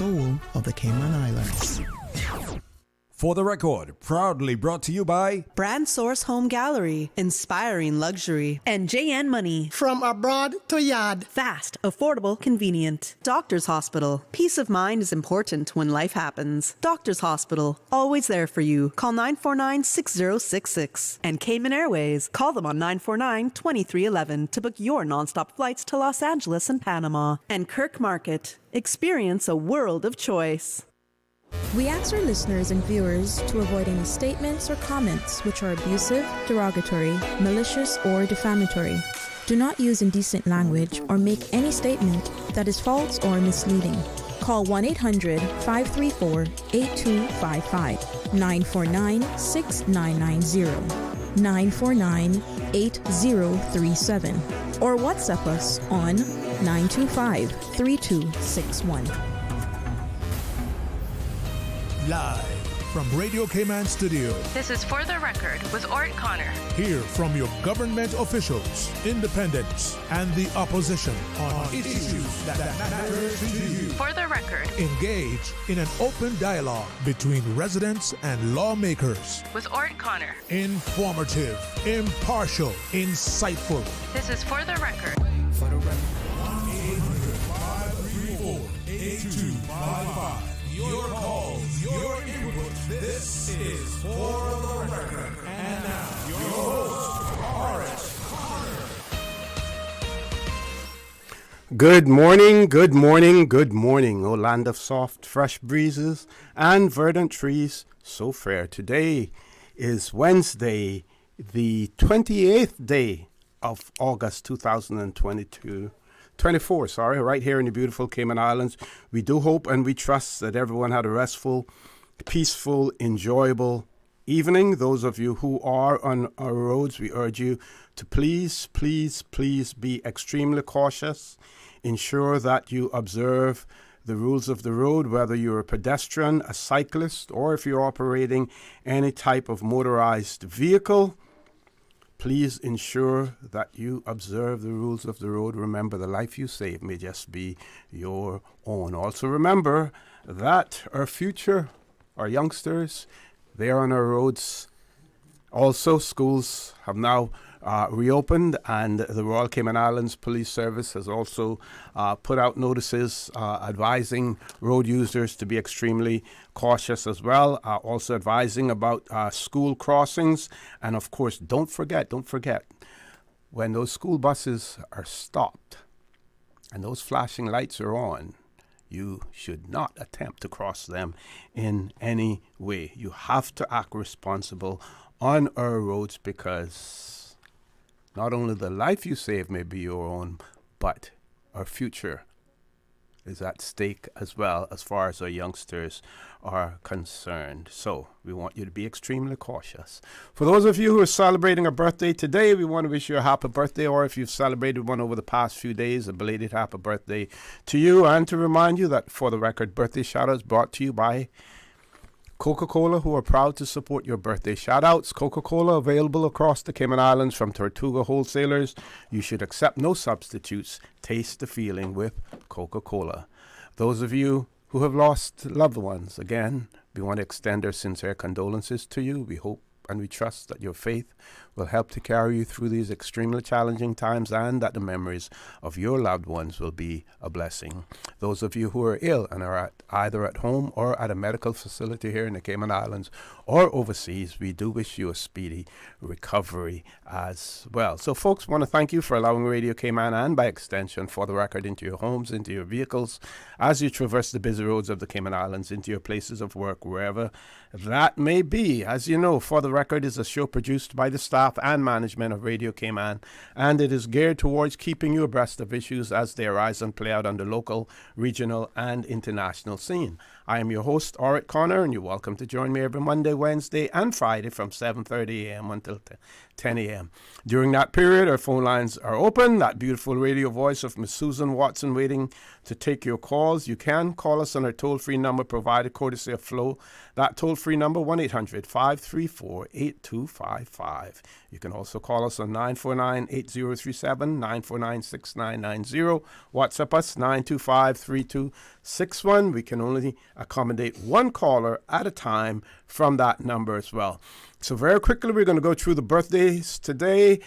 soul of the Cayman Islands. For the Record, proudly brought to you by Brand Source Home Gallery, inspiring luxury, and JN Money. From abroad to yard. Fast, affordable, convenient. Doctor's Hospital. Peace of mind is important when life happens. Doctor's Hospital, always there for you. Call 949-6066. And Cayman Airways, call them on 949-2311 to book your nonstop flights to Los Angeles and Panama. And Kirk Market, experience a world of choice. We ask our listeners and viewers to avoid any statements or comments which are abusive, derogatory, malicious, or defamatory. Do not use indecent language or make any statement that is false or misleading. Call 1-800-534-8255, 949-6990, 949-8037, or WhatsApp us on 925-3261. Live from Radio Cayman Studio. This is For the Record with Orrett Connor. Hear from your government officials, independents, and the opposition on issues that matter to you. For the Record. Engage in an open dialogue between residents and lawmakers. With Orrett Connor. Informative, impartial, insightful. This is For the Record. For the Record. 1-800-534-8255. Your calls, your input. This is For the Record. And now, your host, Orrett. Good morning, good morning, good morning, O land of soft, fresh breezes and verdant trees, so fair. Today is Wednesday, the 28th day of August 2024, right here in the beautiful Cayman Islands. We do hope and we trust that everyone had a restful, peaceful, enjoyable evening. Those of you who are on our roads, we urge you to please be extremely cautious. Ensure that you observe the rules of the road, whether you're a pedestrian, a cyclist, or if you're operating any type of motorized vehicle. Please ensure that you observe the rules of the road. Remember, the life you save may just be your own. Also remember that our future, our youngsters, they are on our roads. Also, schools have now reopened, and the Royal Cayman Islands Police Service has also put out notices advising road users to be extremely cautious as well, also advising about school crossings. And of course, don't forget, when those school buses are stopped and those flashing lights are on, you should not attempt to cross them in any way. You have to act responsible on our roads, because not only the life you save may be your own, but our future is at stake as well, as far as our youngsters are concerned. So we want you to be extremely cautious. For those of you who are celebrating a birthday today, we want to wish you a happy birthday, or if you've celebrated one over the past few days, a belated happy birthday to you, and to remind you that For the Record birthday shout-outs brought to you by Coca-Cola, who are proud to support your birthday shout-outs. Coca-Cola available across the Cayman Islands from Tortuga wholesalers. You should accept no substitutes. Taste the feeling with Coca-Cola. Those of you who have lost loved ones, again, we want to extend our sincere condolences to you. We hope and we trust that your faith will help to carry you through these extremely challenging times, and that the memories of your loved ones will be a blessing. Those of you who are ill and are either at home or at a medical facility here in the Cayman Islands or overseas, we do wish you a speedy recovery as well. So folks, want to thank you for allowing Radio Cayman, and by extension For the Record, into your homes, into your vehicles, as you traverse the busy roads of the Cayman Islands, into your places of work, wherever that may be. As you know, For the Record is a show produced by the staff and management of Radio Cayman, and it is geared towards keeping you abreast of issues as they arise and play out on the local, regional, and international scene. I am your host, Orrett Connor, and you're welcome to join me every Monday, Wednesday, and Friday from 7:30 a.m. until 10 a.m. During that period, our phone lines are open. That beautiful radio voice of Miss Susan Watson waiting to take your calls. You can call us on our toll-free number provided courtesy of Flow. That toll-free number, 1-800-534-8255. You can also call us on 949-8037, 949-6990. WhatsApp us, 925-3261. We can only accommodate one caller at a time from that number as well. So very quickly, we're going to go through the birthdays today.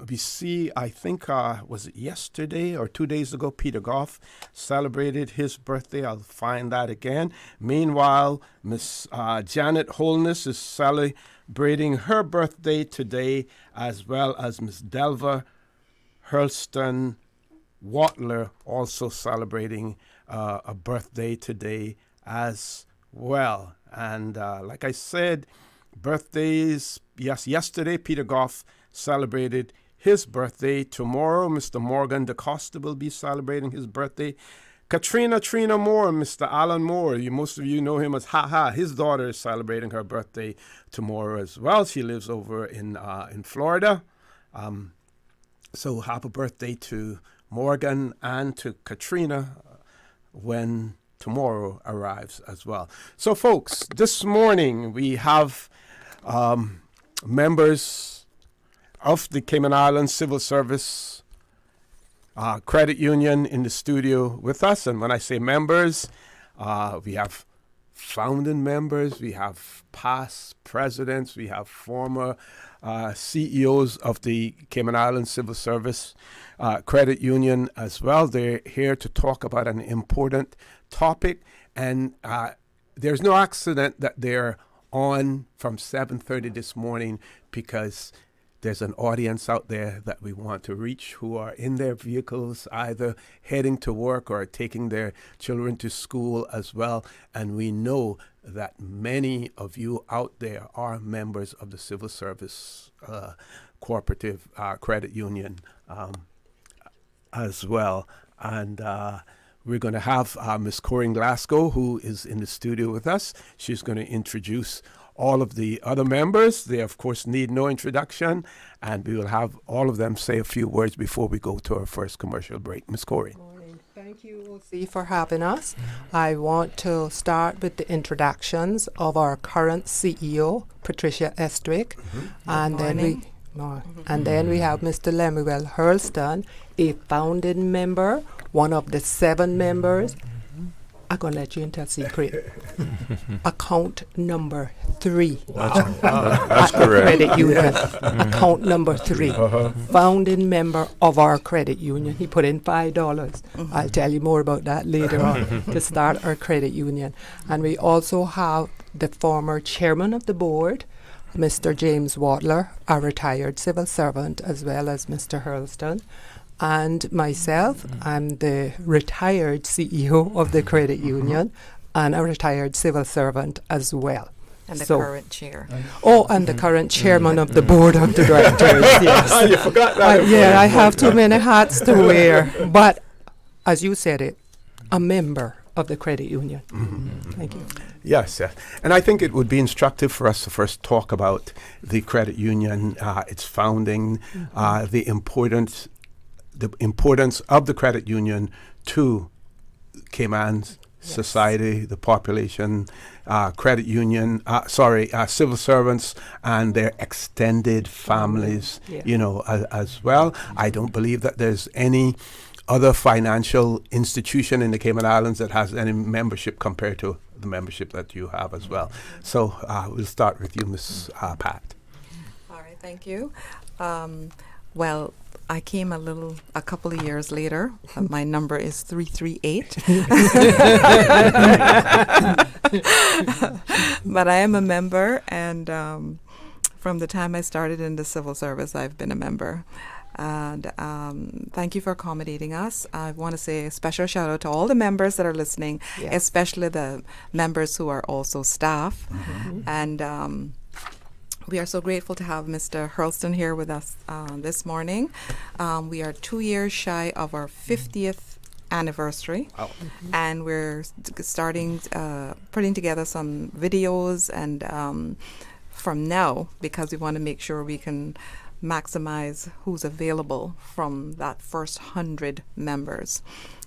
We see, I think, was it yesterday or 2 days ago, Peter Goff celebrated his birthday. I'll find that again. Meanwhile, Miss Janet Holness is celebrating her birthday today, as well as Miss Delva Hurlston-Watler also celebrating a birthday today as well. And like I said, birthdays, yes, yesterday Peter Goff celebrated his birthday. Tomorrow, Mr. Morgan DeCosta will be celebrating his birthday. Katrina Moore, Mr. Alan Moore, most of you know him as Ha. His daughter is celebrating her birthday tomorrow as well. She lives over in Florida. So happy birthday to Morgan and to Katrina when tomorrow arrives as well. So folks, this morning we have members of the Cayman Islands Civil Service Credit Union in the studio with us. And when I say members, we have founding members, we have past presidents, we have former CEOs of the Cayman Islands Civil Service Credit Union as well. They're here to talk about an important topic, and there's no accident that they're on from 7:30 this morning, because there's an audience out there that we want to reach who are in their vehicles, either heading to work or taking their children to school as well. And we know that many of you out there are members of the Civil Service Co-operative Credit Union as well. And we're going to have Miss Corine Glasgow, who is in the studio with us. She's going to introduce all of the other members. They, of course, need no introduction, and we will have all of them say a few words before we go to our first commercial break. Ms. Corine. Thank you, O.C., for having us. I want to start with the introductions of our current CEO, Patricia Estwick, and then we have Mr. Lemuel Hurlston, a founding member, one of the 7 members. I'm going to let you into a secret. Account number 3. That's correct. Credit union. Account number 3. Founding member of our credit union. He put in $5. I'll tell you more about that later on to start our credit union. And we also have the former chairman of the board, Mr. James Watler, a retired civil servant, as well as Mr. Hurlston. And myself, I'm the retired CEO of the credit union and a retired civil servant as well. And the current chair. And the current chairman of the board of the directors, yes. You forgot that. I have too many hats to wear. But as you said it, a member of the credit union. Thank you. Yes. And I think it would be instructive for us to first talk about the credit union, its founding, the importance of the credit union to Cayman's society, the population, credit union, civil servants and their extended families, as well. I don't believe that there's any other financial institution in the Cayman Islands that has any membership compared to the membership that you have as well. So we'll start with you, Ms. Pat. All right, thank you. Well, I came a couple of years later. My number is 338. But I am a member, and from the time I started in the civil service, I've been a member. And thank you for accommodating us. I want to say a special shout out to all the members that are listening, especially the members who are also staff. And we are so grateful to have Mr. Hurlston here with us this morning. We are 2 years shy of our 50th anniversary, and we're starting putting together some videos and from now, because we want to make sure we can maximize who's available from that first 100 members.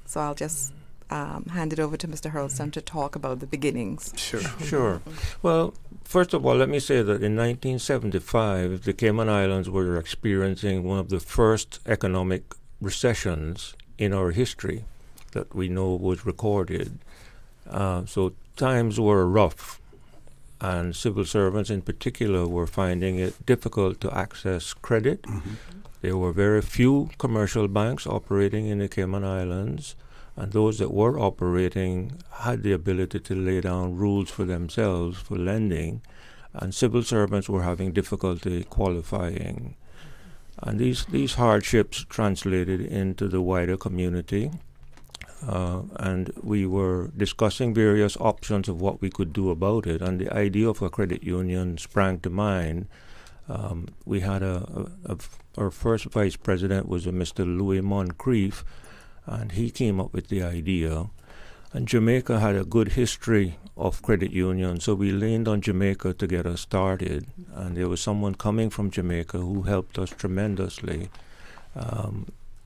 So I'll just hand it over to Mr. Hurlston to talk about the beginnings. Sure. Well, first of all, let me say that in 1975, the Cayman Islands were experiencing one of the first economic recessions in our history that we know was recorded. So times were rough, and civil servants in particular were finding it difficult to access credit. There were very few commercial banks operating in the Cayman Islands, and those that were operating had the ability to lay down rules for themselves for lending, and civil servants were having difficulty qualifying. And these hardships translated into the wider community, and we were discussing various options of what we could do about it, and the idea of a credit union sprang to mind. We had our first vice president was a Mr. Louis Moncrief, and he came up with the idea. And Jamaica had a good history of credit unions, so we leaned on Jamaica to get us started. And there was someone coming from Jamaica who helped us tremendously.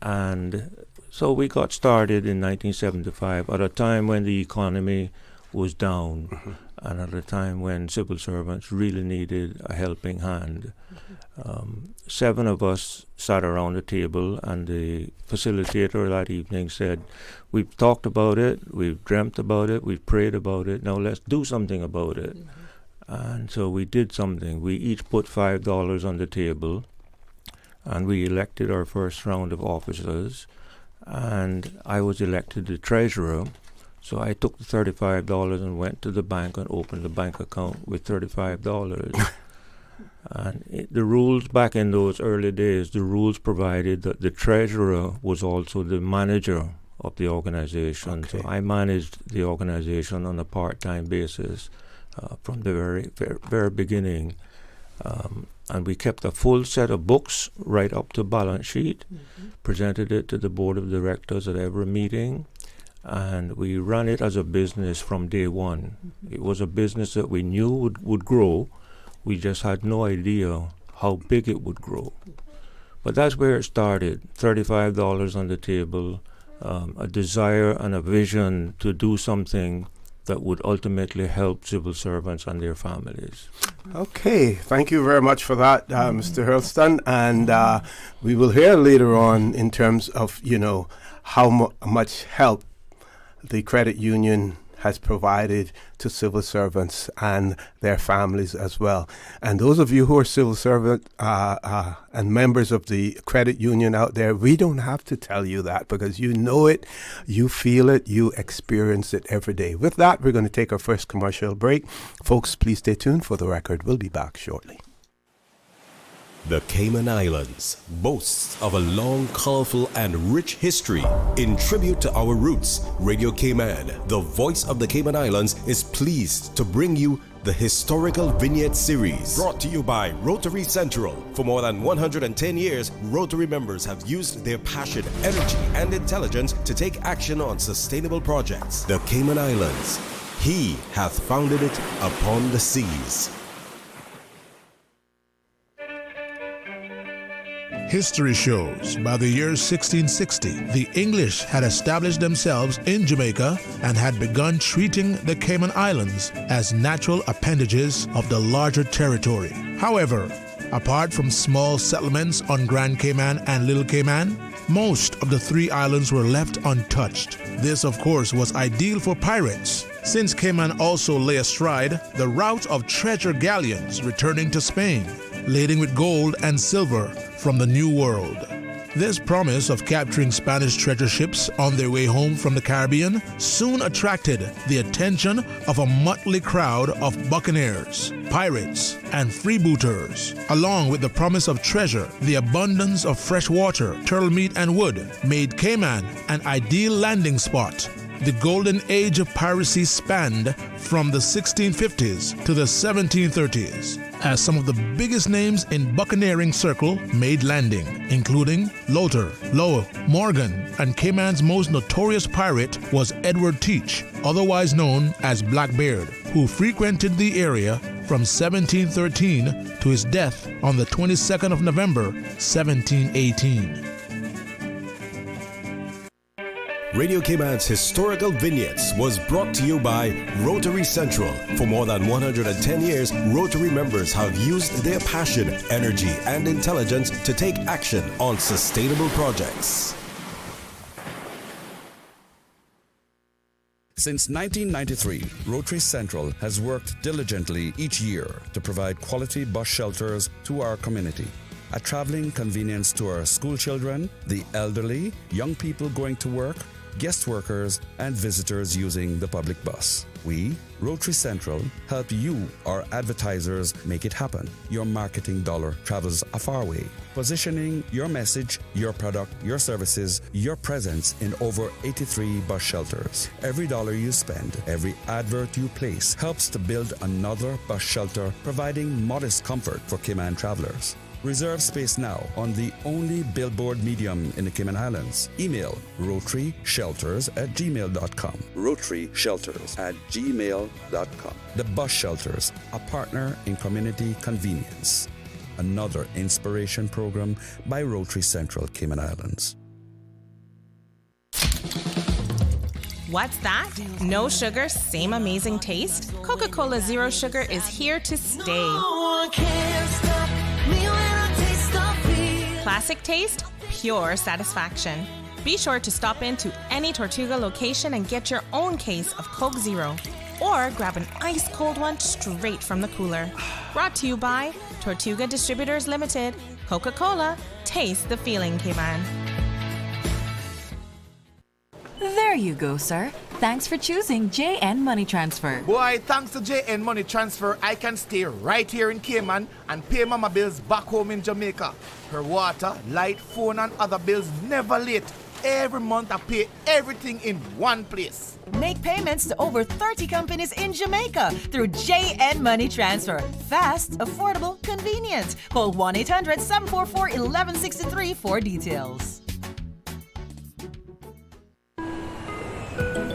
And so we got started in 1975 at a time when the economy was down, and at a time when civil servants really needed a helping hand. 7 of us sat around the table, and the facilitator that evening said, "We've talked about it, we've dreamt about it, we've prayed about it, now let's do something about it." And so we did something. We each put $5 on the table, and we elected our first round of officers, and I was elected the treasurer. So I took the $35 and went to the bank and opened a bank account with $35. And the rules back in those early days, the rules provided that the treasurer was also the manager of the organization. Okay. So I managed the organization on a part-time basis from the very beginning. And we kept a full set of books right up to balance sheet, presented it to the board of directors at every meeting, and we ran it as a business from day one. It was a business that we knew would grow. We just had no idea how big it would grow. But that's where it started, $35 on the table, a desire and a vision to do something that would ultimately help civil servants and their families. Okay, thank you very much for that, Mr. Hurlston. And we will hear later on in terms of, how much help the credit union has provided to civil servants and their families as well. And those of you who are civil servant and members of the credit union out there, we don't have to tell you that because you know it, you feel it, you experience it every day. With that, we're going to take our first commercial break. Folks, please stay tuned for the record. We'll be back shortly. The Cayman Islands boasts of a long, colorful, and rich history. In tribute to our roots, Radio Cayman, the voice of the Cayman Islands, is pleased to bring you the historical vignette series. Brought to you by Rotary Central. For more than 110 years, Rotary members have used their passion, energy, and intelligence to take action on sustainable projects. The Cayman Islands, He hath founded it upon the seas. History shows by the year 1660, the English had established themselves in Jamaica and had begun treating the Cayman Islands as natural appendages of the larger territory. However, apart from small settlements on Grand Cayman and Little Cayman, most of the 3 islands were left untouched. This, of course, was ideal for pirates, since Cayman also lay astride the route of treasure galleons returning to Spain, laden with gold and silver from the New World. This promise of capturing Spanish treasure ships on their way home from the Caribbean soon attracted the attention of a motley crowd of buccaneers, pirates, and freebooters. Along with the promise of treasure, the abundance of fresh water, turtle meat, and wood made Cayman an ideal landing spot. The golden age of piracy spanned from the 1650s to the 1730s, as some of the biggest names in buccaneering circle made landing, including Lothar, Lowe, Morgan, and Cayman's most notorious pirate was Edward Teach, otherwise known as Blackbeard, who frequented the area from 1713 to his death on the 22nd of November, 1718. Radio Cayman's Historical Vignettes was brought to you by Rotary Central. For more than 110 years, Rotary members have used their passion, energy, and intelligence to take action on sustainable projects. Since 1993, Rotary Central has worked diligently each year to provide quality bus shelters to our community. A traveling convenience to our school children, the elderly, young people going to work, guest workers, and visitors using the public bus. We, Rotary Central, help you, our advertisers, make it happen. Your marketing dollar travels a far way. Positioning your message, your product, your services, your presence in over 83 bus shelters. Every dollar you spend, every advert you place helps to build another bus shelter, providing modest comfort for Cayman travelers. Reserve space now on the only billboard medium in the Cayman Islands. Email rotaryshelters@gmail.com. rotaryshelters@gmail.com. The Bus Shelters, a partner in community convenience. Another inspiration program by Rotary Central Cayman Islands. What's that? No sugar, same amazing taste? Coca-Cola Zero Sugar is here to stay. Classic taste, pure satisfaction. Be sure to stop into any Tortuga location and get your own case of Coke Zero. Or grab an ice cold one straight from the cooler. Brought to you by Tortuga Distributors Limited. Coca-Cola, taste the feeling, Cayman. There you go, sir. Thanks for choosing JN Money Transfer. Boy, thanks to JN Money Transfer, I can stay right here in Cayman and pay mama bills back home in Jamaica. Her water, light, phone, and other bills never late. Every month I pay everything in one place. Make payments to over 30 companies in Jamaica through JN Money Transfer. Fast, affordable, convenient. Call 1-800-744-1163 for details.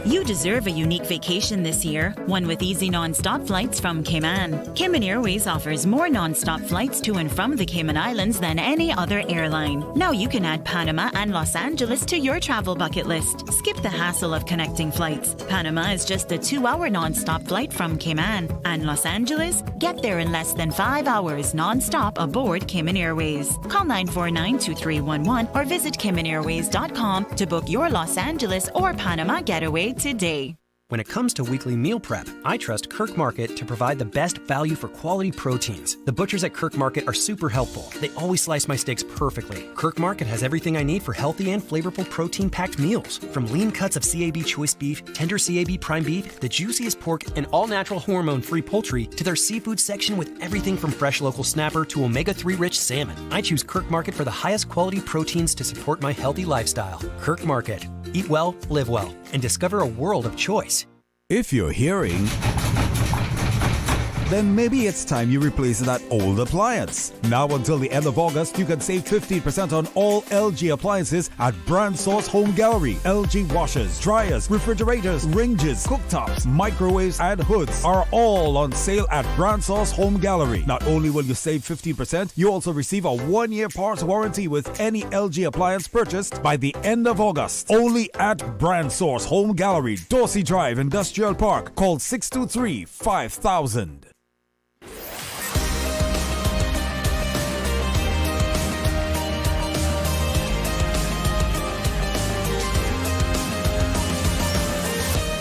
You deserve a unique vacation this year, one with easy non-stop flights from Cayman. Cayman Airways offers more non-stop flights to and from the Cayman Islands than any other airline. Now you can add Panama and Los Angeles to your travel bucket list. Skip the hassle of connecting flights. Panama is just a 2-hour non-stop flight from Cayman. And Los Angeles? Get there in less than 5 hours non-stop aboard Cayman Airways. Call 949-2311 or visit CaymanAirways.com to book your Los Angeles or Panama getaway today. When it comes to weekly meal prep, I trust Kirk Market to provide the best value for quality proteins. The butchers at Kirk Market are super helpful. They always slice my steaks perfectly. Kirk Market has everything I need for healthy and flavorful protein-packed meals. From lean cuts of CAB choice beef, tender CAB prime beef, the juiciest pork, and all-natural hormone-free poultry, to their seafood section with everything from fresh local snapper to omega-3 rich salmon. I choose Kirk Market for the highest quality proteins to support my healthy lifestyle. Kirk Market. Eat well, live well, and discover a world of choice. If you're hearing, then maybe it's time you replace that old appliance. Now until the end of August, you can save 15% on all LG appliances at Brand Source Home Gallery. LG washers, dryers, refrigerators, ranges, cooktops, microwaves, and hoods are all on sale at Brand Source Home Gallery. Not only will you save 15%, you also receive a 1-year parts warranty with any LG appliance purchased by the end of August. Only at Brand Source Home Gallery, Dorsey Drive, Industrial Park. Call 623-5000.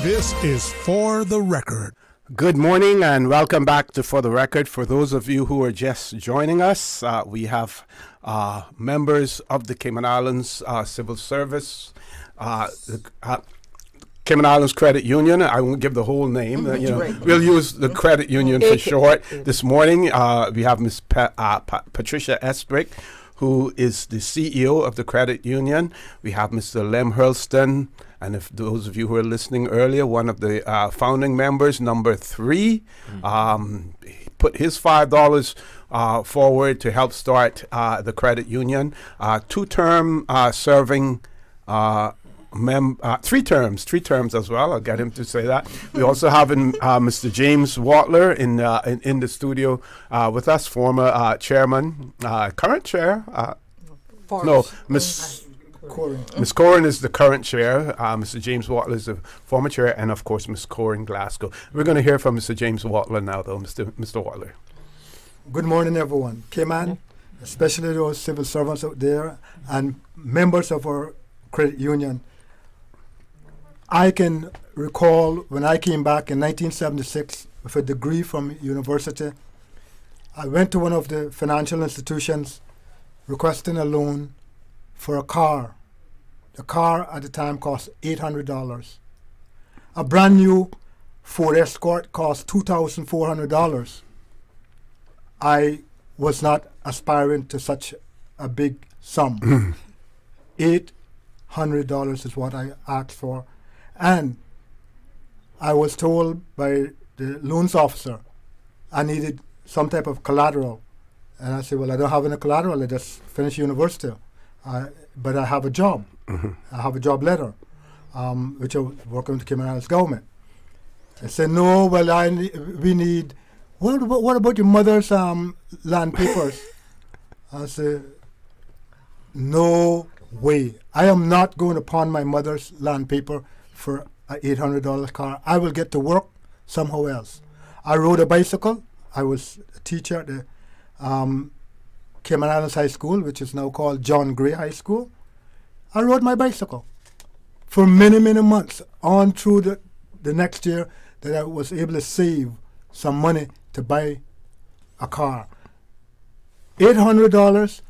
This is For the Record. Good morning and welcome back to For the Record. For those of you who are just joining us, we have members of the Cayman Islands Civil Service, Cayman Islands Credit Union. I won't give the whole name. We'll use the credit union for short. This morning we have Ms. Patricia Estwick, who is the CEO of the credit union. We have Mr. Lem Hurlston, and if those of you who were listening earlier, one of the founding members, number 3, put his $5 forward to help start the credit union. 2-term serving three terms as well. I'll get him to say that. We also have Mr. James Watler in the studio with us, former chairman, current chair. Miss Corine is the current chair. Mr. James Watler is the former chair, and of course, Miss Corine Glasgow. We're going to hear from Mr. James Watler now, though. Mr. Watler. Good morning, everyone. Cayman, especially those civil servants out there and members of our credit union. I can recall when I came back in 1976 with a degree from university. I went to one of the financial institutions requesting a loan for a car. The car at the time cost $800. A brand new Ford Escort cost $2,400. I was not aspiring to such a big sum. $800 is what I asked for. And I was told by the loans officer I needed some type of collateral. And I said, well, I don't have any collateral. I just finished university. But I have a job. I have a job letter, which I was working with the Cayman Islands government. I said, no, well, we need, what about your mother's land papers? I said, no way. I am not going to pawn my mother's land paper for an $800 car. I will get to work somehow else. I rode a bicycle. I was a teacher at the Cayman Islands High School, which is now called John Gray High School. I rode my bicycle for many, many months on through the next year that I was able to save some money to buy a car. $800.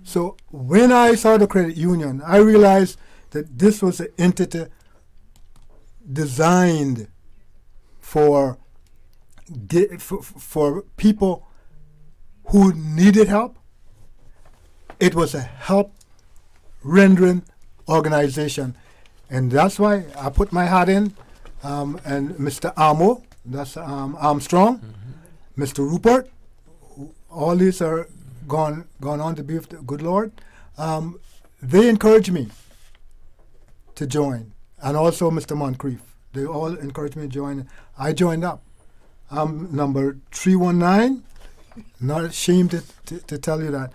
So when I saw the credit union, I realized that this was an entity designed for people who needed help. It was a help rendering organization, and that's why I put my hat in. And Mr. Amo, that's Armstrong, Mr. Rupert, all these are gone on to be with the good Lord. They encouraged me to join, and also Mr. Moncrief. They all encouraged me to join. I joined up. I'm number 319. Not ashamed to tell you that,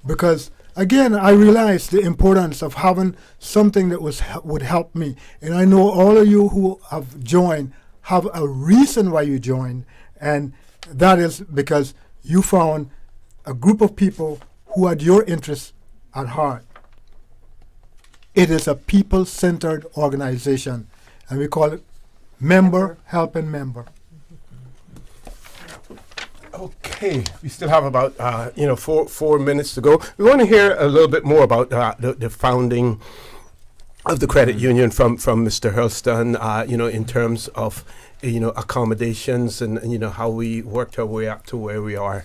because again, I realized the importance of having something that would help me. And I know all of you who have joined have a reason why you joined, and that is because you found a group of people who had your interests at heart. It is a people-centered organization, and we call it Member Helping Member. Okay, we still have about 4 minutes to go. We want to hear a little bit more about the founding of the credit union from Mr. Hurlston. In terms of accommodations and how we worked our way up to where we are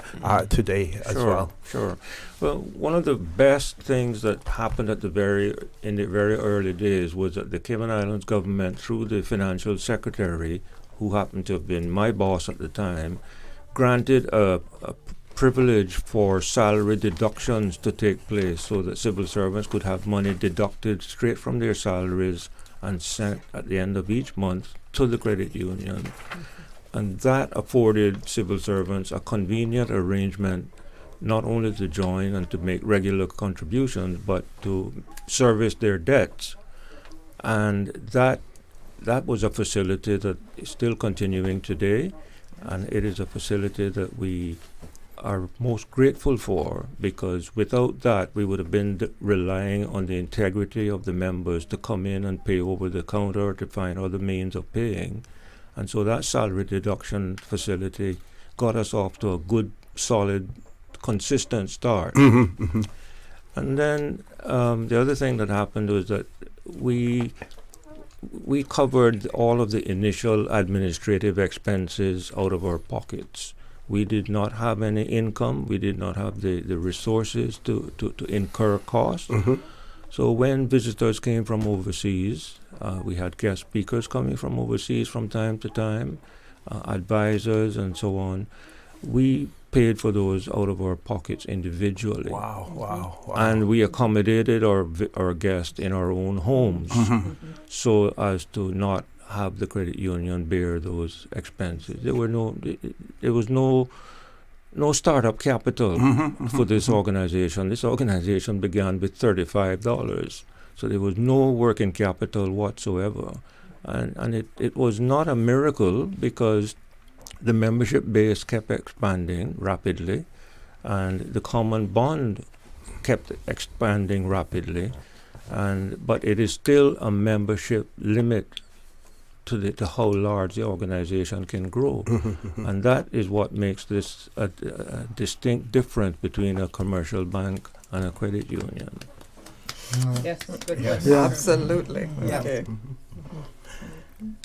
today as well. Sure. Well, one of the best things that happened in the very early days was that the Cayman Islands government, through the financial secretary, who happened to have been my boss at the time, granted a privilege for salary deductions to take place so that civil servants could have money deducted straight from their salaries and sent at the end of each month to the credit union. And that afforded civil servants a convenient arrangement not only to join and to make regular contributions, but to service their debts. And that was a facility that is still continuing today. And it is a facility that we are most grateful for, because without that, we would have been relying on the integrity of the members to come in and pay over the counter or to find other means of paying. And so that salary deduction facility got us off to a good, solid, consistent start. And then the other thing that happened was that we covered all of the initial administrative expenses out of our pockets. We did not have any income. We did not have the resources to incur costs. So when visitors came from overseas, we had guest speakers coming from overseas from time to time, advisors and so on. We paid for those out of our pockets individually. Wow. And we accommodated our guests in our own homes so as to not have the credit union bear those expenses. There was no startup capital for this organization. This organization began with $35. So there was no working capital whatsoever. And it was not a miracle because the membership base kept expanding rapidly and the common bond kept expanding rapidly. But it is still a membership limit to how large the organization can grow. And that is what makes this a distinct difference between a commercial bank and a credit union. Yes, good Yes. question. Yeah. Absolutely. Yeah. Okay.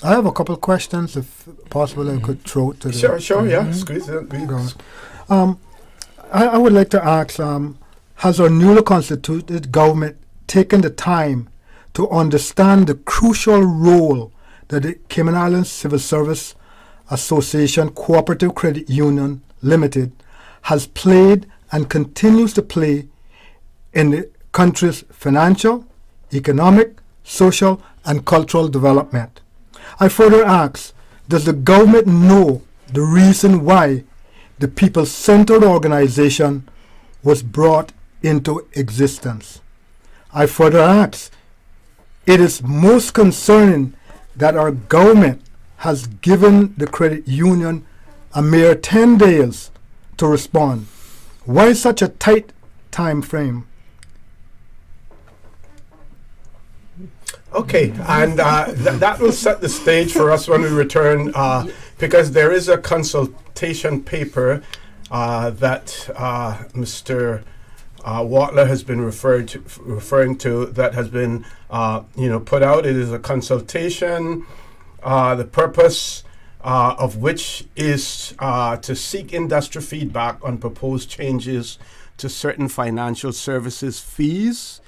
I have a couple of questions, if possible, I could throw to the... Sure, yeah. Squeeze it. I would like to ask, has our newly constituted government taken the time to understand the crucial role that the Cayman Islands Civil Service Association Co-operative Credit Union Limited has played and continues to play in the country's financial, economic, social, and cultural development? I further ask, does the government know the reason why the people-centered organization was brought into existence? I further ask, it is most concerning that our government has given the credit union a mere 10 days to respond. Why such a tight time frame? Okay, and that will set the stage for us when we return, because there is a consultation paper that Mr. Watler has been referring to that has been put out. It is a consultation, the purpose of which is to seek industry feedback on proposed changes to certain financial services fees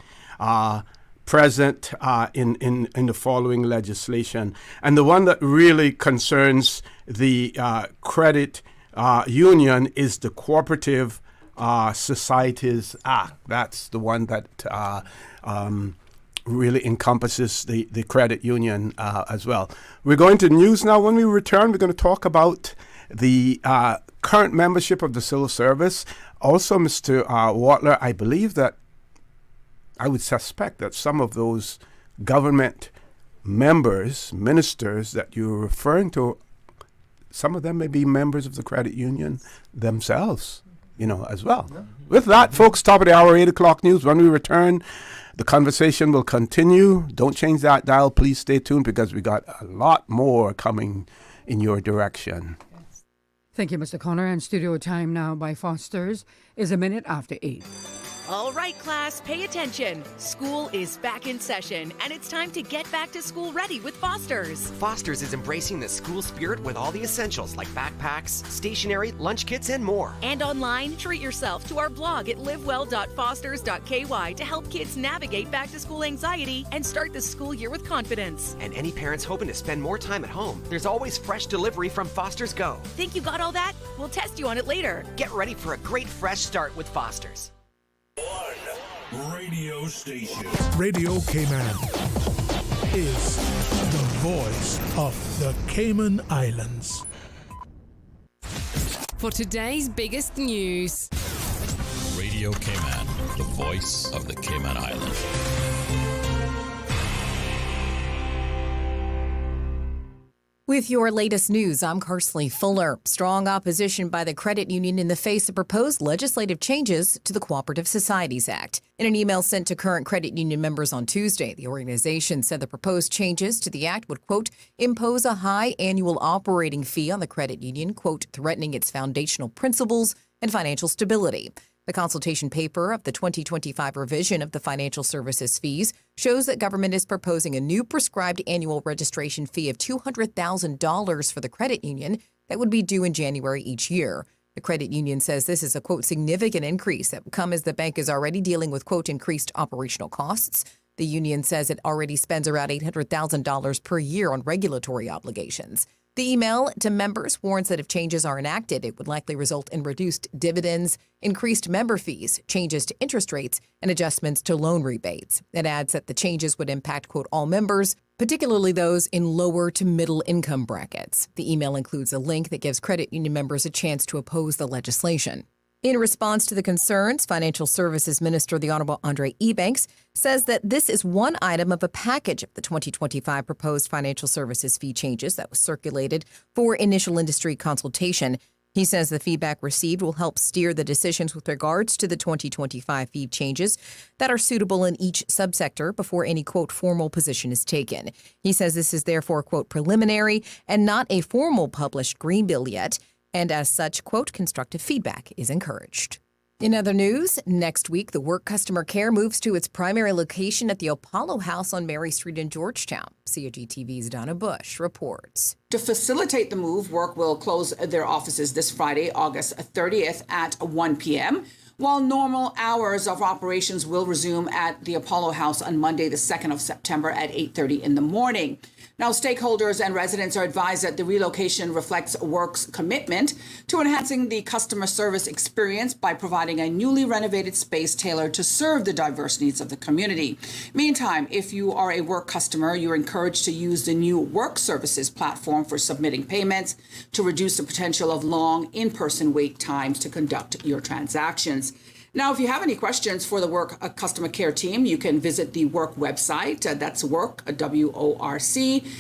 present in the following legislation. And the one that really concerns the credit union is the Cooperative Societies Act. That's the one that really encompasses the credit union as well. We're going to news now. When we return, we're going to talk about the current membership of the civil service. Also, Mr. Watler, I believe that I would suspect that some of those government members, ministers that you're referring to, some of them may be members of the credit union themselves, as well. Yeah. With that, folks, top of the hour, 8 o'clock news. When we return, the conversation will continue. Don't change that dial. Please stay tuned because we got a lot more coming in your direction. Thank you, Mr. Connor. And studio time now by Foster's is a minute after 8. All right, class, pay attention. School is back in session, and it's time to get back to school ready with Foster's. Foster's is embracing the school spirit with all the essentials like backpacks, stationery, lunch kits, and more. And online, treat yourself to our blog at livewell.fosters.ky to help kids navigate back-to-school anxiety and start the school year with confidence. And any parents hoping to spend more time at home, there's always fresh delivery from Foster's Go. Think you got all that? We'll test you on it later. Get ready for a great fresh start with Foster's. Radio station. Radio Cayman is the voice of the Cayman Islands. For today's biggest news. Radio Cayman, the voice of the Cayman Islands. With your latest news, I'm Kersley Fuller. Strong opposition by the credit union in the face of proposed legislative changes to the Cooperative Societies Act. In an email sent to current credit union members on Tuesday, the organization said the proposed changes to the act would, quote, impose a high annual operating fee on the credit union, quote, threatening its foundational principles and financial stability. The consultation paper of the 2025 revision of the financial services fees shows that government is proposing a new prescribed annual registration fee of $200,000 for the credit union that would be due in January each year. The credit union says this is a, quote, significant increase that would come as the bank is already dealing with, quote, increased operational costs. The union says it already spends around $800,000 per year on regulatory obligations. The email to members warns that if changes are enacted, it would likely result in reduced dividends, increased member fees, changes to interest rates, and adjustments to loan rebates. It adds that the changes would impact, quote, all members, particularly those in lower to middle income brackets. The email includes a link that gives credit union members a chance to oppose the legislation. In response to the concerns, Financial Services Minister, the Honourable Andre Ebanks, says that this is one item of a package of the 2025 proposed financial services fee changes that was circulated for initial industry consultation. He says the feedback received will help steer the decisions with regards to the 2025 fee changes that are suitable in each subsector before any, quote, formal position is taken. He says this is therefore, quote, preliminary and not a formal published green bill yet. And as such, quote, constructive feedback is encouraged. In other news, next week, the Work Customer Care moves to its primary location at the Apollo House on Mary Street in Georgetown. COG-TV's Donna Bush reports. To facilitate the move, Work will close their offices this Friday, August 30th at 1 p.m., while normal hours of operations will resume at the Apollo House on Monday, the 2nd of September at 8:30 in the morning. Now, stakeholders and residents are advised that the relocation reflects Work's commitment to enhancing the customer service experience by providing a newly renovated space tailored to serve the diverse needs of the community. Meantime, if you are a Work customer, you're encouraged to use the new Work Services platform for submitting payments to reduce the potential of long in-person wait times to conduct your transactions. Now, if you have any questions for the Work Customer Care team, you can visit the Work website. That's work, WORC.KY,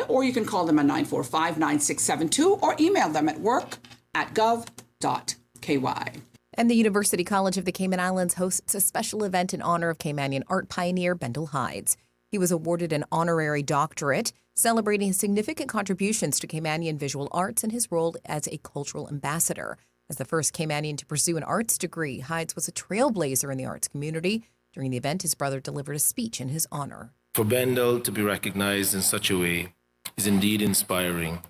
or you can call them at 945-9672 or email them at work@gov.ky. And the University College of the Cayman Islands hosts a special event in honor of Caymanian art pioneer Bendel Hydes. He was awarded an honorary doctorate, celebrating his significant contributions to Caymanian visual arts and his role as a cultural ambassador. As the first Caymanian to pursue an arts degree, Hydes was a trailblazer in the arts community. During the event, his brother delivered a speech in his honor. For Bendel to be recognized in such a way is indeed inspiring,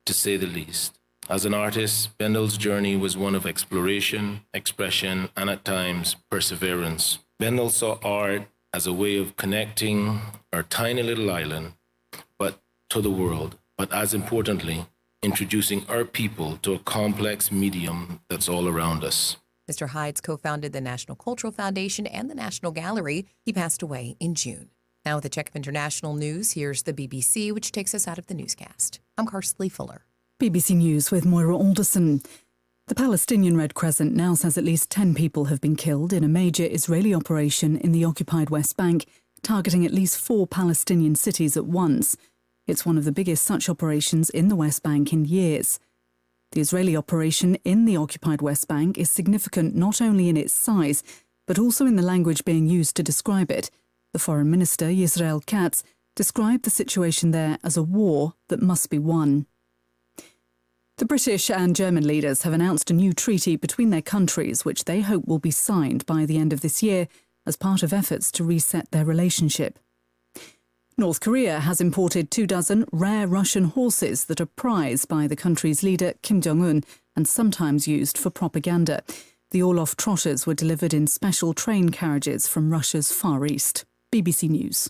to say the least. As an artist, Bendel's journey was one of exploration, expression, and at times, perseverance. Bendel saw art as a way of connecting our tiny little island, but to the world, but as importantly, introducing our people to a complex medium that's all around us. Mr. Hydes co-founded the National Cultural Foundation and the National Gallery. He passed away in June. Now with a check of international news, here's the BBC, which takes us out of the newscast. I'm Karsley Fuller. BBC News with Moira Alderson. The Palestinian Red Crescent now says at least 10 people have been killed in a major Israeli operation in the occupied West Bank, targeting at least 4 Palestinian cities at once. It's one of the biggest such operations in the West Bank in years. The Israeli operation in the occupied West Bank is significant not only in its size, but also in the language being used to describe it. The Foreign Minister, Yisrael Katz, described the situation there as a war that must be won. The British and German leaders have announced a new treaty between their countries, which they hope will be signed by the end of this year as part of efforts to reset their relationship. North Korea has imported 24 rare Russian horses that are prized by the country's leader Kim Jong-un and sometimes used for propaganda. The Orloff trotters were delivered in special train carriages from Russia's Far East. BBC News.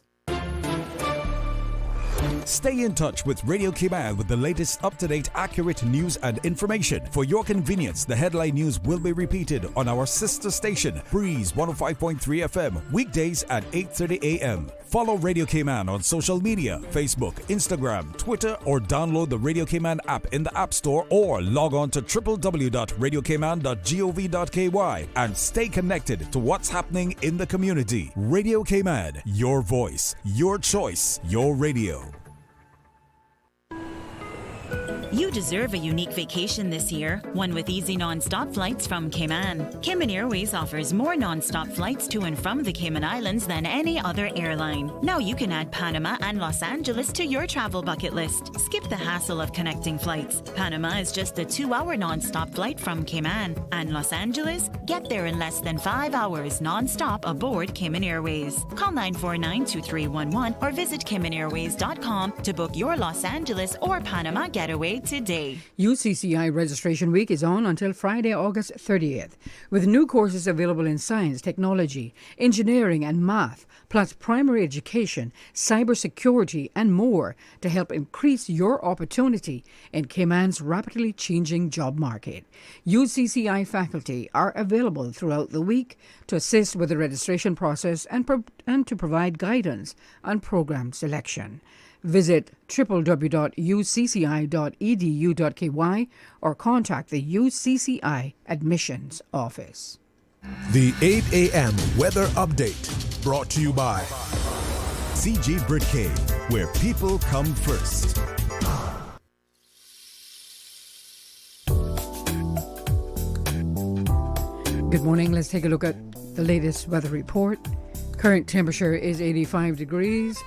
Stay in touch with Radio Cayman with the latest up-to-date, accurate news and information. For your convenience, the headline news will be repeated on our sister station, Breeze 105.3 FM, weekdays at 8:30 a.m. Follow Radio Cayman on social media, Facebook, Instagram, Twitter, or download the Radio Cayman app in the App Store or log on to www.radiocayman.gov.ky and stay connected to what's happening in the community. Radio Cayman, your voice, your choice, your radio. You deserve a unique vacation this year, one with easy non-stop flights from Cayman. Cayman Airways offers more non-stop flights to and from the Cayman Islands than any other airline. Now you can add Panama and Los Angeles to your travel bucket list. Skip the hassle of connecting flights. Panama is just a 2-hour non-stop flight from Cayman. And Los Angeles? Get there in less than 5 hours non-stop aboard Cayman Airways. Call 949-2311 or visit CaymanAirways.com to book your Los Angeles or Panama getaway today. UCCI Registration Week is on until Friday, August 30th, with new courses available in science, technology, engineering and math, plus primary education, cybersecurity and more to help increase your opportunity in Cayman's rapidly changing job market. UCCI faculty are available throughout the week to assist with the registration process and to provide guidance on program selection. Visit www.ucci.edu.ky or contact the UCCI Admissions Office. The 8 a.m. weather update brought to you by CG Britcay, where people come first. Good morning. Let's take a look at the latest weather report. Current temperature is 85 degrees.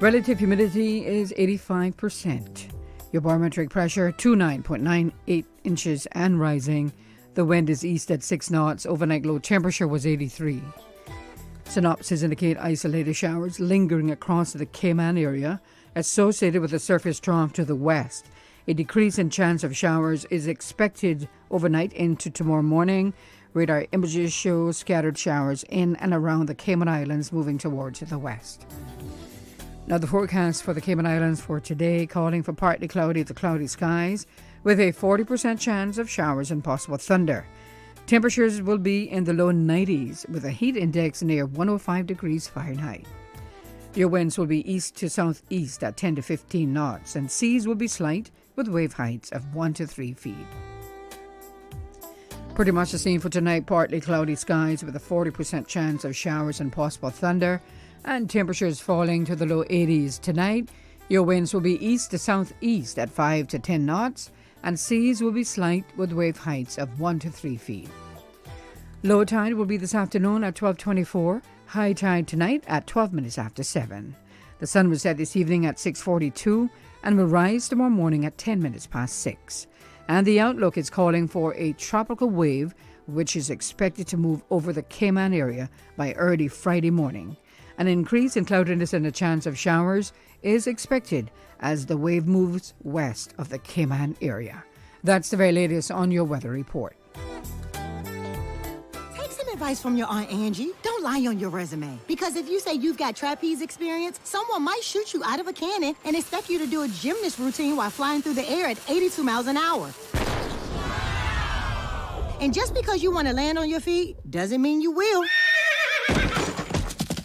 Relative humidity is 85%. Your barometric pressure, 29.98 inches and rising. The wind is east at 6 knots. Overnight low temperature was 83. Synopsis indicate isolated showers lingering across the Cayman area associated with a surface trough to the west. A decrease in chance of showers is expected overnight into tomorrow morning. Radar images show scattered showers in and around the Cayman Islands moving towards the west. Now the forecast for the Cayman Islands for today, calling for partly cloudy to cloudy skies with a 40% chance of showers and possible thunder. Temperatures will be in the low 90s with a heat index near 105 degrees Fahrenheit. Your winds will be east to southeast at 10 to 15 knots and seas will be slight with wave heights of 1 to 3 feet. Pretty much the same for tonight, partly cloudy skies with a 40% chance of showers and possible thunder. And temperatures falling to the low 80s tonight. Your winds will be east to southeast at 5 to 10 knots, and seas will be slight with wave heights of 1 to 3 feet. Low tide will be this afternoon at 12:24. High tide tonight at 12 minutes after 7. The sun will set this evening at 6:42 and will rise tomorrow morning at 10 minutes past 6. And the outlook is calling for a tropical wave, which is expected to move over the Cayman area by early Friday morning. An increase in cloudiness and a chance of showers is expected as the wave moves west of the Cayman area. That's the very latest on your weather report. Take some advice from your Aunt Angie. Don't lie on your resume. Because if you say you've got trapeze experience, someone might shoot you out of a cannon and expect you to do a gymnast routine while flying through the air at 82 miles an hour. And just because you want to land on your feet doesn't mean you will.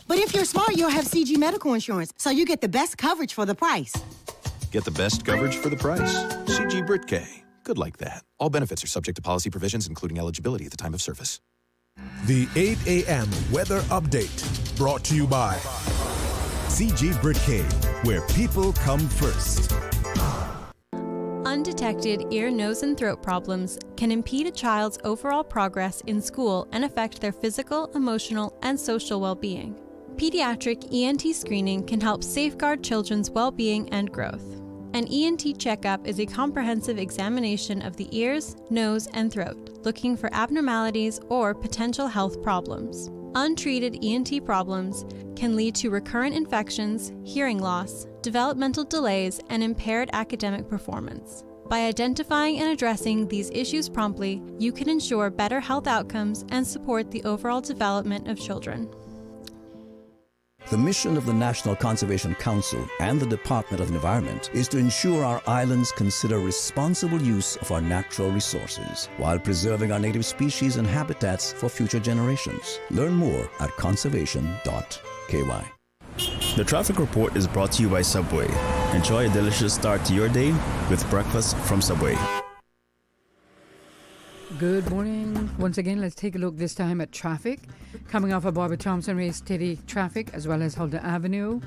But if you're smart, you'll have CG medical insurance, so you get the best coverage for the price. Get the best coverage for the price. CG Britcay. Good like that. All benefits are subject to policy provisions, including eligibility at the time of service. The 8 a.m. weather update brought to you by CG Britcay, where people come first. Undetected ear, nose, and throat problems can impede a child's overall progress in school and affect their physical, emotional, and social well-being. Pediatric ENT screening can help safeguard children's well-being and growth. An ENT checkup is a comprehensive examination of the ears, nose, and throat, looking for abnormalities or potential health problems. Untreated ENT problems can lead to recurrent infections, hearing loss, developmental delays, and impaired academic performance. By identifying and addressing these issues promptly, you can ensure better health outcomes and support the overall development of children. The mission of the National Conservation Council and the Department of Environment is to ensure our islands consider responsible use of our natural resources while preserving our native species and habitats for future generations. Learn more at conservation.ky. The traffic report is brought to you by Subway. Enjoy a delicious start to your day with breakfast from Subway. Good morning. Once again, let's take a look this time at traffic. Coming off of Bobby Thompson Way, steady traffic as well as Hulda Avenue.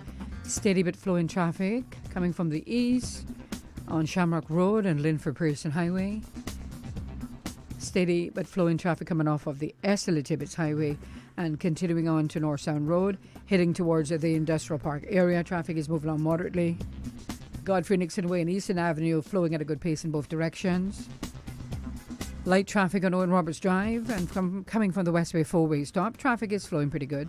Steady but flowing traffic coming from the east on Shamrock Road and Linford Pearson Highway. Steady but flowing traffic coming off of the Esterly Tibbetts Highway and continuing on to North Sound Road, heading towards the Industrial Park area. Traffic is moving on moderately. Godfrey Nixon Way and Eastern Avenue flowing at a good pace in both directions. Light traffic on Owen Roberts Drive and coming from the Westway 4-way stop. Traffic is flowing pretty good.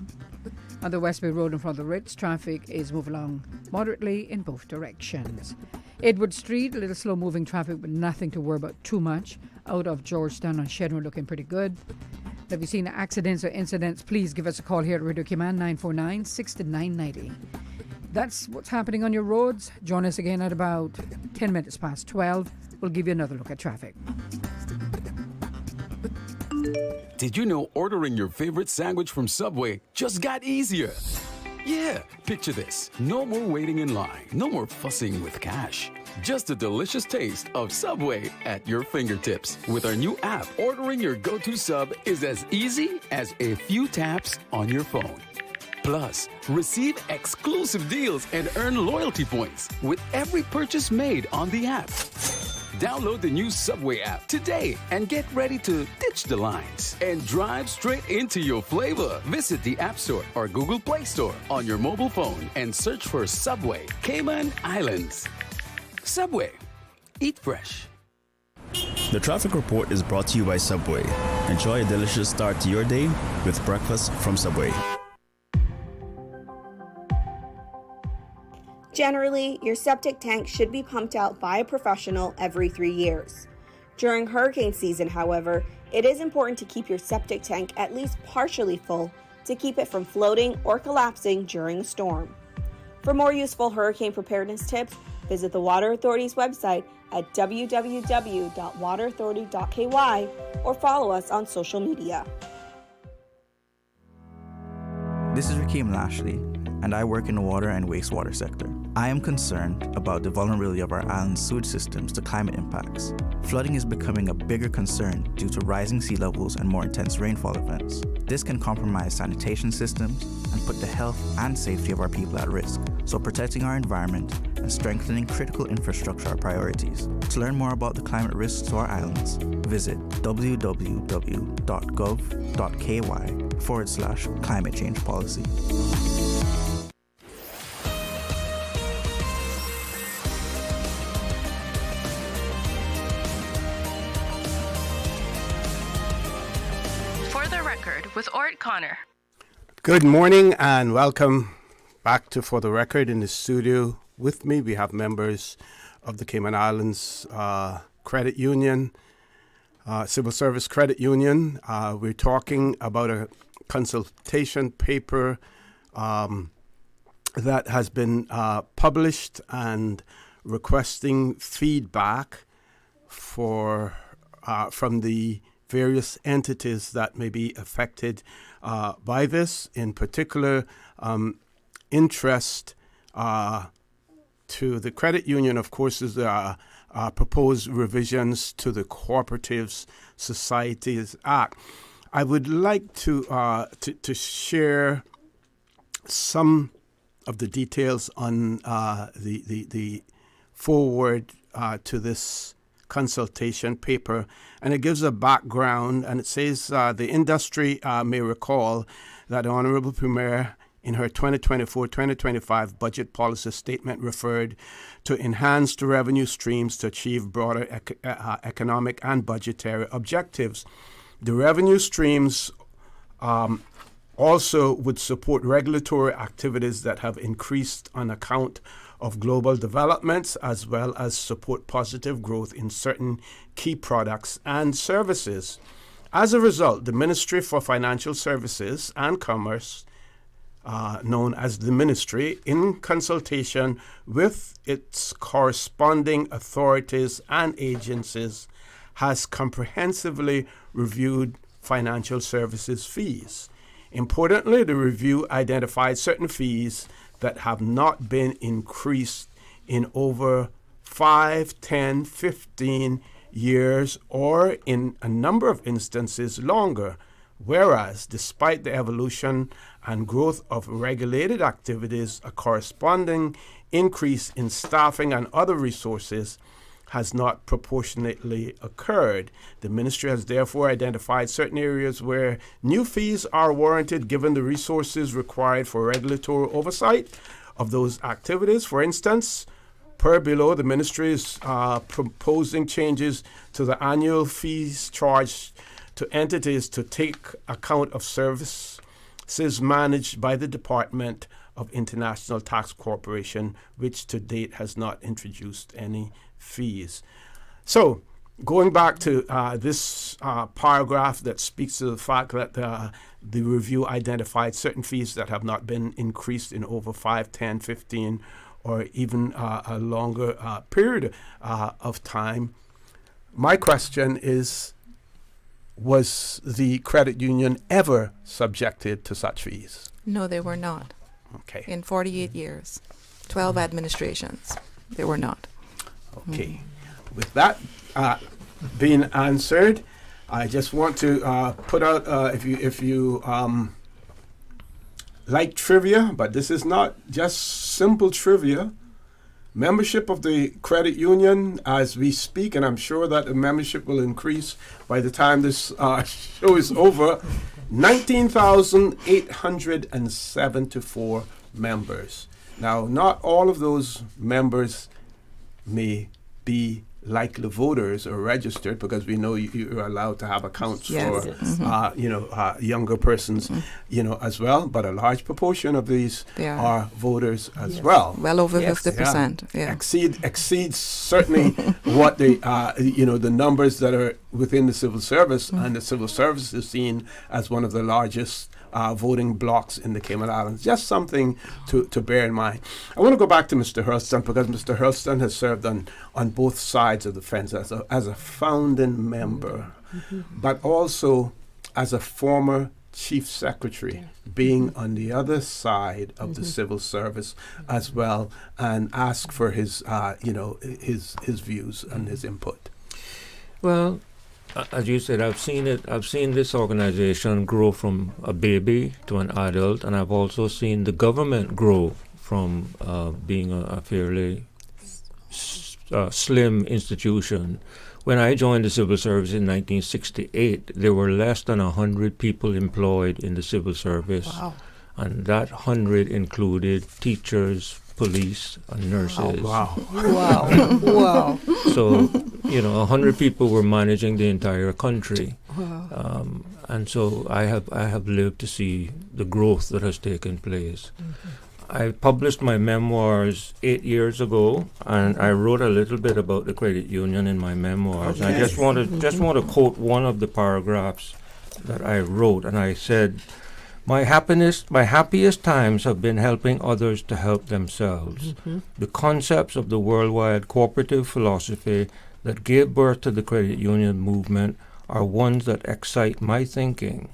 On the Westway Road in front of the Ritz, traffic is moving along moderately in both directions. Edward Street, a little slow-moving traffic, but nothing to worry about too much. Out of Georgetown on Shedron, looking pretty good. Have you seen accidents or incidents? Please give us a call here at Radio Cayman, 949-6990. That's what's happening on your roads. Join us again at about 10 minutes past 12. We'll give you another look at traffic. Did you know ordering your favorite sandwich from Subway just got easier? Yeah, picture this. No more waiting in line. No more fussing with cash. Just a delicious taste of Subway at your fingertips. With our new app, ordering your go-to sub is as easy as a few taps on your phone. Plus, receive exclusive deals and earn loyalty points with every purchase made on the app. Download the new Subway app today and get ready to ditch the lines and drive straight into your flavor. Visit the App Store or Google Play Store on your mobile phone and search for Subway Cayman Islands. Subway. Eat fresh. The traffic report is brought to you by Subway. Enjoy a delicious start to your day with breakfast from Subway. Generally, your septic tank should be pumped out by a professional every 3 years. During hurricane season, however, it is important to keep your septic tank at least partially full to keep it from floating or collapsing during a storm. For more useful hurricane preparedness tips, visit the Water Authority's website at www.waterauthority.ky or follow us on social media. This is Rakeem Lashley, and I work in the water and wastewater sector. I am concerned about the vulnerability of our island's sewage systems to climate impacts. Flooding is becoming a bigger concern due to rising sea levels and more intense rainfall events. This can compromise sanitation systems and put the health and safety of our people at risk. So protecting our environment and strengthening critical infrastructure are priorities. To learn more about the climate risks to our islands, visit www.gov.ky/climate change policy. With Orrett Connor. Good morning and welcome back to For the Record. In the studio with me, we have members of the Cayman Islands Credit Union, Civil Service Credit Union. We're talking about a consultation paper that has been published and requesting feedback from the various entities that may be affected by this. In particular, interest to the credit union, of course, is proposed revisions to the Co-operative Societies Act. I would like to share some of the details on the forward to this consultation paper, and it gives a background, and it says the industry may recall that the Honorable Premier in her 2024-2025 budget policy statement referred to enhanced revenue streams to achieve broader economic and budgetary objectives. The revenue streams also would support regulatory activities that have increased on account of global developments, as well as support positive growth in certain key products and services. As a result, the Ministry for Financial Services and Commerce, known as the Ministry, in consultation with its corresponding authorities and agencies, has comprehensively reviewed financial services fees. Importantly, the review identified certain fees that have not been increased in over 5, 10, 15 years, or in a number of instances longer. Whereas, despite the evolution and growth of regulated activities, a corresponding increase in staffing and other resources has not proportionately occurred. The ministry has therefore identified certain areas where new fees are warranted given the resources required for regulatory oversight of those activities. For instance, per below, the ministry is proposing changes to the annual fees charged to entities to take account of services managed by the Department of International Tax Corporation, which to date has not introduced any fees. So, going back to this paragraph that speaks to the fact that the review identified certain fees that have not been increased in over 5, 10, 15, or even a longer period of time. My question is, was the credit union ever subjected to such fees? No, they were not. Okay. In 48 years, 12 administrations, they were not. Okay. With that being answered, I just want to put out, if you like trivia, but this is not just simple trivia. Membership of the credit union as we speak, and I'm sure that the membership will increase by the time this show is over, 19,874 members. Now, not all of those members may be likely voters or registered, because we know you're allowed to have accounts for younger persons, as well. But a large proportion of these are voters as well. Well over 50%. Yeah. Exceeds certainly what the the numbers that are within the civil service, and the civil service is seen as one of the largest voting blocks in the Cayman Islands. Just something to bear in mind. I want to go back to Mr. Hurlston, because Mr. Hurlston has served on both sides of the fence as a founding member, but also as a former chief secretary, being on the other side of the civil service as well, and ask for his his views and his input. Well, as you said, I've seen it. I've seen this organization grow from a baby to an adult, and I've also seen the government grow from being a fairly slim institution. When I joined the civil service in 1968, there were less than 100 people employed in the civil service. Wow. And that 100 included teachers, police, and nurses. Oh, wow. Wow. So, 100 people were managing the entire country. Wow. And so I have lived to see the growth that has taken place. I published my memoirs 8 years ago, and I wrote a little bit about the credit union in my memoirs. Okay. I just want to quote one of the paragraphs that I wrote, and I said, my happiest times have been helping others to help themselves. The concepts of the worldwide cooperative philosophy that gave birth to the credit union movement are ones that excite my thinking.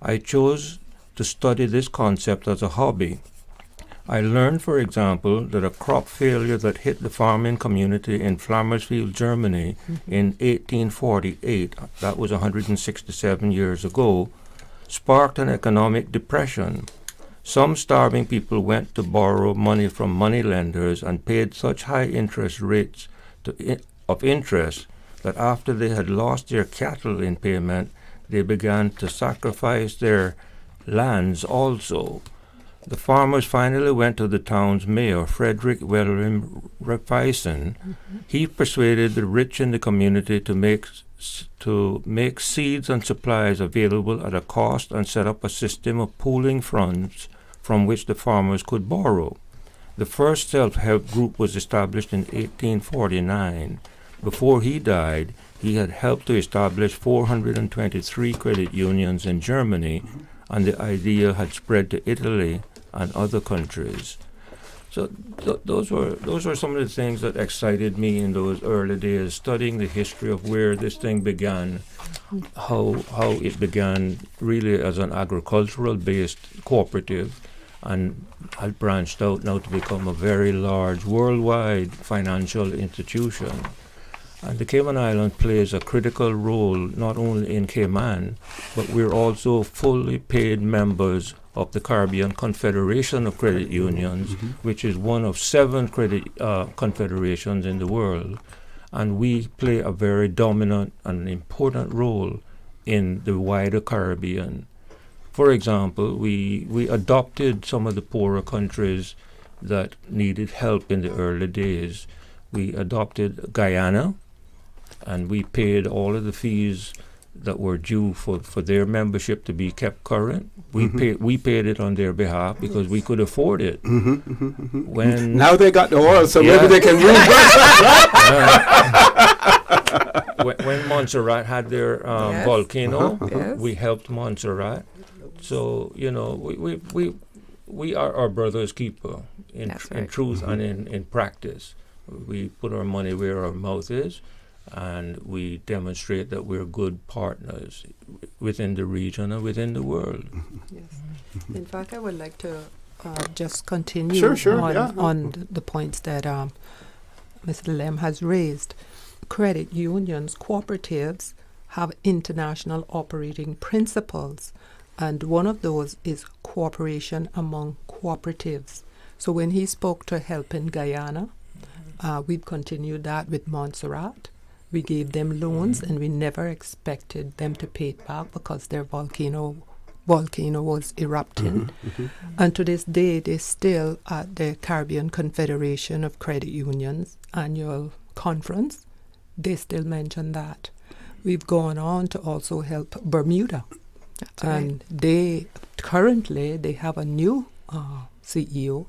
I chose to study this concept as a hobby. I learned, for example, that a crop failure that hit the farming community in Flammersfield, Germany in 1848, that was 167 years ago, sparked an economic depression. Some starving people went to borrow money from moneylenders and paid such high interest rates of interest that after they had lost their cattle in payment, they began to sacrifice their lands also. The farmers finally went to the town's mayor, Frederick William Reifeisen. He persuaded the rich in the community to make seeds and supplies available at a cost and set up a system of pooling funds from which the farmers could borrow. The first self-help group was established in 1849. Before he died, he had helped to establish 423 credit unions in Germany, and the idea had spread to Italy and other countries. So those were some of the things that excited me in those early days, studying the history of where this thing began, how it began really as an agricultural-based cooperative, and had branched out now to become a very large worldwide financial institution. And the Cayman Islands plays a critical role not only in Cayman, but we're also fully paid members of the Caribbean Confederation of Credit Unions, which is one of 7 credit confederations in the world. And we play a very dominant and important role in the wider Caribbean. For example, we adopted some of the poorer countries that needed help in the early days. We adopted Guyana, and we paid all of the fees that were due for their membership to be kept current. We paid it on their behalf because we could afford it. When now they got the oil, so maybe they can move. When Montserrat had their volcano, we helped Montserrat. So we are our brother's keeper in truth and in practice. We put our money where our mouth is, and we demonstrate that we're good partners within the region and within the world. Yes. In fact, I would like to just continue on the points that Mr. Lem has raised. Credit unions, cooperatives have international operating principles, and one of those is cooperation among cooperatives. So when he spoke to help in Guyana, we've continued that with Montserrat. We gave them loans, and we never expected them to pay it back because their volcano was erupting. And to this day, they still at the Caribbean Confederation of Credit Unions annual conference, they still mention that. We've gone on to also help Bermuda. That's and they have a new CEO,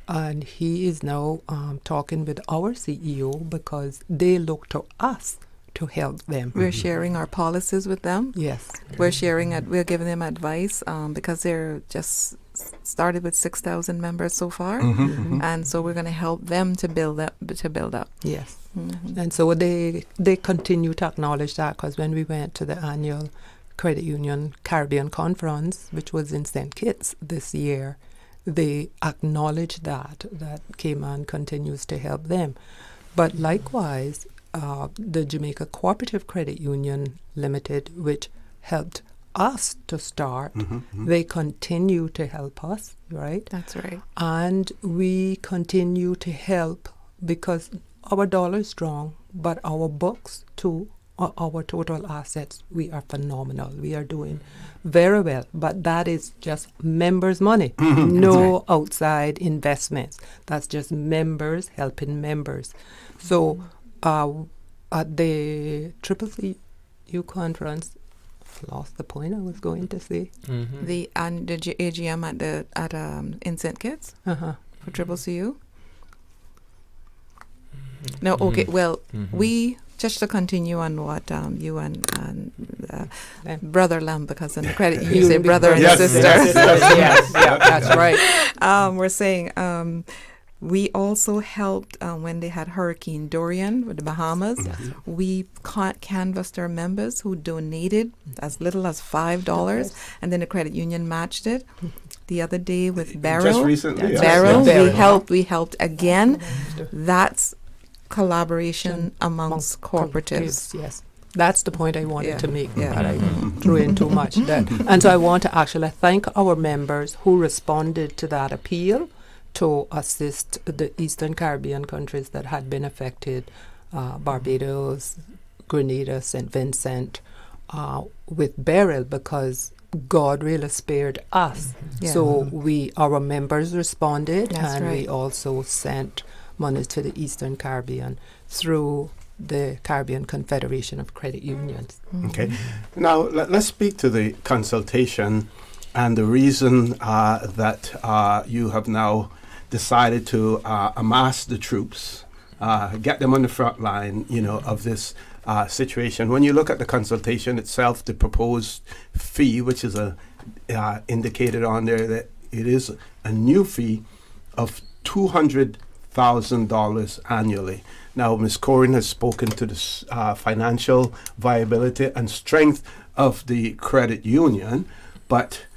and he is now talking with our CEO because they look to us to help them. We're sharing our policies with them. Yes. We're giving them advice because they're just started with 6,000 members so far. And so we're going to help them to build up. Yes. And so they continue to acknowledge that, because when we went to the annual Credit Union Caribbean Conference, which was in St. Kitts this year, they acknowledged that Cayman continues to help them. But likewise, the Jamaica Cooperative Credit Union Limited, which helped us to start, they continue to help us, right? That's right. And we continue to help because our dollar is strong, but our books too, our total assets, we are phenomenal. We are doing very well, but that is just members' money, no outside investments. That's just members helping members. So at the CCCU conference, I lost the point I was going to say. The AGM in St. Kitts for CCCU. No, okay. Well, we just to continue on what you and Brother Lam, because in the credit you say brother and sister. Yes, that's right. We're saying we also helped when they had Hurricane Dorian with the Bahamas. We canvassed our members who donated as little as $5, and then the credit union matched it. The other day with Barrow, just recently, Barrow, we helped again. That's collaboration amongst cooperatives. Yes, that's the point I wanted to make, but I threw in too much. And so I want to actually thank our members who responded to that appeal to assist the Eastern Caribbean countries that had been affected, Barbados, Grenada, St. Vincent, with Beryl, because God really spared us. So our members responded, we also sent money to the Eastern Caribbean through the Caribbean Confederation of Credit Unions. Okay. Now, let's speak to the consultation and the reason that you have now decided to amass the troops, get them on the front line, of this situation. When you look at the consultation itself, the proposed fee, which is indicated on there, that it is a new fee of $200,000 annually. Now, Ms. Corine has spoken to the financial viability and strength of the credit union, but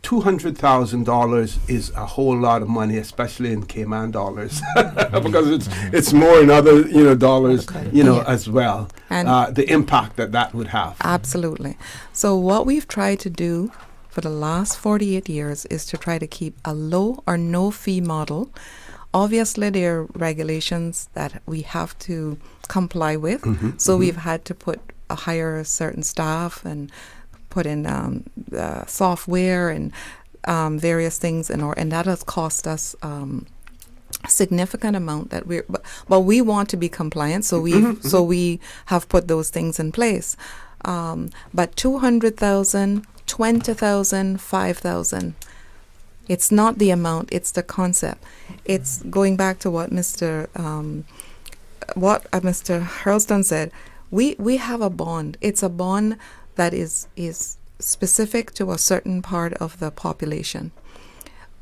$200,000 is a whole lot of money, especially in Cayman dollars, because it's more in other dollars, as well. And the impact that would have. Absolutely. So what we've tried to do for the last 48 years is to try to keep a low or no fee model. Obviously, there are regulations that we have to comply with. So we've had to hire certain staff and put in software and various things, and that has cost us significant amount. But we want to be compliant, so we have put those things in place. But 200,000, 20,000, 5,000. It's not the amount, it's the concept. It's going back to what Mr. Hurlston said. We have a bond. It's a bond that is specific to a certain part of the population.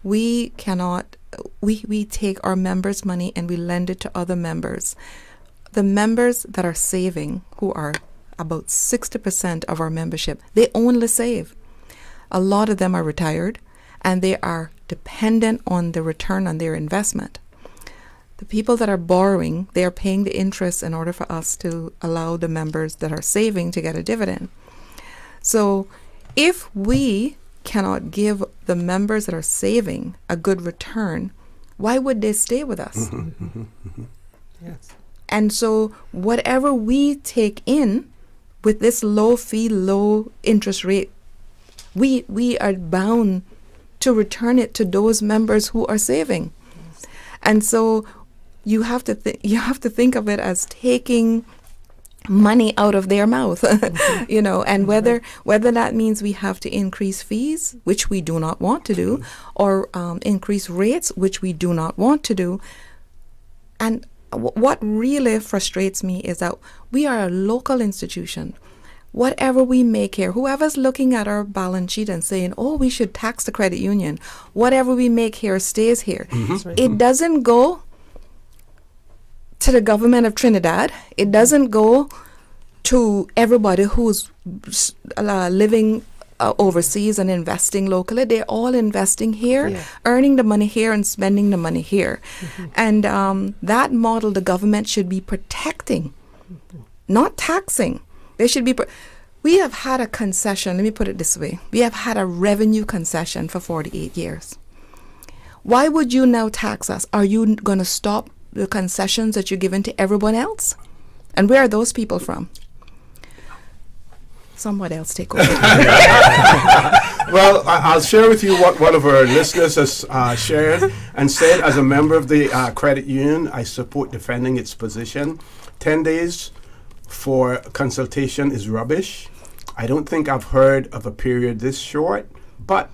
We cannot, we take our members' money and we lend it to other members. The members that are saving, who are about 60% of our membership, they only save. A lot of them are retired and they are dependent on the return on their investment. The people that are borrowing, they are paying the interest in order for us to allow the members that are saving to get a dividend. So if we cannot give the members that are saving a good return, why would they stay with us? Yes. And so whatever we take in with this low fee, low interest rate, we are bound to return it to those members who are saving. Yes. And so you have to think of it as taking money out of their mouth, and whether that means we have to increase fees, which we do not want to do, or increase rates, which we do not want to do. And what really frustrates me is that we are a local institution. Whatever we make here, whoever's looking at our balance sheet and saying, oh, we should tax the credit union, whatever we make here stays here. Mm-hmm. It doesn't go to the government of Trinidad. It doesn't go to everybody who's living overseas and investing locally. They're all investing here, earning the money here and spending the money here. Mm-hmm. And that model the government should be protecting, not taxing. They should be. We have had a concession. Let me put it this way. We have had a revenue concession for 48 years. Why would you now tax us? Are you going to stop the concessions that you're giving to everyone else? And where are those people from? Someone else take over. Well, I'll share with you what one of our listeners has shared and said. As a member of the credit union, I support defending its position. 10 days for consultation is rubbish. I don't think I've heard of a period this short. But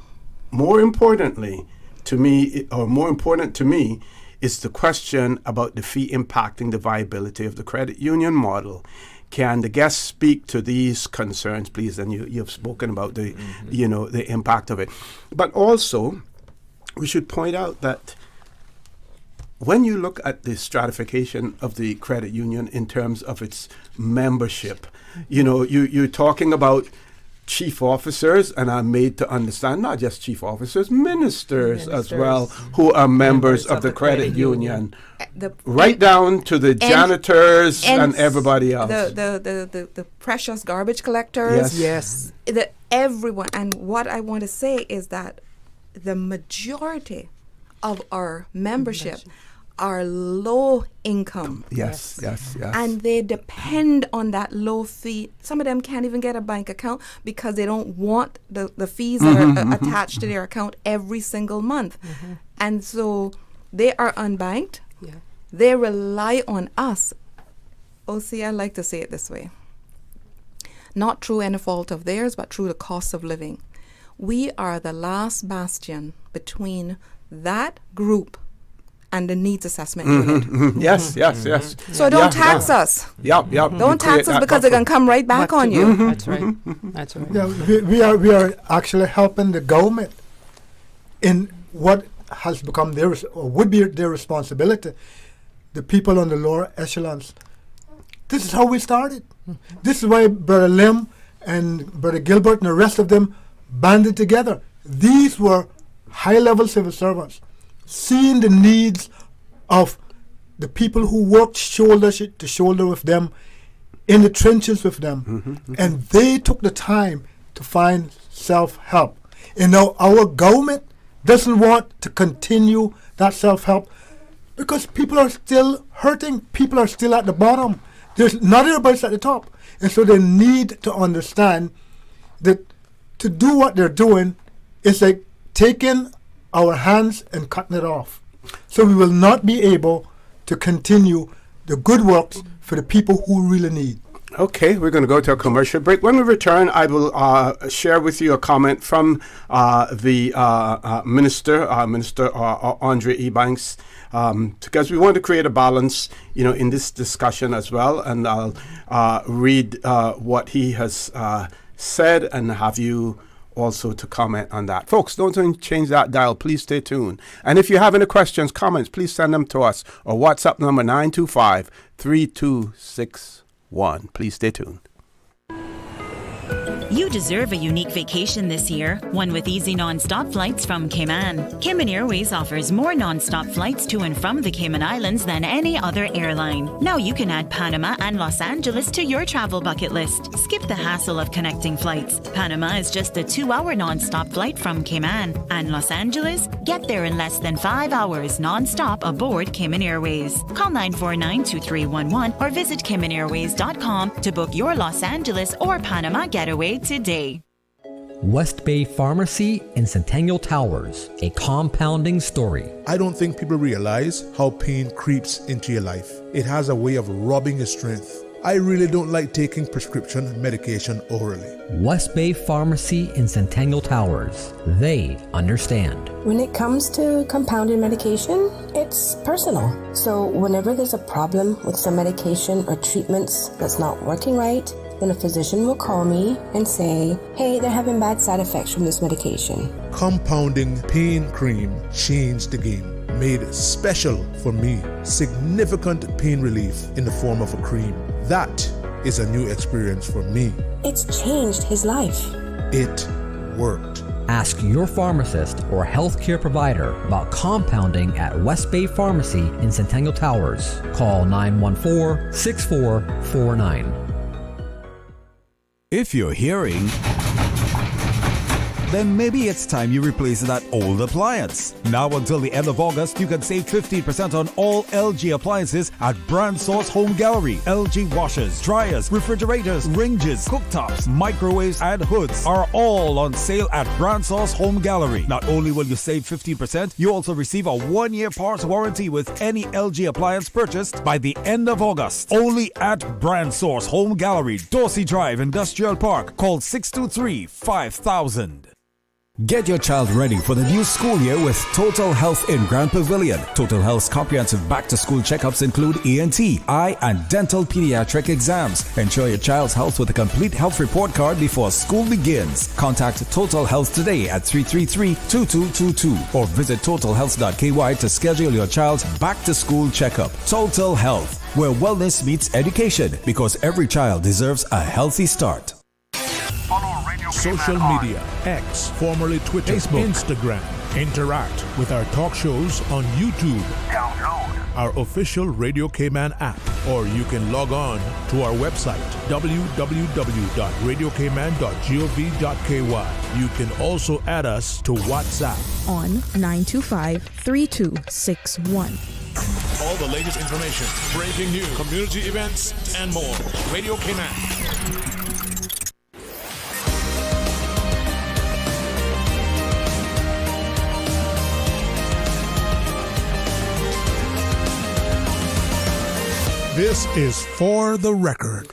more importantly to me, is the question about the fee impacting the viability of the credit union model. Can the guests speak to these concerns, please? And you've spoken about the, the impact of it. But also, we should point out that when you look at the stratification of the credit union in terms of its membership, you're talking about chief officers, and I'm made to understand not just chief officers, ministers as well, who are members of the credit union, right down to the janitors and everybody else. The precious garbage collectors. Yes. Everyone. And what I want to say is that the majority of our membership are low income. Yes. And they depend on that low fee. Some of them can't even get a bank account because they don't want the fees that are attached to their account every single month. Mm-hmm. And so they are unbanked. Yeah. They rely on us. I like to say it this way. Not through any fault of theirs, but through the cost of living. We are the last bastion between that group and the needs assessment unit. Yes. So don't tax us. Yep. Don't tax us because they're going to come right back on you. That's right. Yeah, we are actually helping the government in what has become would be their responsibility. The people on the lower echelons. This is how we started. This is why Brother Lem and Brother Gilbert and the rest of them banded together. These were high-level civil servants, seeing the needs of the people who worked shoulder to shoulder with them, in the trenches with them. And they took the time to find self-help. And now our government doesn't want to continue that self-help because people are still hurting. People are still at the bottom. There's not everybody's at the top. And so they need to understand that to do what they're doing is like taking our hands and cutting it off. So we will not be able to continue the good works for the people who really need. Okay, we're going to go to a commercial break. When we return, I will share with you a comment from the Minister Andre Ebanks, because we want to create a balance, in this discussion as well. And I'll read what he has said and have you also to comment on that. Folks, don't change that dial. Please stay tuned. And if you have any questions, comments, please send them to us. Or WhatsApp number 925-3261. Please stay tuned. You deserve a unique vacation this year, one with easy non-stop flights from Cayman. Cayman Airways offers more non-stop flights to and from the Cayman Islands than any other airline. Now you can add Panama and Los Angeles to your travel bucket list. Skip the hassle of connecting flights. Panama is just a 2-hour non-stop flight from Cayman. And Los Angeles? Get there in less than 5 hours non-stop aboard Cayman Airways. Call 949-2311 or visit CaymanAirways.com to book your Los Angeles or Panama getaway today. West Bay Pharmacy in Centennial Towers, a compounding story. I don't think people realize how pain creeps into your life. It has a way of robbing your strength. I really don't like taking prescription medication orally. West Bay Pharmacy in Centennial Towers. They understand. When it comes to compounded medication, it's personal. So whenever there's a problem with some medication or treatments that's not working right, then a physician will call me and say, hey, they're having bad side effects from this medication. Compounding pain cream changed the game. Made special for me. Significant pain relief in the form of a cream. That is a new experience for me. It's changed his life. It worked. Ask your pharmacist or healthcare provider about compounding at West Bay Pharmacy in Centennial Towers. Call 914-6449. If you're hearing, then maybe it's time you replace that old appliance. Now until the end of August, you can save 15% on all LG appliances at Brand Source Home Gallery. LG washers, dryers, refrigerators, ranges, cooktops, microwaves, and hoods are all on sale at Brand Source Home Gallery. Not only will you save 15%, you also receive a 1-year parts warranty with any LG appliance purchased by the end of August. Only at Brand Source Home Gallery, Dorsey Drive, Industrial Park. Call 623-5000. Get your child ready for the new school year with Total Health in Grand Pavilion. Total Health's comprehensive back-to-school checkups include ENT, eye, and dental pediatric exams. Ensure your child's health with a complete health report card before school begins. Contact Total Health today at 333-2222 or visit totalhealth.ky to schedule your child's back-to-school checkup. Total Health, where wellness meets education, because every child deserves a healthy start. Social media, X, formerly Twitter, Facebook, Instagram. Interact with our talk shows on YouTube. Download our official Radio Cayman app, or you can log on to our website, www.radiocayman.gov.ky. You can also add us to WhatsApp on 925-3261. All the latest information, breaking news, community events, and more. Radio Cayman. This is For the Record.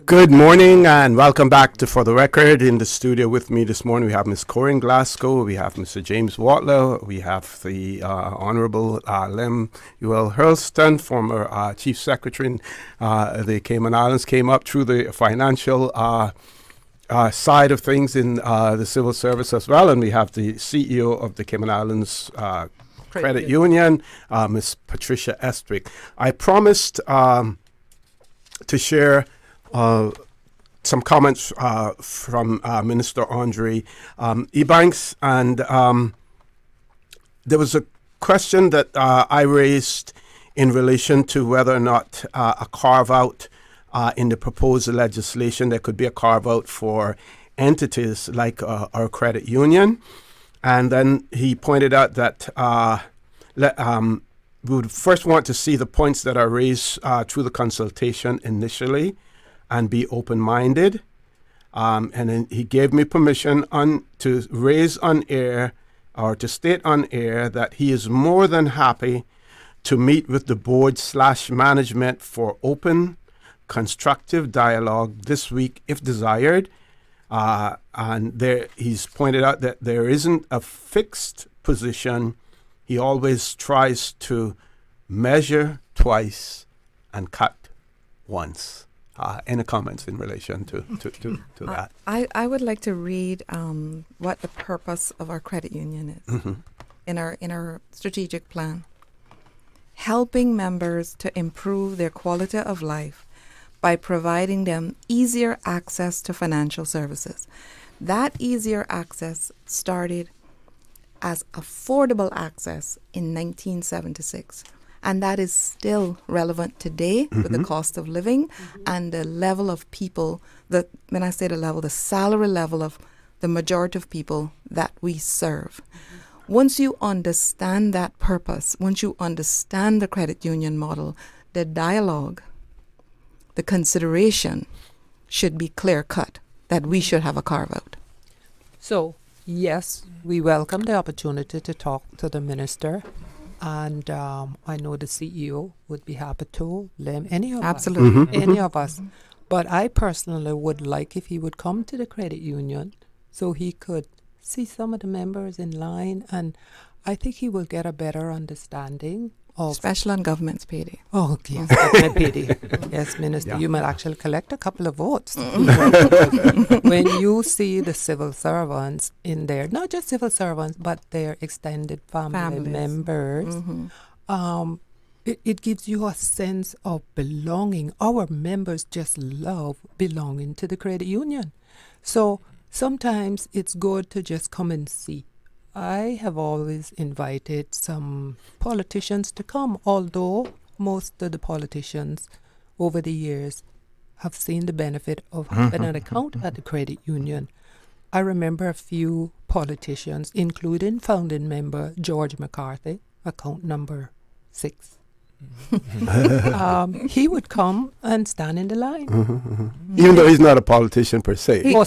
Good morning and welcome back to For the Record. In the studio with me this morning, we have Ms. Corine Glasgow, we have Mr. James Watler, we have the Honorable Lemuel Hurlston, former Chief Secretary in the Cayman Islands, came up through the financial side of things in the civil service as well. And we have the CEO of the Cayman Islands Credit Union, Ms. Patricia Estwick. I promised to share some comments from Minister Andre Ebanks, and there was a question that I raised in relation to whether or not a carve-out in the proposed legislation, there could be a carve-out for entities like our credit union. And then he pointed out that we would first want to see the points that are raised through the consultation initially and be open-minded. And then he gave me permission to raise on air or to state on air that he is more than happy to meet with the board/management for open constructive dialogue this week if desired. And he's pointed out that there isn't a fixed position. He always tries to measure twice and cut once. Any comments in relation to that? I would like to read what the purpose of our credit union is in our strategic plan. Helping members to improve their quality of life by providing them easier access to financial services. That easier access started as affordable access in 1976. And that is still relevant today with the cost of living and the level of people, when I say the level, the salary level of the majority of people that we serve. Once you understand that purpose, once you understand the credit union model, the dialogue, the consideration should be clear-cut, that we should have a carve-out. So, yes, we welcome the opportunity to talk to the minister. And I know the CEO would be happy to, Lem, any of us. Any of us. But I personally would like if he would come to the credit union so he could see some of the members in line, and I think he will get a better understanding of... Special on government's payday. Oh, yes, government payday. Yes, Minister, you might actually collect a couple of votes. When you see the civil servants in there, not just civil servants, but their extended family members, it gives you a sense of belonging. Our members just love belonging to the credit union. So sometimes it's good to just come and see. I have always invited some politicians to come, although most of the politicians over the years have seen the benefit of having an account at the credit union. I remember a few politicians, including founding member George McCarthy, account number 6. He would come and stand in the line. Even though he's not a politician per se. A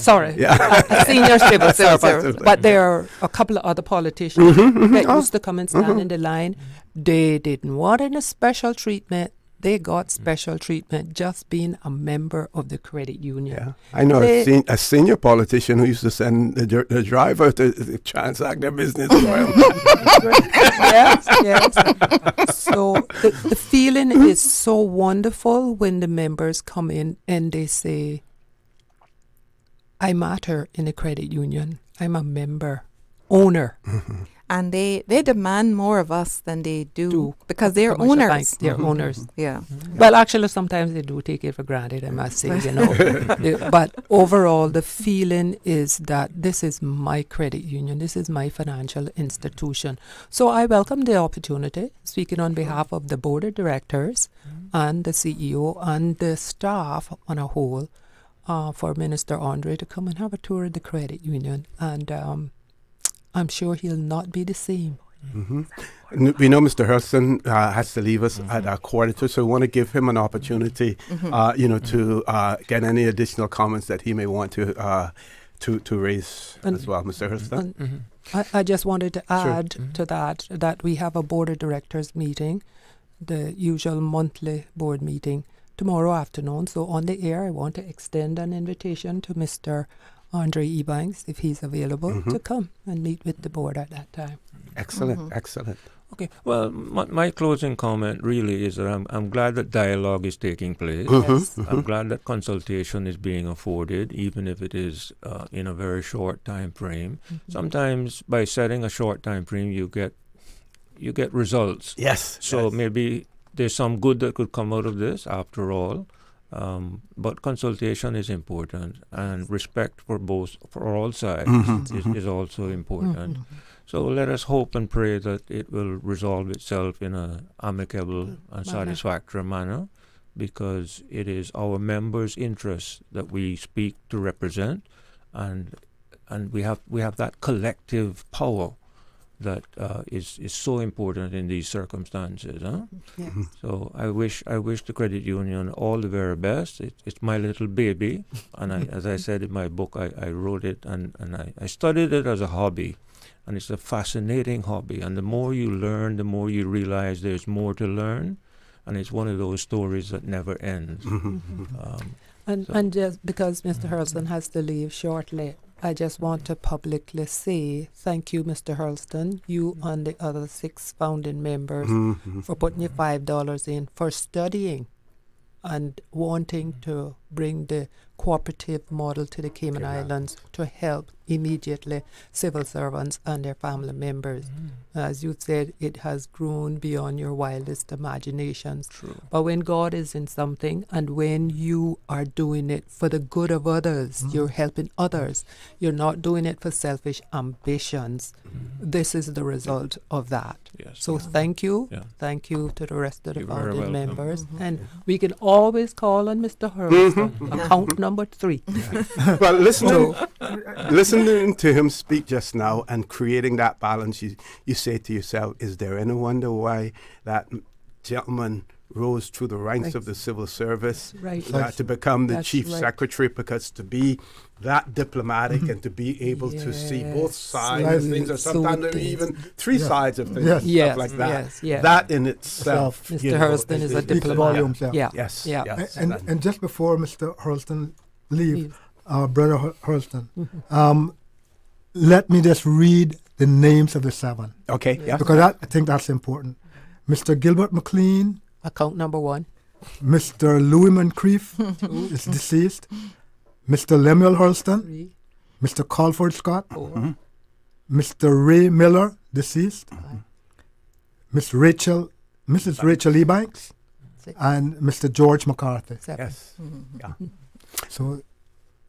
senior civil servant. But there are a couple of other politicians that used to come and stand in the line. They didn't want any special treatment. They got special treatment just being a member of the credit union. Yeah. I know a senior politician who used to send the driver to transact their business. Yes. So the feeling is so wonderful when the members come in and they say, I matter in a credit union. I'm a member, owner. And they demand more of us than they do because they're owners. They're owners. Yeah. Well, actually, sometimes they do take it for granted, I must say, But overall, the feeling is that this is my credit union. This is my financial institution. So I welcome the opportunity, speaking on behalf of the board of directors and the CEO and the staff on a whole, for Minister Andre to come and have a tour of the credit union. And I'm sure he'll not be the same. We know Mr. Hurlston has to leave us at 1:45, so we want to give him an opportunity, to get any additional comments that he may want to raise as well, Mr. Hurlston. I just wanted to add to that we have a board of directors meeting, the usual monthly board meeting, tomorrow afternoon. So on the air, I want to extend an invitation to Mr. Andre Ebanks, if he's available, to come and meet with the board at that time. Excellent, excellent. Okay, well, my closing comment really is that I'm glad that dialogue is taking place. I'm glad that consultation is being afforded, even if it is in a very short time frame. Sometimes by setting a short time frame, you get results. Yes. So maybe there's some good that could come out of this after all. But consultation is important, and respect for all sides is also important. So let us hope and pray that it will resolve itself in an amicable and satisfactory manner, because it is our members' interests that we speak to represent, and we have that collective power that is so important in these circumstances. Yes. So I wish the credit union all the very best. It's my little baby, and as I said in my book, I wrote it and I studied it as a hobby, and it's a fascinating hobby. And the more you learn, the more you realize there's more to learn, and it's one of those stories that never ends. And just because Mr. Hurlston has to leave shortly, I just want to publicly say thank you, Mr. Hurlston, you and the other 6 founding members for putting your $5 in for studying and wanting to bring the cooperative model to the Cayman Islands to help immediately civil servants and their family members. As you said, it has grown beyond your wildest imaginations. True. But when God is in something and when you are doing it for the good of others, you're helping others, you're not doing it for selfish ambitions, this is the result of that. Yes. So thank you. Yeah. Thank you to the rest of the You're very founding welcome. members. And we can always call on Mr. Hurlston, account number 3. Well, listening to him speak just now and creating that balance, you say to yourself, is there any wonder why that gentleman rose through the ranks of the civil service to become the chief secretary? Because to be that diplomatic and to be able to see both sides of things, or sometimes even 3 sides of things, stuff like that. That in itself, Mr. Hurlston is a diplomat. Yes. And just before Mr. Hurlston leave, Brother Hurlston, let me just read the names of the 7. Okay, yeah. Because I think that's important. Mr. Gilbert McLean, account number 1. Mr. Louis Moncrief is deceased. Mr. Lemuel Hurlston, 3. Mr. Colford Scott, 4. Mr. Ray Miller, deceased. Mrs. Rachel Ebanks, 6. and Mr. George McCarthy. 7. Yes. So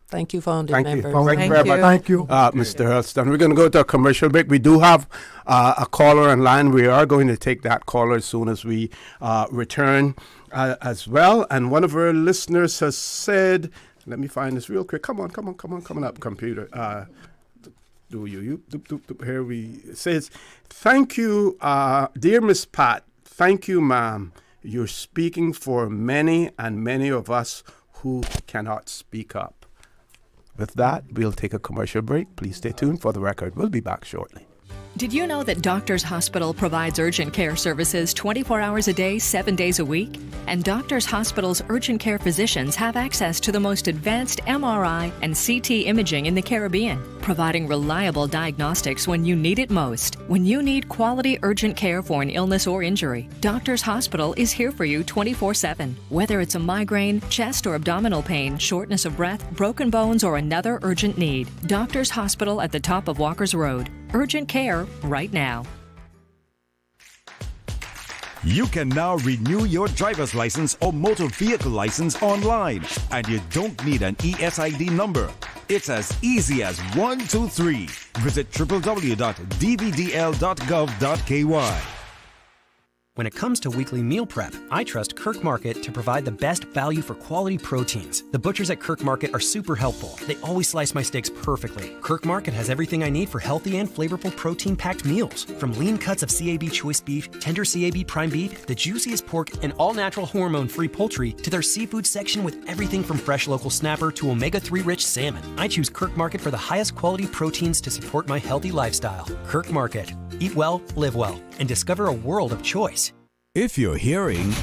thank you, founding Thank members. you. Thank you very much. Thank you. Mr. Hurlston. We're going to go to a commercial break. We do have a caller on line. We are going to take that caller as soon as we return as well. And one of our listeners has said, let me find this real quick. Come on up, computer. Here we says, thank you, dear Miss Pat. Thank you, ma'am. You're speaking for many and many of us who cannot speak up. With that, we'll take a commercial break. Please stay tuned for the record. We'll be back shortly. Did you know that Doctors Hospital provides urgent care services 24 hours a day, 7 days a week? And Doctors Hospital's urgent care physicians have access to the most advanced MRI and CT imaging in the Caribbean, providing reliable diagnostics when you need it most. When you need quality urgent care for an illness or injury, Doctors Hospital is here for you 24/7. Whether it's a migraine, chest or abdominal pain, shortness of breath, broken bones, or another urgent need, Doctors Hospital at the top of Walker's Road. Urgent care right now. You can now renew your driver's license or motor vehicle license online, and you don't need an ESID number. It's as easy as 1, 2, 3. Visit www.dvdl.gov.ky. When it comes to weekly meal prep, I trust Kirk Market to provide the best value for quality proteins. The butchers at Kirk Market are super helpful. They always slice my steaks perfectly. Kirk Market has everything I need for healthy and flavorful protein-packed meals. From lean cuts of CAB choice beef, tender CAB prime beef, the juiciest pork, and all-natural hormone-free poultry, to their seafood section with everything from fresh local snapper to omega-3 rich salmon. I choose Kirk Market for the highest quality proteins to support my healthy lifestyle. Kirk Market. Eat well, live well, and discover a world of choice. If you're hearing,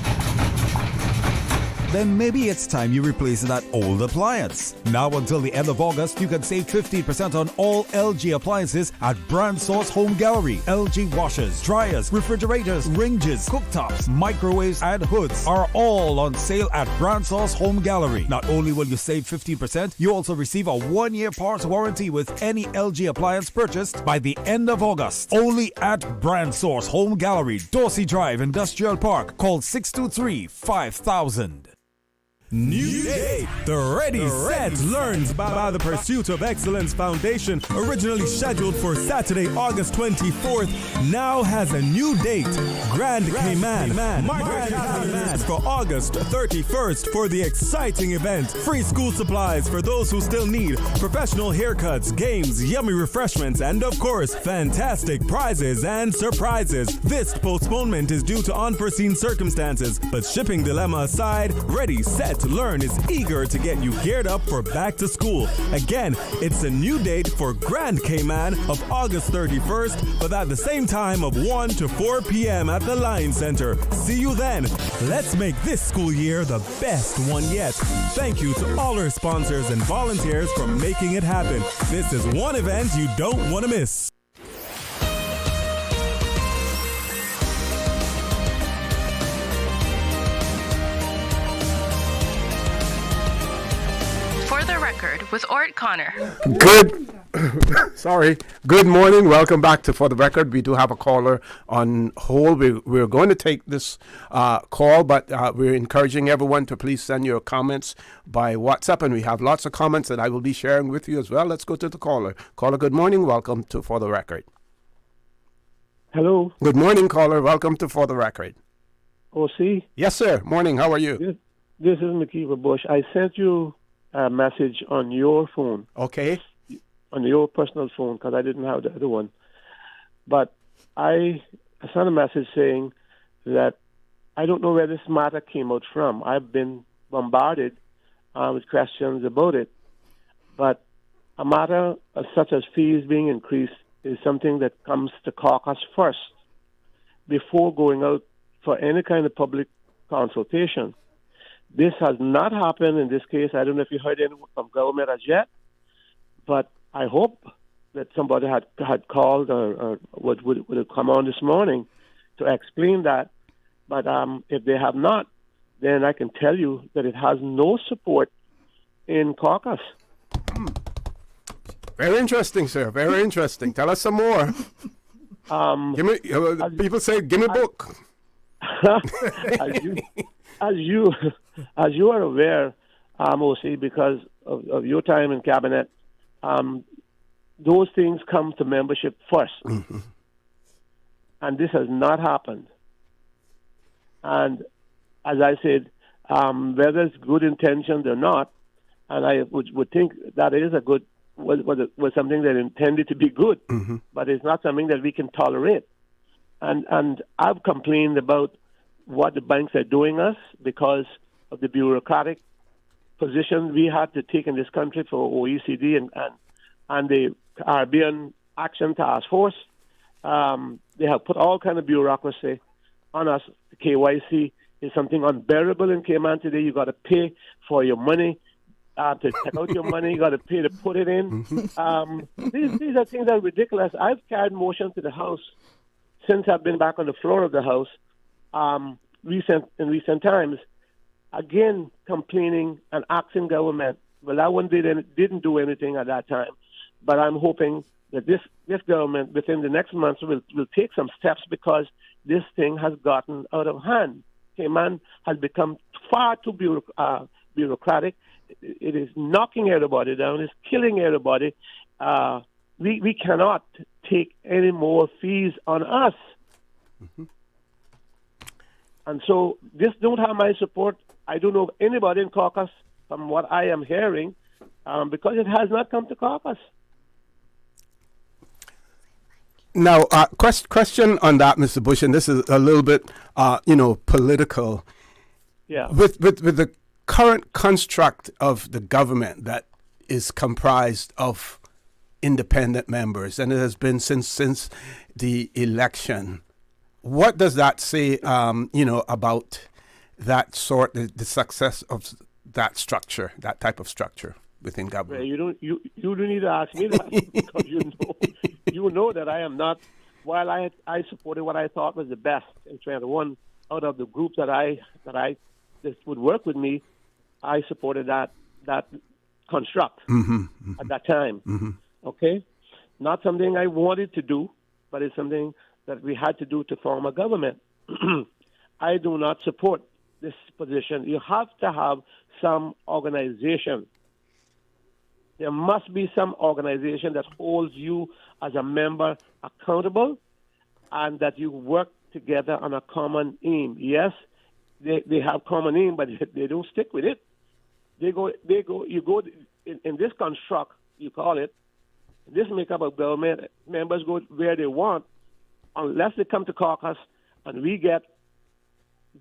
then maybe it's time you replace that old appliance. Now until the end of August, you can save 15% on all LG appliances at Brand Source Home Gallery. LG washers, dryers, refrigerators, ranges, cooktops, microwaves, and hoods are all on sale at Brand Source Home Gallery. Not only will you save 15%, you also receive a 1-year parts warranty with any LG appliance purchased by the end of August. Only at Brand Source Home Gallery, Dorsey Drive, Industrial Park. Call 623-5000. New Day, the Ready, Set, Learns by the Pursuit of Excellence Foundation, originally scheduled for Saturday, August 24th, now has a new date. Grand Cayman. Mark for August 31st for the exciting event. Free school supplies for those who still need, professional haircuts, games, yummy refreshments, and of course, fantastic prizes and surprises. This postponement is due to unforeseen circumstances, but shipping dilemma aside, Ready, Set, to Learn is eager to get you geared up for back to school. Again, it's a new date for Grand Cayman of August 31st, but at the same time of 1 to 4 p.m. at the Lion Center. See you then. Let's make this school year the best one yet. Thank you to all our sponsors and volunteers for making it happen. This is one event you don't want to miss. For the Record with Orrett Connor. Good morning. Welcome back to For the Record. We do have a caller on hold. We're going to take this call, but we're encouraging everyone to please send your comments by WhatsApp, and we have lots of comments that I will be sharing with you as well. Let's go to the caller. Caller, good morning. Welcome to For the Record. Hello. Good morning, caller. Welcome to For the Record. OC? Yes, sir. Morning. How are you? This is McKeever Bush. I sent you a message on your phone. Okay. On your personal phone, because I didn't have the other one. But I sent a message saying that I don't know where this matter came out from. I've been bombarded with questions about it. But a matter such as fees being increased is something that comes to caucus first before going out for any kind of public consultation. This has not happened in this case. I don't know if you heard anyone from government as yet, but I hope that somebody had called or would have come on this morning to explain that. But if they have not, then I can tell you that it has no support in caucus. Very interesting, sir. Very interesting. Tell us some more. People say, give me a book. As you are aware, OC, because of your time in cabinet, those things come to membership first. Mm-hmm. And this has not happened. And as I said, whether it's good intentions or not, and I would think that is was something that intended to be good, mm-hmm. but it's not something that we can tolerate. And I've complained about what the banks are doing us because of the bureaucratic position we had to take in this country for OECD and the Caribbean Action Task Force. They have put all kind of bureaucracy on us. The KYC is something unbearable in Cayman today. You got to pay for your money to take out your money. You got to pay to put it in. Mm-hmm. These are things that are ridiculous. I've carried motion to the House since I've been back on the floor of the House. In recent times, again complaining and asking government. Well, that one didn't do anything at that time, but I'm hoping that this government within the next months will take some steps because this thing has gotten out of hand. Cayman has become far too bureaucratic. It is knocking everybody down. It's killing everybody. We cannot take any more fees on us. Mm-hmm. And so this don't have my support. I don't know anybody in caucus from what I am hearing because it has not come to caucus. Now, question on that, Mr. Bush, and this is a little bit, political. Yeah. With the current construct of the government that is comprised of independent members, and it has been since the election. What does that say, about that the success of that structure, that type of structure within government? Well, you don't need to ask me that because you know that I am not. While I supported what I thought was the best in 21 out of the groups that would work with me, I supported that construct mm-hmm. at that time. Mm-hmm. Okay, not something I wanted to do, but it's something that we had to do to form a government. I do not support this position. You have to have some organization. There must be some organization that holds you as a member accountable and that you work together on a common aim. Yes, they have common aim, but they don't stick with it. You go in this construct, you call it, this makeup of government, members go where they want, unless they come to caucus and we get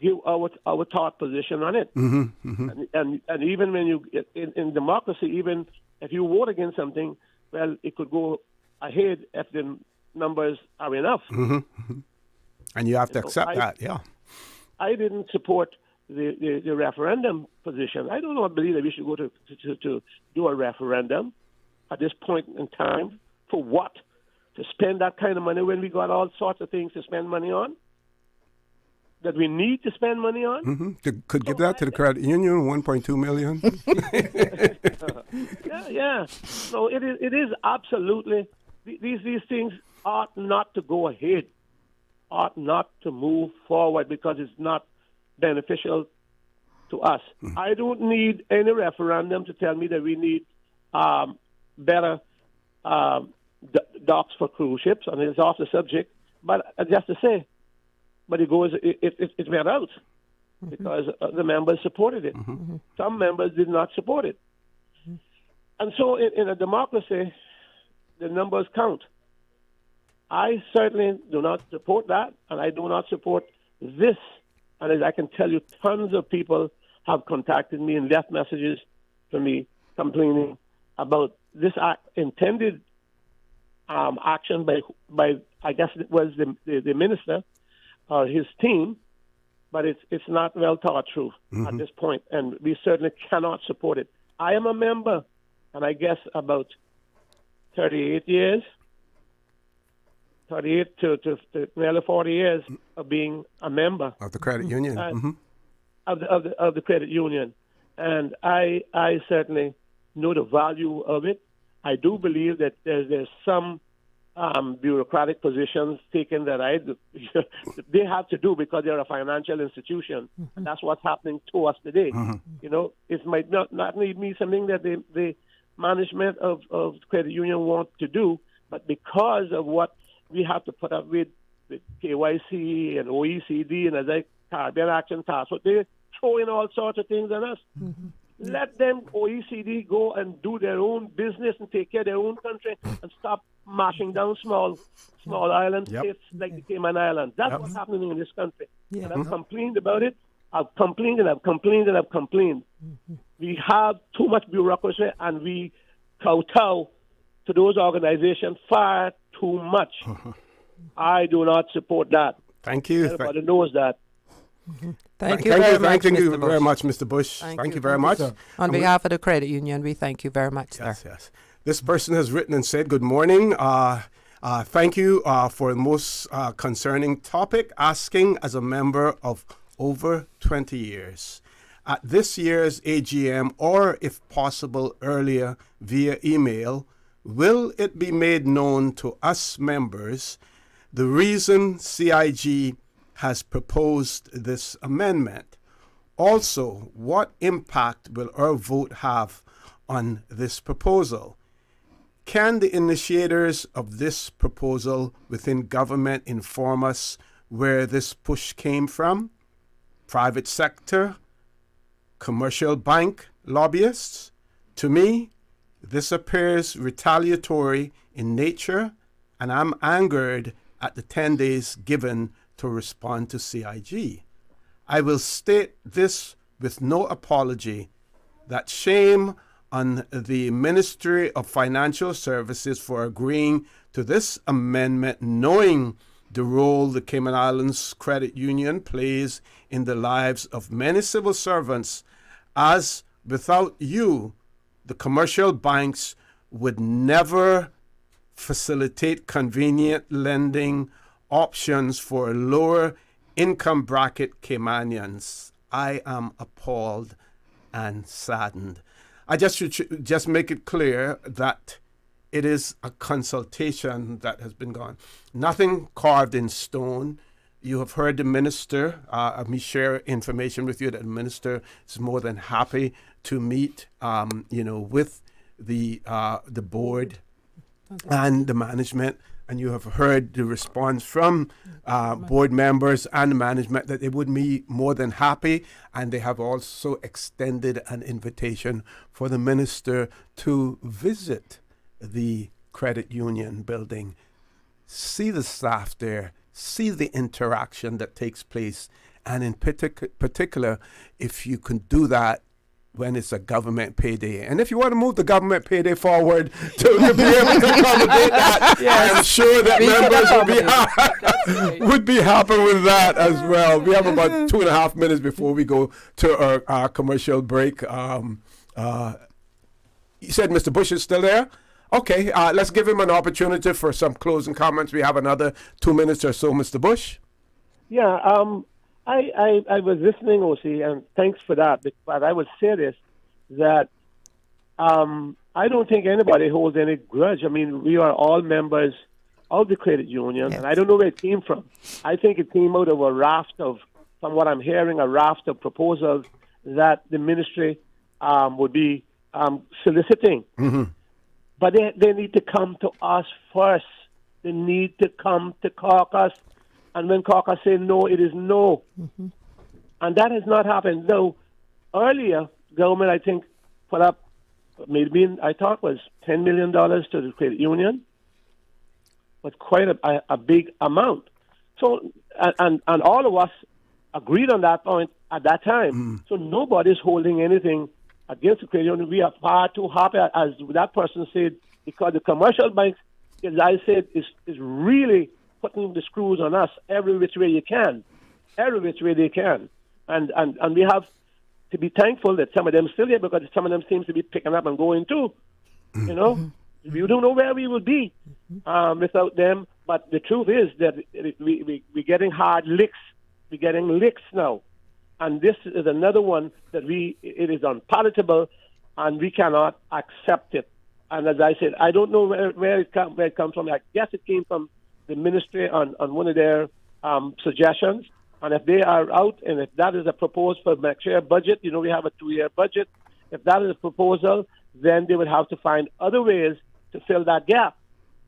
give our thought position on it. And even when you in democracy, even if you vote against something, well, it could go ahead if the numbers are enough. And you have to accept that, yeah. I didn't support the referendum position. I do not believe that we should go to do a referendum at this point in time. For what? To spend that kind of money when we got all sorts of things to spend money on? That we need to spend money on? Could give that to the credit union, 1.2 million. Yeah. So it is absolutely, these things ought not to go ahead, ought not to move forward because it's not beneficial to us. I don't need any referendum to tell me that we need better docks for cruise ships, and it's off the subject, but just to say, but it went out because the members supported it. Some members did not support it. And so in a democracy, the numbers count. I certainly do not support that, and I do not support this. And as I can tell you, tons of people have contacted me and left messages to me complaining about this intended action by I guess it was the minister or his team, but it's not well thought through at this point, and we certainly cannot support it. I am a member, and I guess about 38 years, 38 to nearly 40 years of being a member of the credit union, of the credit union, and I certainly know the value of it. I do believe that there's some bureaucratic positions taken that they have to do because they're a financial institution, and that's what's happening to us today. You know, it might not need me something that the management of the credit union want to do, but because of what we have to put up with KYC and OECD and as a Caribbean Action Task, so they're throwing all sorts of things on us. Let them, OECD, go and do their own business and take care of their own country and stop mashing down small island states like the Cayman Islands. That's what's happening in this country. And I've complained about it. I've complained and I've complained and I've complained. We have too much bureaucracy and we kowtow to those organizations far too much. I do not support that. Thank you. Everybody knows that. Thank you very much, Mr. Bush. Thank you very much. On behalf of the credit union, we thank you very much, sir. Yes. This person has written and said, good morning. Thank you for the most concerning topic, asking as a member of over 20 years. At this year's AGM, or if possible earlier via email, will it be made known to us members the reason CIG has proposed this amendment? Also, what impact will our vote have on this proposal? Can the initiators of this proposal within government inform us where this push came from? Private sector? Commercial bank lobbyists? To me, this appears retaliatory in nature, and I'm angered at the 10 days given to respond to CIG. I will state this with no apology, that shame on the Ministry of Financial Services for agreeing to this amendment, knowing the role the Cayman Islands Credit Union plays in the lives of many civil servants, as without you, the commercial banks would never facilitate convenient lending options for lower income bracket Caymanians. I am appalled and saddened. I just make it clear that it is a consultation that has been gone. Nothing carved in stone. You have heard the minister. Let me share information with you that the minister is more than happy to meet, with the board and the management. And you have heard the response from board members and management that they would be more than happy. And they have also extended an invitation for the minister to visit the credit union building, see the staff there, see the interaction that takes place, and in particular, if you can do that when it's a government payday. And if you want to move the government payday forward to be able to accommodate that, yes. I'm sure that members would be happy with that as well. We have about 2.5 minutes before we go to our commercial break. You said Mr. Bush is still there? Okay, let's give him an opportunity for some closing comments. We have another 2 minutes or so, Mr. Bush. Yeah, I was listening, OC, and thanks for that. But I would say this, that I don't think anybody holds any grudge. I mean, we are all members of the credit union, and I don't know where it came from. I think it came out of a raft of, from what I'm hearing, a raft of proposals that the ministry would be soliciting. Mm-hmm. But they need to come to us first. They need to come to caucus. And when caucus say no, it is no. Mm-hmm. And that has not happened. Now, earlier, government, I think, put up, maybe I thought was $10 million to the credit union. Was quite a big amount. So, and all of us agreed on that point at that time. Mm. So nobody's holding anything against the credit union. We are far too happy, as that person said, because the commercial banks, as I said, is really putting the screws on us every which way you can, every which way they can. And we have to be thankful that some of them still here, because some of them seems to be picking up and going too. You know, we don't know where we would be without them. But the truth is that we're getting hard licks. We're getting licks now. And this is another one that it is unpalatable, and we cannot accept it. And as I said, I don't know where it comes from. I guess it came from the ministry on one of their suggestions. And if they are out, and if that is a proposal for next year budget, you know, we have a 2-year budget. If that is a proposal, then they would have to find other ways to fill that gap.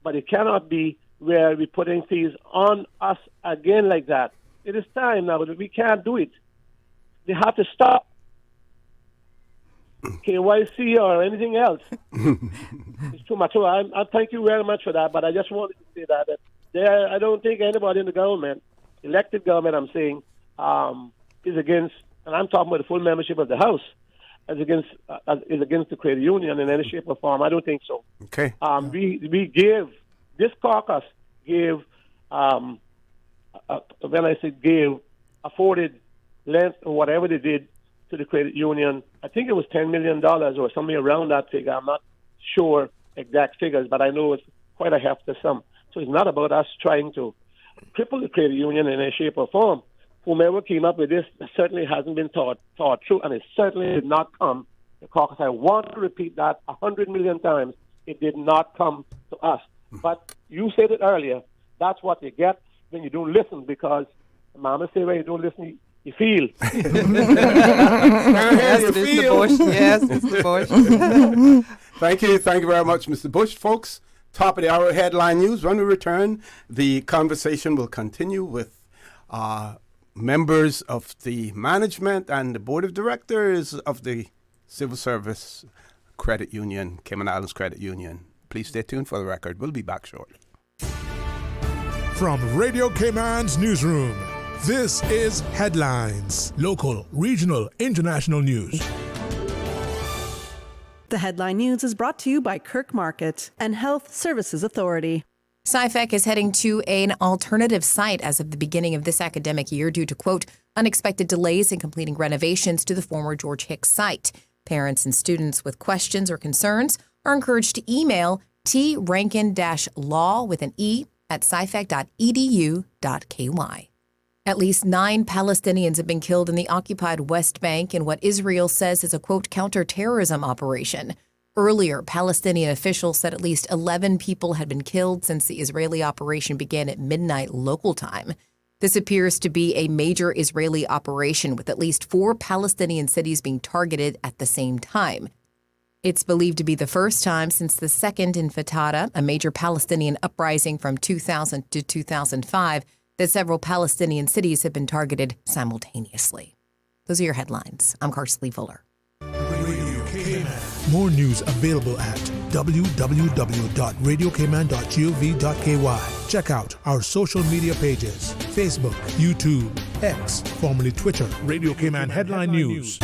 But it cannot be where we're putting fees on us again like that. It is time now that we can't do it. They have to stop KYC or anything else. It's too much. So I thank you very much for that, but I just wanted to say that I don't think anybody in the government, elected government, I'm saying, is against, and I'm talking about the full membership of the House, is against the credit union in any shape or form. I don't think so. Okay. We gave, this caucus gave, when I say gave, afforded lent or whatever they did to the credit union. I think it was $10 million or something around that figure. I'm not sure exact figures, but I know it's quite a hefty sum. So it's not about us trying to cripple the credit union in any shape or form. Whomever came up with this certainly hasn't been thought through, and it certainly did not come to caucus. I want to repeat that 100 million times. It did not come to us. But you said it earlier. That's what you get when you don't listen, because Mama say when you don't listen, you feel. Yes, Mr. Bush. Yes, Mr. Bush. Thank you very much, Mr. Bush. Folks, top of the hour headline news. When we return, the conversation will continue with members of the management and the board of directors of the Civil Service Credit Union, Cayman Islands Credit Union. Please stay tuned for the record. We'll be back shortly. From Radio Cayman's newsroom, this is Headlines. Local, regional, international news. The Headline News is brought to you by Kirk Market and Health Services Authority. CIFEC is heading to an alternative site as of the beginning of this academic year due to, quote, unexpected delays in completing renovations to the former George Hicks site. Parents and students with questions or concerns are encouraged to email trankin-law with an E at cifec.edu.ky. At least 9 Palestinians have been killed in the occupied West Bank in what Israel says is a, quote, counterterrorism operation. Earlier, Palestinian officials said at least 11 people had been killed since the Israeli operation began at midnight local time. This appears to be a major Israeli operation with at least 4 Palestinian cities being targeted at the same time. It's believed to be the first time since the Second Intifada, a major Palestinian uprising from 2000 to 2005, that several Palestinian cities have been targeted simultaneously. Those are your headlines. I'm Karsley Fuller. More news available at www.radiocayman.gov.ky. Check out our social media pages: Facebook, YouTube, X, formerly Twitter, Radio Cayman Headline News.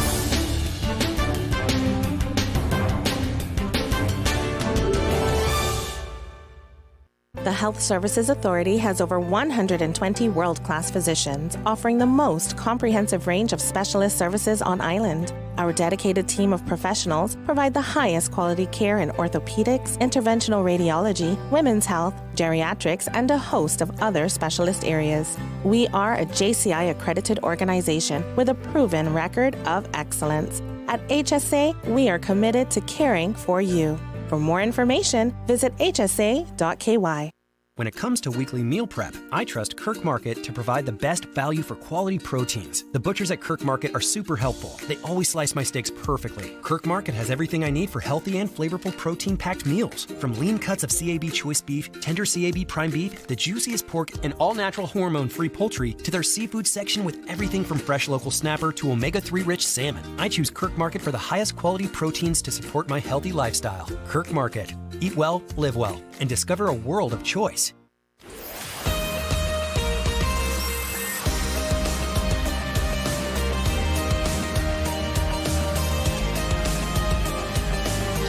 The Health Services Authority has over 120 world-class physicians offering the most comprehensive range of specialist services on island. Our dedicated team of professionals provide the highest quality care in orthopedics, interventional radiology, women's health, geriatrics, and a host of other specialist areas. We are a JCI accredited organization with a proven record of excellence. At HSA, we are committed to caring for you. For more information, visit hsa.ky. When it comes to weekly meal prep, I trust Kirk Market to provide the best value for quality proteins. The butchers at Kirk Market are super helpful. They always slice my steaks perfectly. Kirk Market has everything I need for healthy and flavorful protein-packed meals. From lean cuts of CAB choice beef, tender CAB prime beef, the juiciest pork, and all-natural hormone-free poultry, to their seafood section with everything from fresh local snapper to omega-3 rich salmon. I choose Kirk Market for the highest quality proteins to support my healthy lifestyle. Kirk Market. Eat well, live well, and discover a world of choice.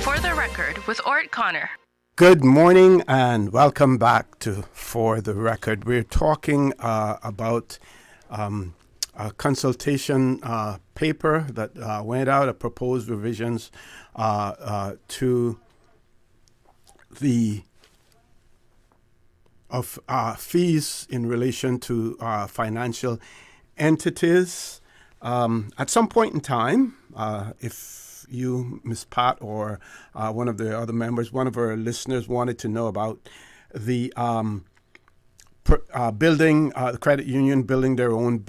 For the Record with Orrett Connor. Good morning and welcome back to For the Record. We're talking about a consultation paper that went out, a proposed revisions to the fees in relation to financial entities. At some point in time, if you, Ms. Pat, or one of the other members, one of our listeners wanted to know about the building, the credit union building their own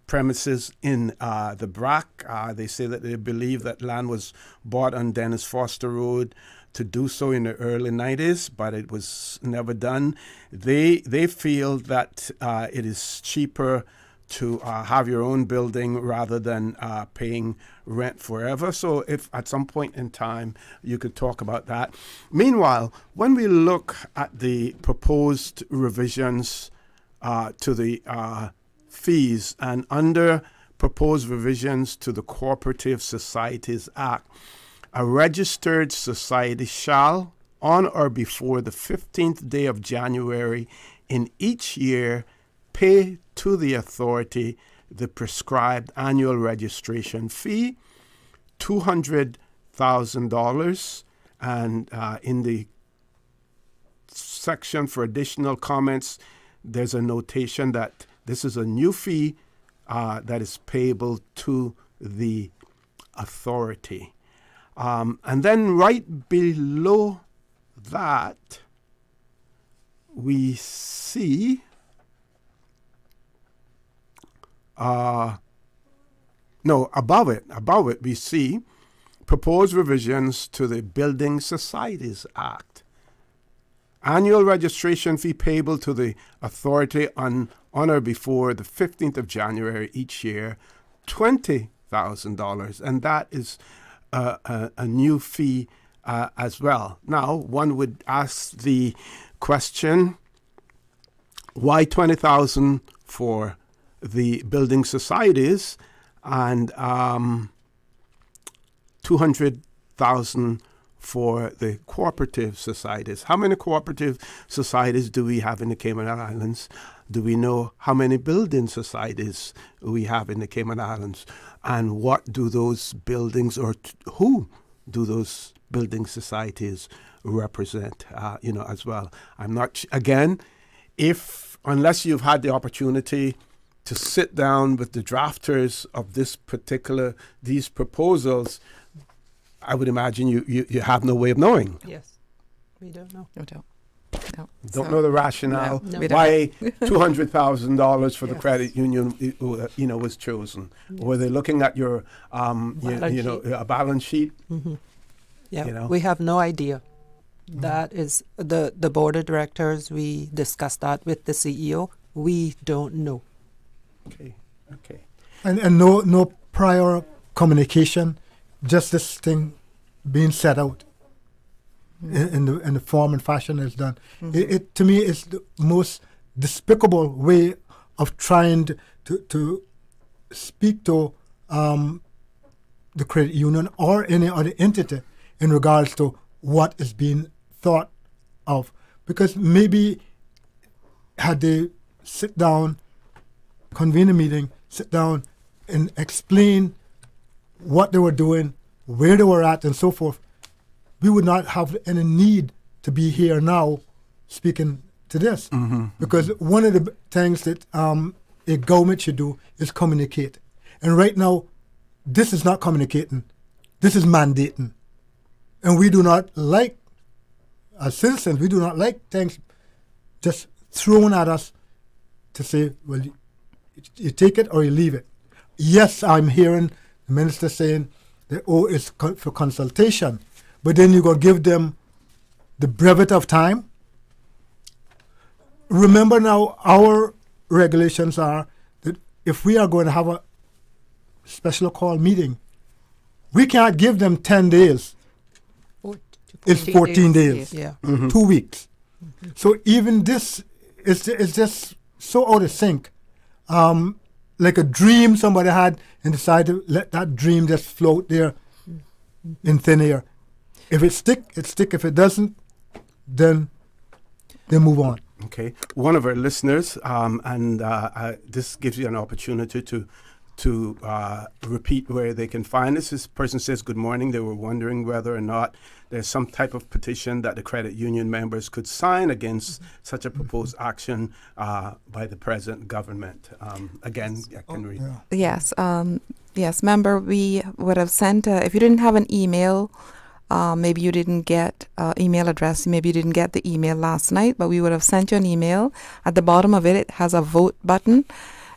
premises in the BRAC. They say that they believe that land was bought on Dennis Foster Road to do so in the early 90s, but it was never done. They feel that it is cheaper to have your own building rather than paying rent forever. So if at some point in time you could talk about that. Meanwhile, when we look at the proposed revisions to the fees and under proposed revisions to the Cooperative Societies Act, a registered society shall, on or before the 15th day of January in each year, pay to the authority the prescribed annual registration fee, $200,000, and in the section for additional comments, there's a notation that this is a new fee that is payable to the authority. And then right below that, we see above it, we see proposed revisions to the Building Societies Act. Annual registration fee payable to the authority on or before the 15th of January each year, $20,000, and that is a new fee as well. Now, one would ask the question, why $20,000 for the building societies and $200,000 for the cooperative societies? How many cooperative societies do we have in the Cayman Islands? Do we know how many building societies we have in the Cayman Islands? And what do those buildings, or who do those building societies represent, as well? I'm not, again, unless you've had the opportunity to sit down with the drafters of these proposals, I would imagine you have no way of knowing. Yes, we don't know. No, don't. No. Don't know the rationale No. why $200,000 for the credit union, was chosen. Yes. Were they looking at your, a balance sheet? Mm-hmm. Yeah, we have no idea. Mm-hmm. That is the board of directors. We discussed that with the CEO. We don't know. Okay. And no prior communication, just this thing being set out. in the form and fashion it's done. It to me is the most despicable way of trying to speak to the credit union or any other entity in regards to what is being thought of. Because maybe had they sit down, convene a meeting, sit down and explain what they were doing, where they were at and so forth, we would not have any need to be here now speaking to this. Because one of the things that a government should do is communicate. And right now, this is not communicating. This is mandating. And we do not like, as citizens, we do not like things just thrown at us to say, well, you take it or you leave it. Yes, I'm hearing the minister saying that, it's for consultation. But then you're going to give them the brevity of time. Remember now, our regulations are that if we are going to have a special call meeting, we can't give them 10 days. It's 14 days. Yeah. 2 weeks. So even this is just so out of sync. Like a dream somebody had and decided to let that dream just float there in thin air. If it stick, it stick. If it doesn't, then they move on. Okay. One of our listeners, and this gives you an opportunity to repeat where they can find us. This person says, good morning. They were wondering whether or not there's some type of petition that the credit union members could sign against such a proposed action by the present government. Again, I can read. Yes. Yes, member, we would have sent, if you didn't have an email, maybe you didn't get email address, maybe you didn't get the email last night, but we would have sent you an email. At the bottom of it, it has a vote button,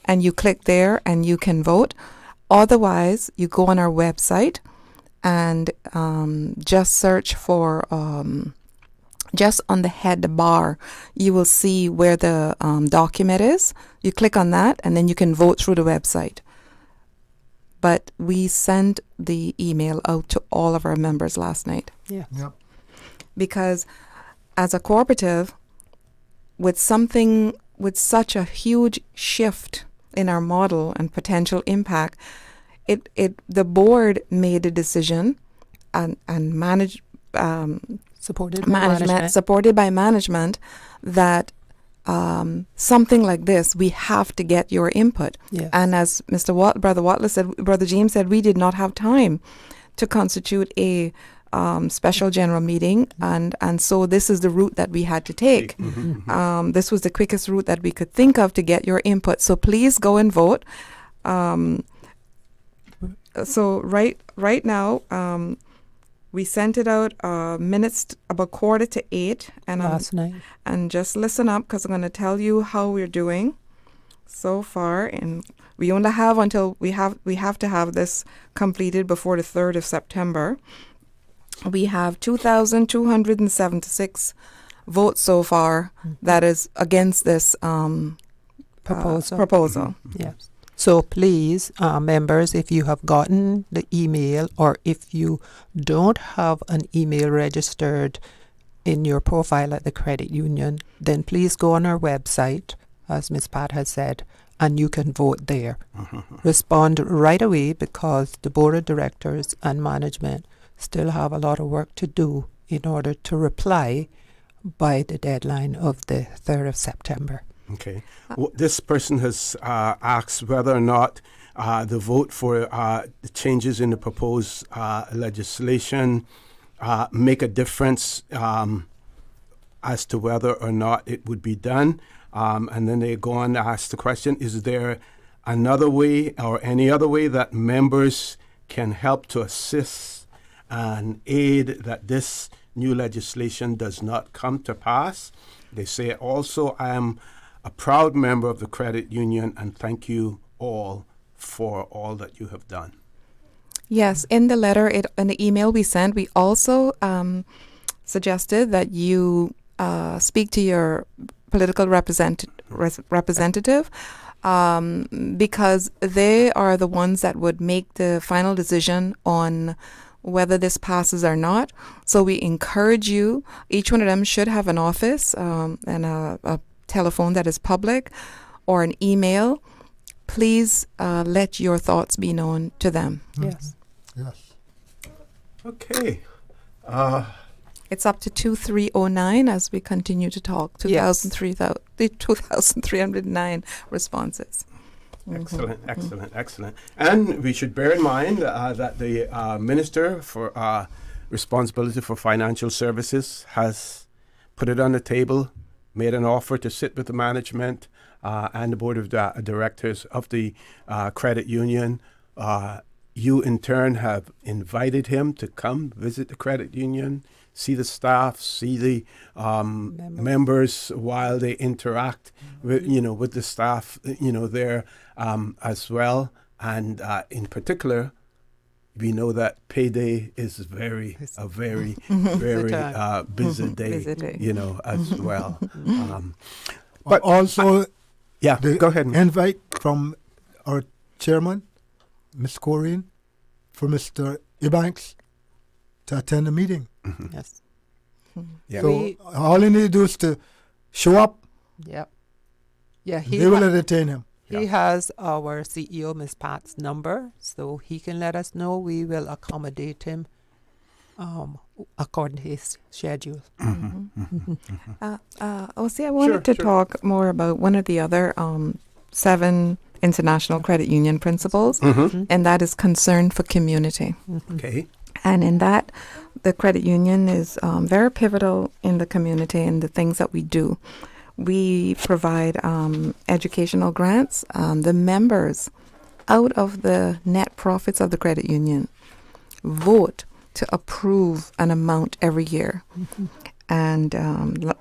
and you click there and you can vote. Otherwise, you go on our website and just search for, just on the head bar, you will see where the document is. You click on that and then you can vote through the website. But we sent the email out to all of our members last night. Yeah. Yep. Because as a cooperative, with such a huge shift in our model and potential impact, the board made a decision and supported by management that something like this, we have to get your input. Yes. And as Brother Watler said, Brother James said, we did not have time to constitute a special general meeting, and so this is the route that we had to take. This was the quickest route that we could think of to get your input. So please go and vote. So right now, we sent it out minutes about 7:45, and last night. And just listen up, because I'm going to tell you how we're doing so far. And we only have until we have to have this completed before the 3rd of September. We have 2,276 votes so far. That is against this proposal. Yes. So please, members, if you have gotten the email, or if you don't have an email registered in your profile at the credit union, then please go on our website, as Ms. Pat has said, and you can vote there. Respond right away, because the board of directors and management still have a lot of work to do in order to reply by the deadline of the 3rd of September. Okay. This person has asked whether or not the vote for the changes in the proposed legislation make a difference as to whether or not it would be done. And then they go on to ask the question, is there another way or any other way that members can help to assist and aid that this new legislation does not come to pass? They say also, I am a proud member of the credit union, and thank you all for all that you have done. Yes, in the letter, in the email we sent, we also suggested that you speak to your political representative, because they are the ones that would make the final decision on whether this passes or not. So we encourage you. Each one of them should have an office and a telephone that is public or an email. Please let your thoughts be known to them. Yes. Yes. Okay. It's up to 2309 as we continue to talk. 2,309 responses. Excellent, excellent. And we should bear in mind that the Minister for Responsibility for Financial Services has put it on the table, made an offer to sit with the management and the board of directors of the credit union. You, in turn, have invited him to come visit the credit union, see the staff, see the members while they interact with, with the staff, there as well. And in particular, we know that payday is a very busy day, as well. But also, go ahead. Invite from our chairman, Ms. Corine, for Mr. Ebanks to attend the meeting. Yes. Yeah. So all you need to do is to show up. Yep. Yeah, They will entertain him. He has our CEO, Ms. Pat's number, so he can let us know. We will accommodate him according to his schedule. I wanted to talk more about one of the other 7 international credit union principles, and that is concern for community. Okay. And in that, the credit union is very pivotal in the community and the things that we do. We provide educational grants. The members, out of the net profits of the credit union, vote to approve an amount every year. And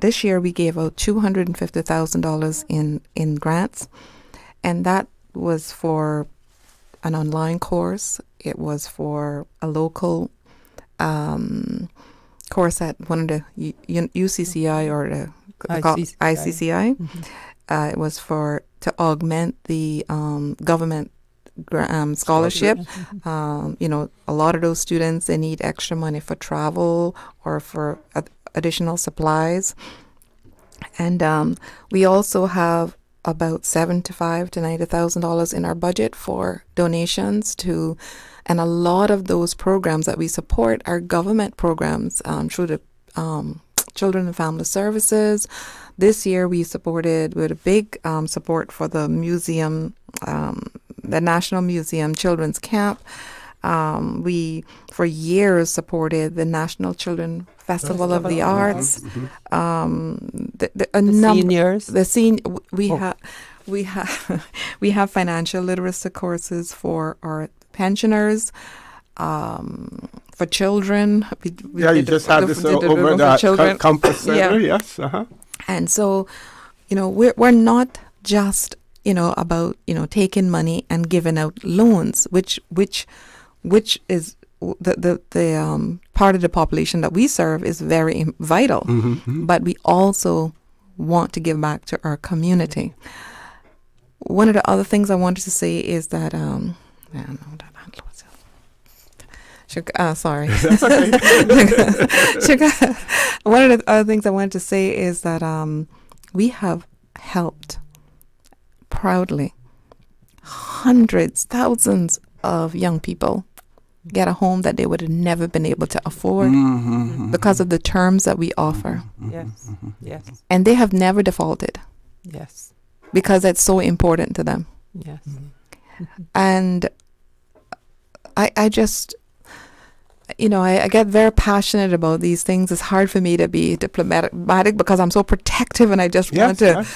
this year we gave out $250,000 in grants. And that was for an online course. It was for a local course at one of the UCCI or the ICCI. It was to augment the government scholarship. A lot of those students, they need extra money for travel or for additional supplies. And we also have about $75,000 to $90,000 in our budget for donations to, and a lot of those programs that we support are government programs through the Children and Family Services. This year we supported with a big support for the museum, the National Museum Children's Camp. We, for years, supported the National Children Festival of the Arts. Seniors. We have financial literacy courses for our pensioners, for children. You just had this over the Compass Center, yes. And so, we're not just about taking money and giving out loans, which is the part of the population that we serve is very vital. But we also want to give back to our community. One of the other things I wanted to say is that sorry. That's okay. One of the other things I wanted to say is that we have helped proudly hundreds, thousands of young people get a home that they would have never been able to afford because of the terms that we offer. Yes. And they have never defaulted. Yes. Because it's so important to them. Yes. And I just, I get very passionate about these things. It's hard for me to be diplomatic because I'm so protective and I just want to,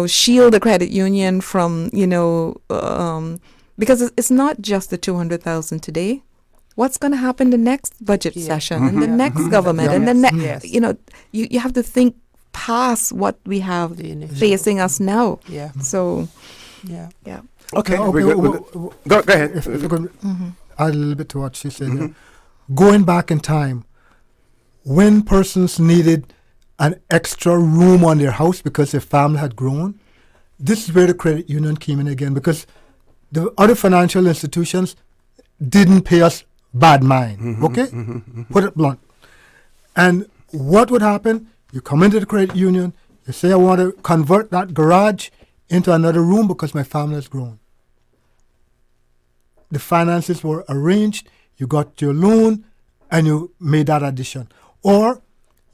shield the credit union from, because it's not just the $200,000 today. What's going to happen the next budget session and the next government and the next, you have to think past what we have facing us now. Yeah. So, Okay. Go ahead. If you could add a little bit to what she said. Going back in time, when persons needed an extra room on their house because their family had grown, this is where the credit union came in again, because the other financial institutions didn't pay us bad mind. Okay? Put it blunt. And what would happen? You come into the credit union, you say, I want to convert that garage into another room because my family has grown. The finances were arranged, you got your loan, and you made that addition. Or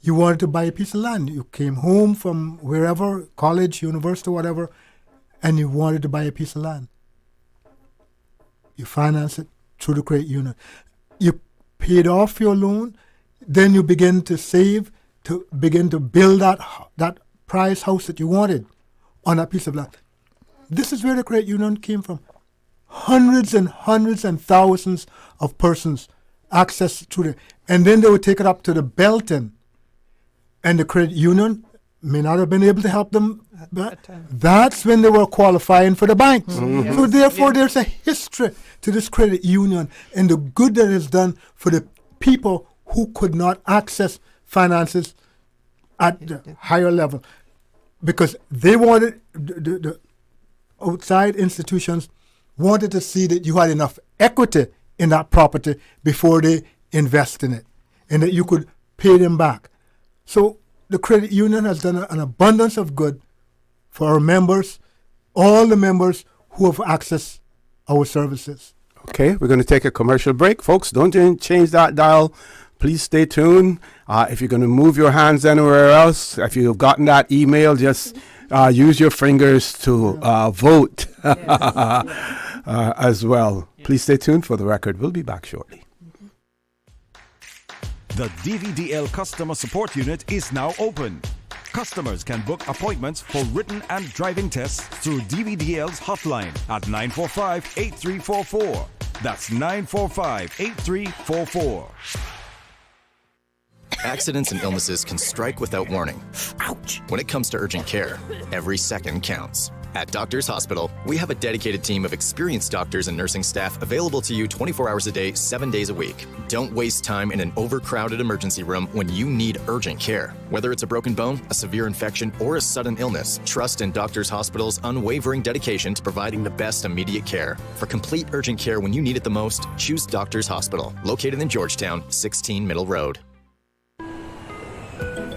you wanted to buy a piece of land. You came home from wherever, college, university, whatever, and you wanted to buy a piece of land. You finance it through the credit union. You paid off your loan, then you begin to save to begin to build that prize house that you wanted on a piece of land. This is where the credit union came from. Hundreds and thousands of persons access through it. And then they would take it up to the Belton. And the credit union may not have been able to help them. But that's when they were qualifying for the banks. So therefore, there's a history to this credit union and the good that it's done for the people who could not access finances at the higher level. Because they wanted, the outside institutions wanted to see that you had enough equity in that property before they invest in it and that you could pay them back. So the credit union has done an abundance of good for our members, all the members who have accessed our services. Okay, we're going to take a commercial break. Folks, don't change that dial. Please stay tuned. If you're going to move your hands anywhere else, if you've gotten that email, just use your fingers to vote as well. Please stay tuned for the record. We'll be back shortly. The DVDL Customer Support Unit is now open. Customers can book appointments for written and driving tests through DVDL's hotline at 945-8344. That's 945-8344. Accidents and illnesses can strike without warning. Ouch! When it comes to urgent care, every second counts. At Doctors Hospital, we have a dedicated team of experienced doctors and nursing staff available to you 24 hours a day, 7 days a week. Don't waste time in an overcrowded emergency room when you need urgent care. Whether it's a broken bone, a severe infection, or a sudden illness, trust in Doctors Hospital's unwavering dedication to providing the best immediate care. For complete urgent care when you need it the most, choose Doctors Hospital, located in Georgetown, 16 Middle Road.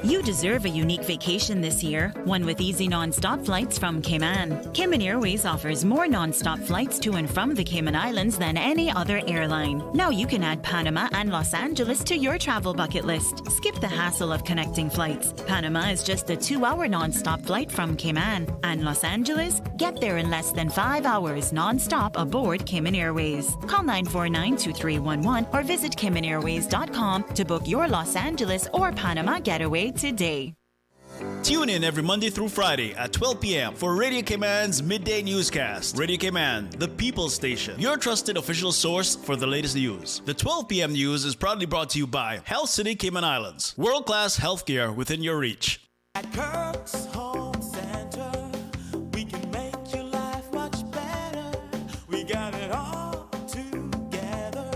You deserve a unique vacation this year, one with easy non-stop flights from Cayman. Cayman Airways offers more non-stop flights to and from the Cayman Islands than any other airline. Now you can add Panama and Los Angeles to your travel bucket list. Skip the hassle of connecting flights. Panama is just a 2-hour non-stop flight from Cayman. And Los Angeles? Get there in less than 5 hours non-stop aboard Cayman Airways. Call 949-2311 or visit CaymanAirways.com to book your Los Angeles or Panama getaway today. Tune in every Monday through Friday at 12 p.m. for Radio Cayman's Midday Newscast. Radio Cayman, the People's Station, your trusted official source for the latest news. The 12 p.m. news is proudly brought to you by Health City Cayman Islands. World-class healthcare within your reach. At Kirk's Home Center, we can make your life much better. We got it all together.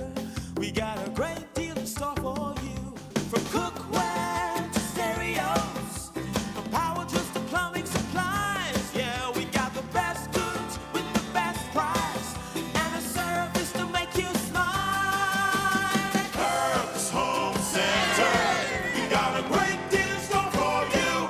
We got a great deal in store for you. From cookware to stereos, from power tools to plumbing supplies. Yeah, we got the best goods with the best price and a service to make you smile. At Kirk's Home Center, we got a great deal in store for you.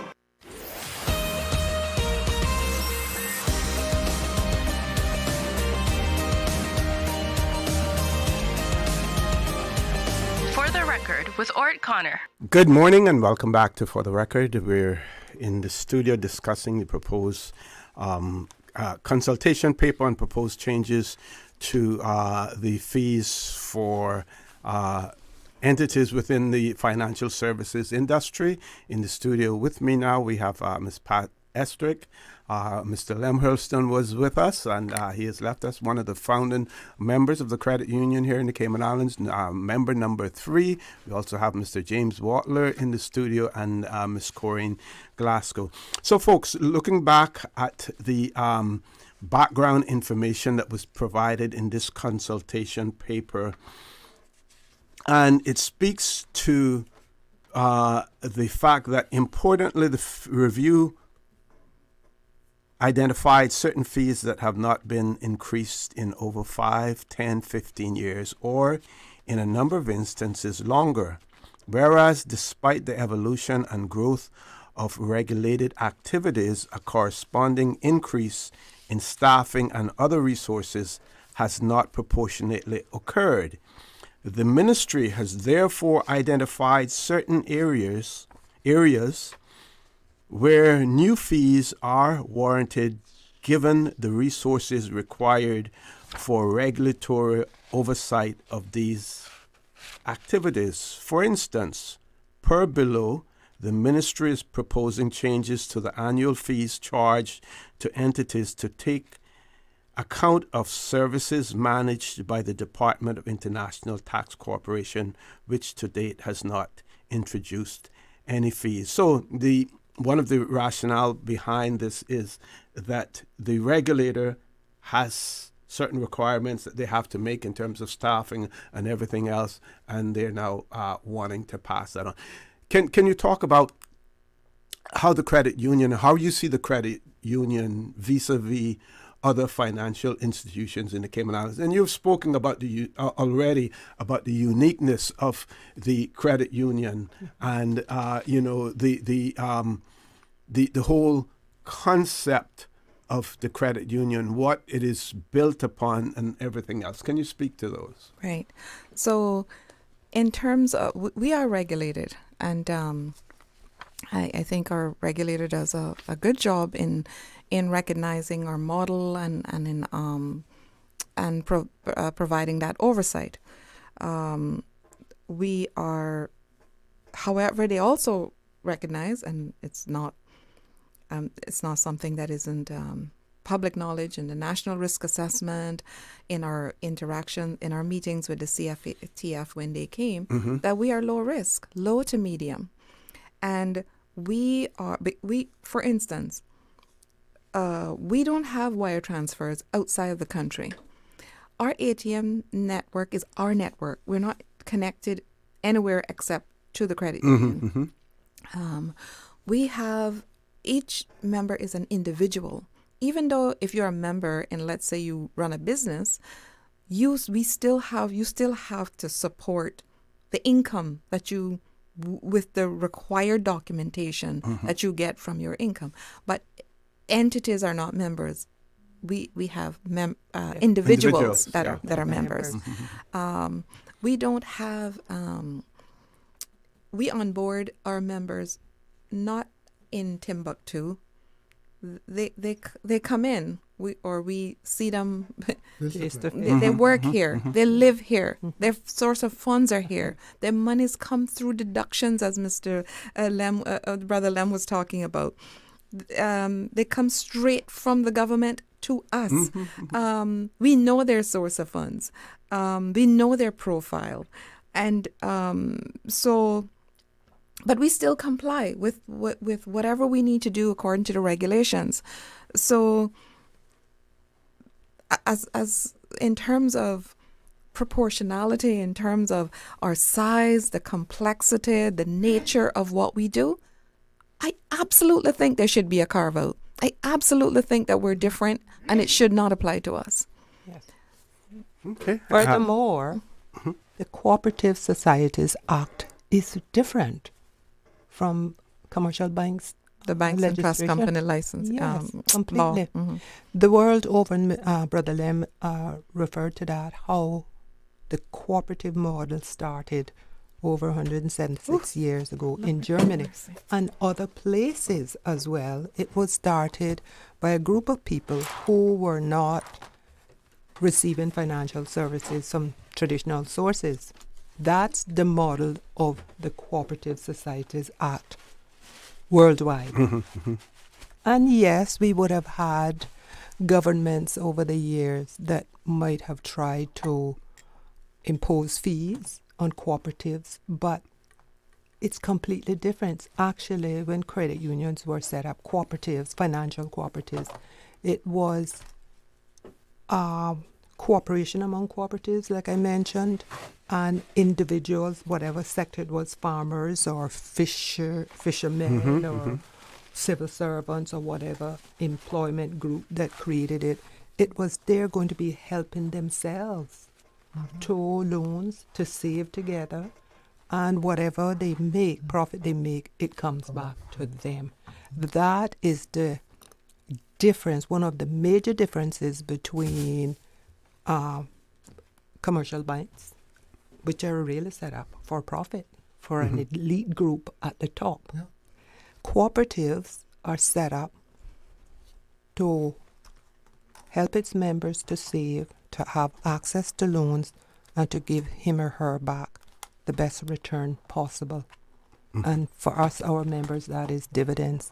For the Record with Orrett Connor. Good morning and welcome back to For the Record. We're in the studio discussing the proposed consultation paper on proposed changes to the fees for entities within the financial services industry. In the studio with me now, we have Ms. Pat Estwick. Mr. Hurlston was with us, and he has left us, one of the founding members of the credit union here in the Cayman Islands, member number 3. We also have Mr. James Watler in the studio and Ms. Corine Glasgow. So, folks, looking back at the background information that was provided in this consultation paper, and it speaks to the fact that, importantly, the review identified certain fees that have not been increased in over 5, 10, 15 years, or in a number of instances longer. Whereas, despite the evolution and growth of regulated activities, a corresponding increase in staffing and other resources has not proportionately occurred. The ministry has therefore identified certain areas where new fees are warranted given the resources required for regulatory oversight of these activities. For instance, per below, the ministry is proposing changes to the annual fees charged to entities to take account of services managed by the Department of International Tax Corporation, which to date has not introduced any fees. So one of the rationale behind this is that the regulator has certain requirements that they have to make in terms of staffing and everything else, and they're now wanting to pass that on. Can you talk about how the credit union, how you see the credit union vis-a-vis other financial institutions in the Cayman Islands? And you've spoken about already about the uniqueness of the credit union and the whole concept of the credit union, what it is built upon, and everything else. Can you speak to those? Right. So, in terms of, we are regulated, and I think our regulator does a good job in recognizing our model and providing that oversight. We are, however, they also recognize, and it's not something that isn't public knowledge in the national risk assessment, in our interaction, in our meetings with the CFTF when they came, that we are low risk, low to medium. And we, for instance, we don't have wire transfers outside of the country. Our ATM network is our network. We're not connected anywhere except to the credit union. We have, each member is an individual. Even though if you're a member and let's say you run a business, you still have to support the income that you, with the required documentation that you get from your income. But entities are not members. We have individuals that are members. We don't have. We onboard our members not in Timbuktu. They come in. We see them. They work here. They live here. Their source of funds are here. Their monies come through deductions, as Mr. Brother Lem was talking about. They come straight from the government to us. We know their source of funds. We know their profile, and but we still comply with whatever we need to do according to the regulations. So, as in terms of proportionality, in terms of our size, the complexity, the nature of what we do, I absolutely think there should be a carve-out. I absolutely think that we're different and it should not apply to us. Yes. Okay. Furthermore, the Cooperative Societies Act is different from commercial banks. The Banks and Trust Company license. Yes, completely. The world over, Brother Lem referred to that, how the cooperative model started over 176 years ago in Germany and other places as well. It was started by a group of people who were not receiving financial services from traditional sources. That's the model of the Cooperative Societies Act worldwide. And yes, we would have had governments over the years that might have tried to impose fees on cooperatives, but it's completely different. Actually, when credit unions were set up, cooperatives, financial cooperatives, it was cooperation among cooperatives, like I mentioned, and individuals, whatever sector it was, farmers or fishermen or civil servants or whatever employment group that created it. It was they're going to be helping themselves. to loans to save together, and whatever they make, profit they make, it comes back to them. That is the difference, one of the major differences between commercial banks, which are really set up for profit, for an elite group at the top. Yeah. Cooperatives are set up to help its members to save, to have access to loans, and to give him or her back the best return possible. And for us, our members, that is dividends.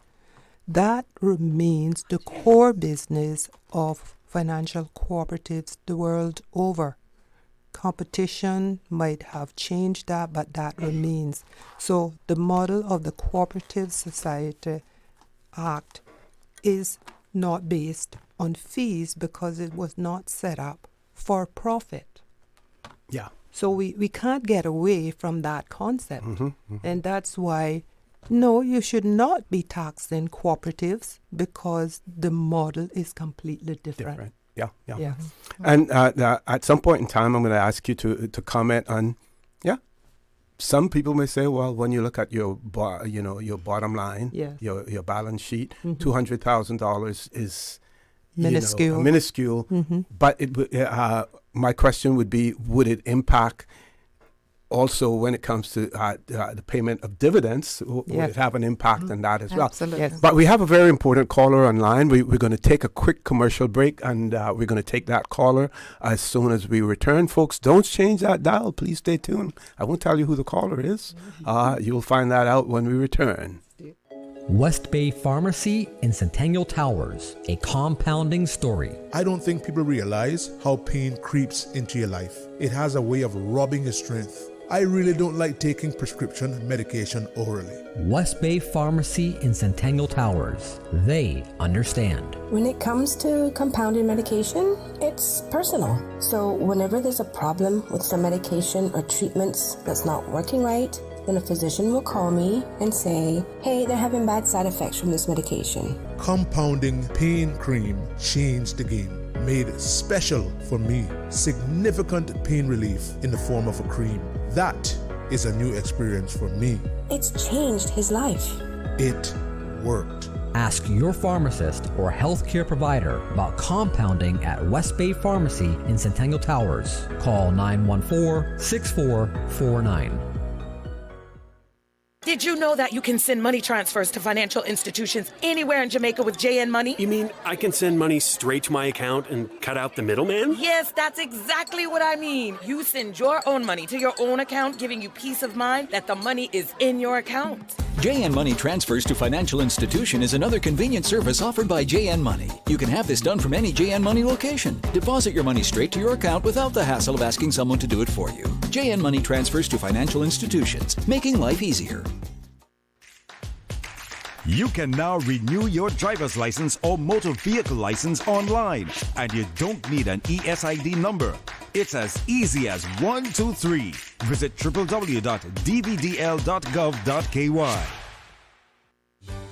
That remains the core business of financial cooperatives the world over. Competition might have changed that, but that remains. So the model of the Cooperative Society Act is not based on fees because it was not set up for profit. Yeah. So we can't get away from that concept. And that's why, no, you should not be taxing cooperatives because the model is completely different. Yeah. Yes. And at some point in time, I'm going to ask you to comment on, some people may say, well, when you look at your bottom line, your balance sheet, $200,000 is minuscule. Minuscule. But my question would be, would it impact also when it comes to the payment of dividends? Would it have an impact on that as well? Absolutely. Yes. But we have a very important caller online. We're going to take a quick commercial break, and we're going to take that caller as soon as we return. Folks, don't change that dial. Please stay tuned. I won't tell you who the caller is. You'll find that out when we return. West Bay Pharmacy in Centennial Towers, a compounding story. I don't think people realize how pain creeps into your life. It has a way of robbing your strength. I really don't like taking prescription medication orally. West Bay Pharmacy in Centennial Towers. They understand. When it comes to compounded medication, it's personal. So whenever there's a problem with some medication or treatments that's not working right, then a physician will call me and say, hey, they're having bad side effects from this medication. Compounding pain cream changed the game. Made special for me. Significant pain relief in the form of a cream. That is a new experience for me. It's changed his life. It worked. Ask your pharmacist or healthcare provider about compounding at West Bay Pharmacy in Centennial Towers. Call 914-6449. Did you know that you can send money transfers to financial institutions anywhere in Jamaica with JN Money? You mean I can send money straight to my account and cut out the middleman? Yes, that's exactly what I mean. You send your own money to your own account, giving you peace of mind that the money is in your account. JN Money Transfers to Financial Institution is another convenient service offered by JN Money. You can have this done from any JN Money location. Deposit your money straight to your account without the hassle of asking someone to do it for you. JN Money Transfers to Financial Institutions, making life easier. You can now renew your driver's license or motor vehicle license online, and you don't need an ESID number. It's as easy as 1, 2, 3. Visit www.dvdl.gov.ky.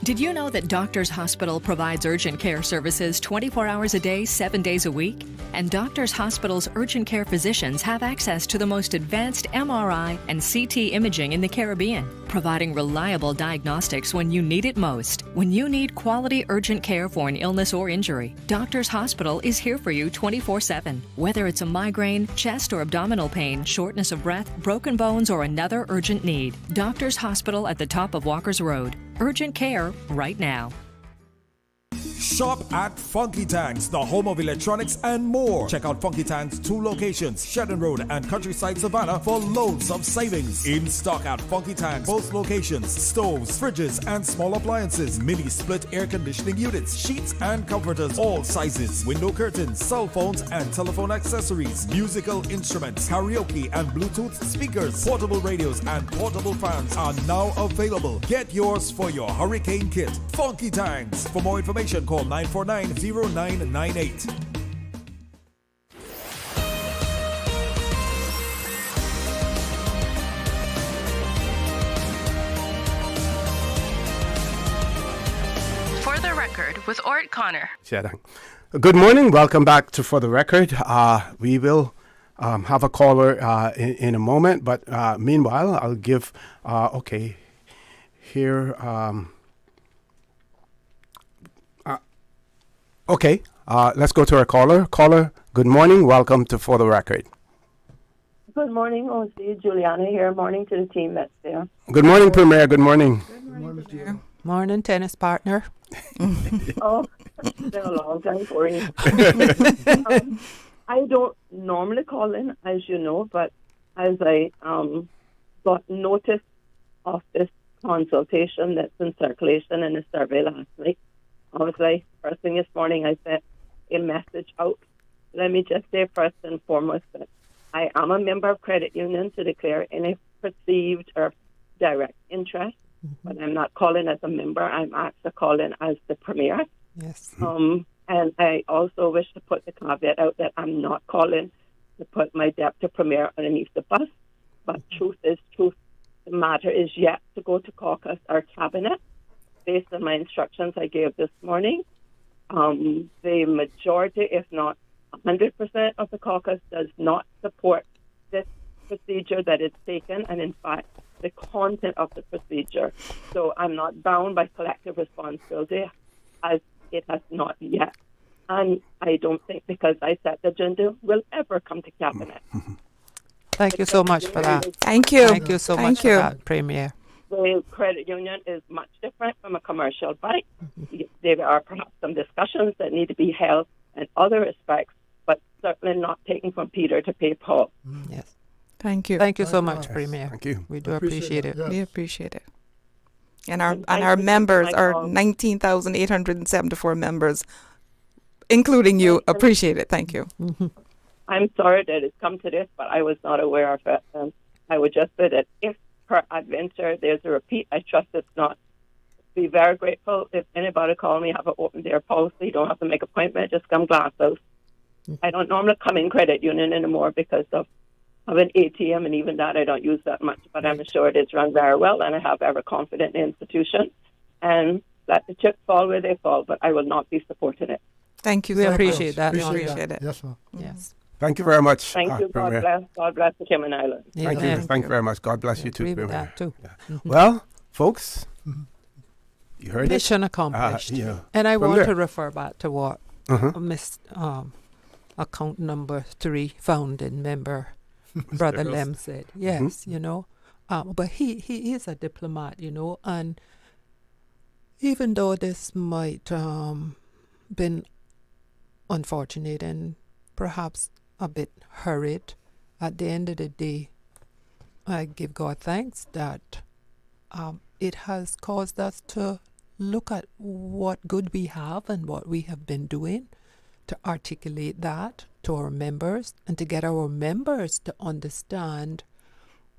Did you know that Doctors Hospital provides urgent care services 24 hours a day, 7 days a week? And Doctors Hospital's urgent care physicians have access to the most advanced MRI and CT imaging in the Caribbean, providing reliable diagnostics when you need it most. When you need quality urgent care for an illness or injury, Doctors Hospital is here for you 24/7. Whether it's a migraine, chest or abdominal pain, shortness of breath, broken bones, or another urgent need, Doctors Hospital at the top of Walker's Road. Urgent care right now. Shop at Funky Tanks, the home of electronics and more. Check out Funky Tanks' 2 locations, Shedden Road and Countryside Savannah, for loads of savings. In stock at Funky Tanks, both locations, stoves, fridges and small appliances, mini split air conditioning units, sheets and comforters, all sizes, window curtains, cell phones and telephone accessories, musical instruments, karaoke and Bluetooth speakers, portable radios and portable fans are now available. Get yours for your hurricane kit. Funky Tanks. For more information, call 949-0998. For the Record with Orrett Connor. Good morning. Welcome back to For the Record. We will have a caller in a moment, but meanwhile, I'll give, here, let's go to our caller. Caller, good morning. Welcome to For the Record. Good morning, OC. Juliana here. Morning to the team that's there. Good morning, Premier. Good morning. Good morning, dear. Morning, tennis partner. Oh, it's been a long time for you. I don't normally call in, as you know, but as I got notice of this consultation that's in circulation in a survey last night, obviously, first thing this morning, I sent a message out. Let me just say first and foremost that I am a member of credit union to declare any perceived or direct interest, but I'm not calling as a member. I'm asked to call in as the Premier. Yes. And I also wish to put the caveat out that I'm not calling to put my deputy Premier underneath the bus, but truth is truth. The matter is yet to go to caucus or cabinet. Based on my instructions I gave this morning, the majority, if not 100% of the caucus does not support this procedure that is taken, and in fact, the content of the procedure. So I'm not bound by collective responsibility as it has not yet. And I don't think because I set the agenda will ever come to cabinet. Thank you so much for that. Thank you. Thank you so much for that, Premier. The credit union is much different from a commercial bank. There are perhaps some discussions that need to be held in other respects, but certainly not taken from Peter to pay Paul. Yes. Thank you. Thank you so much, Premier. Thank you. We do appreciate it. Yes. We appreciate it. And our members, our 19,874 members, including you, appreciate it. Thank you. I'm sorry that it's come to this, but I was not aware of it. And I would just say that if per adventure there's a repeat, I trust it's not. Be very grateful if anybody call me, have an open their policy, don't have to make appointment, just come glass house. I don't normally come in credit union anymore because of an ATM, and even that I don't use that much, but I'm sure it is run very well, and I have every confidence in the institution, and let the chips fall where they fall, but I will not be supporting it. Thank you. We so appreciate much. that. We appreciate it. Yes, ma'am. Yes. Thank you very much. Thank you. Premier. God bless the Cayman Islands. Thank you. Thank you very much. God bless you too, Agree with Premier. that too. Yeah. Well, folks, you heard Mission it. accomplished. Yeah. And I From want there. to refer back to what account number 3 founding member Brother Lem said. Yes, you know, but he is a diplomat, you know, and even though this might been unfortunate and perhaps a bit hurried, at the end of the day, I give God thanks that it has caused us to look at what good we have and what we have been doing, to articulate that to our members and to get our members to understand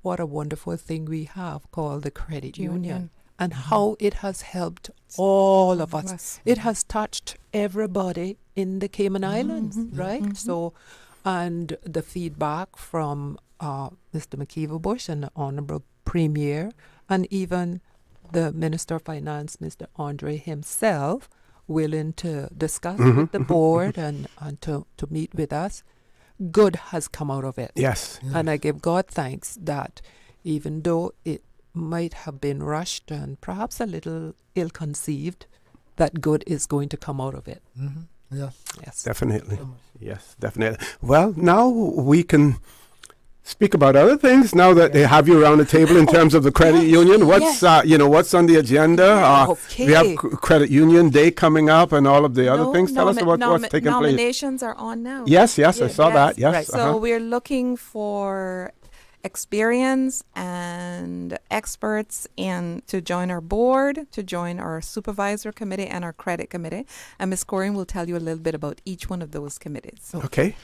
what a wonderful thing we have called the credit union and how it has helped all of us. It has touched everybody in the Cayman Islands, right? So, and the feedback from Mr. McKeever Bush and the Honorable Premier, and even the Minister of Finance, Mr. Andre himself, willing to discuss with the board and to meet with us. Good has come out of it. Yes. And I give God thanks that even though it might have been rushed and perhaps a little ill-conceived, that good is going to come out of it. Yes. Definitely. Yes, definitely. Well, now we can speak about other things now that they have you around the table in terms of the credit union. What's what's on the agenda? We have Credit Union Day coming up and all of the other things. Tell us about what's taking place. Nominations are on now. Yes, I saw that. Yes. Right. So we're looking for experience and experts to join our board, to join our supervisor committee and our credit committee. And Ms. Corine will tell you a little bit about each one of those committees. Okay.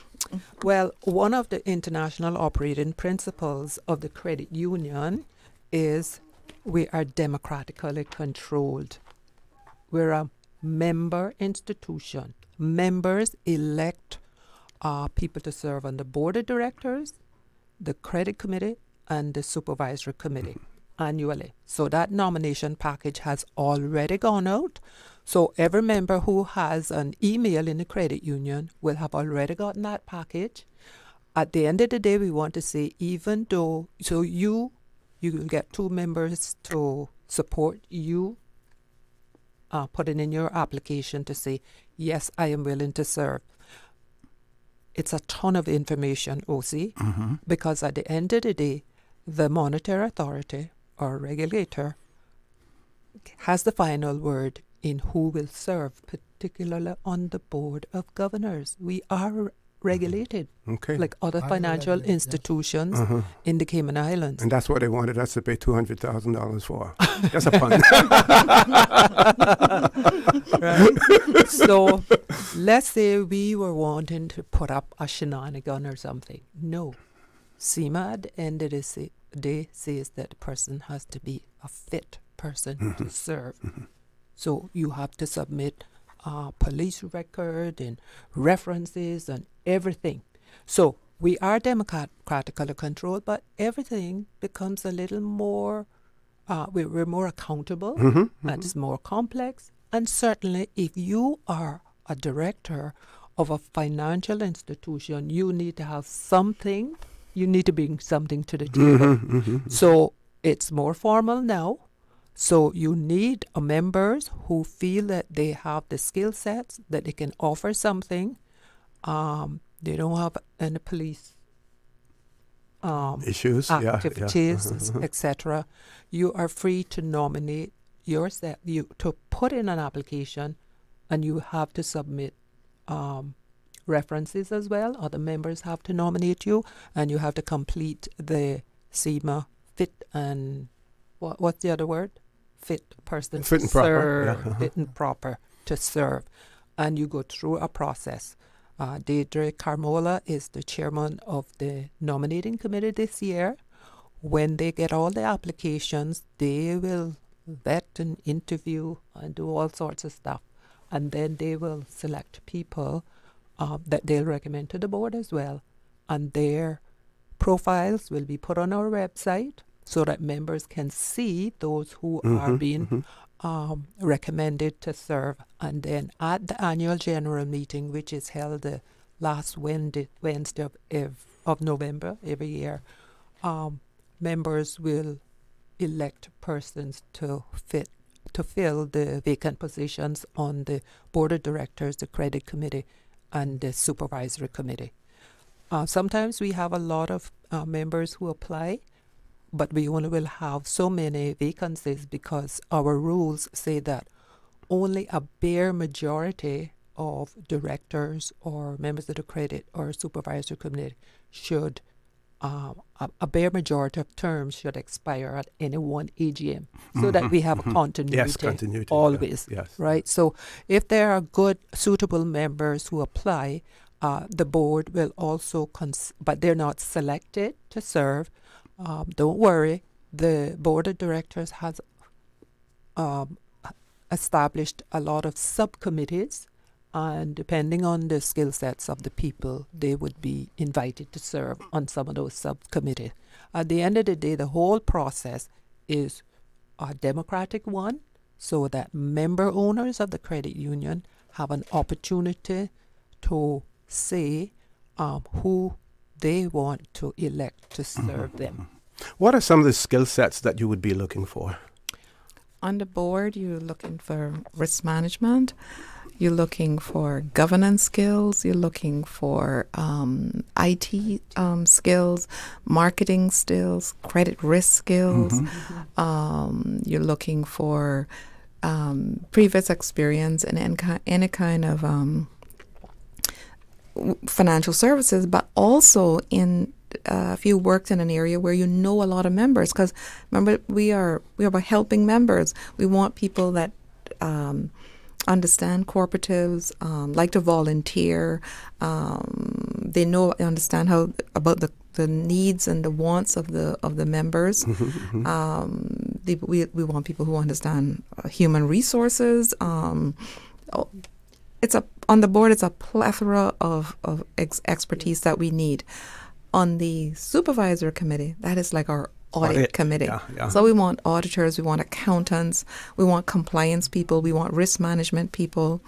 Well, one of the international operating principles of the credit union is we are democratically controlled. We're a member institution. Members elect people to serve on the board of directors, the credit committee, and the supervisory committee annually. So that nomination package has already gone out. So every member who has an email in the credit union will have already gotten that package. at the end of the day, we want to say, even though, so you will get 2 members to support you, putting in your application to say, yes, I am willing to serve. It's a ton of information, OC, because at the end of the day, the monetary authority or regulator has the final word in who will serve, particularly on the board of governors. We are regulated, like other financial institutions in the Cayman Islands. And that's what they wanted us to pay $200,000 for. That's a pun. Right? So let's say we were wanting to put up a shenanigan or something. No. CIMA at the end of the day says that the person has to be a fit person to serve. So you have to submit police record and references and everything. So we are democratically controlled, but everything becomes a little more, we're more accountable. It's more complex. And certainly if you are a director of a financial institution, you need to have something, you need to bring something to the table. So it's more formal now. So you need members who feel that they have the skill sets, that they can offer something. They don't have any police issues, activities, etc. You are free to nominate yourself, to put in an application, and you have to submit references as well. Other members have to nominate you, and you have to complete the CIMA fit and what's the other word? Fit person fit and proper, fit and proper to serve, and you go through a process. Deidre Carmola is the chairman of the nominating committee this year. When they get all the applications, they will vet and interview and do all sorts of stuff, and then they will select people that they'll recommend to the board as well, and their profiles will be put on our website, so that members can see those who are being recommended to serve. And then at the annual general meeting, which is held the last Wednesday of November every year, members will elect persons to fill the vacant positions on the board of directors, the credit committee, and the supervisory committee. Sometimes we have a lot of members who apply, but we only will have so many vacancies because our rules say that only a bare majority of directors or members of the credit or supervisory committee should, a bare majority of terms should expire at any one AGM, so that we have a continuity, always, right? So if there are good, suitable members who apply, the board will also, but they're not selected to serve. Don't worry, the board of directors has established a lot of subcommittees, and depending on the skill sets of the people, they would be invited to serve on some of those subcommittees. At the end of the day, the whole process is a democratic one, so that member owners of the credit union have an opportunity to say who they want to elect to serve them. What are some of the skill sets that you would be looking for? On the board, you're looking for risk management, you're looking for governance skills, you're looking for IT skills, marketing skills, credit risk skills. You're looking for previous experience in any kind of financial services, but also if you worked in an area where you know a lot of members, because remember we are about helping members. We want people that understand cooperatives, like to volunteer. They understand about the needs and the wants of the members. We want people who understand human resources. On the board, it's a plethora of expertise that we need. On the supervisory committee, that is like our audit committee. So we want auditors, we want accountants, we want compliance people, we want risk management people.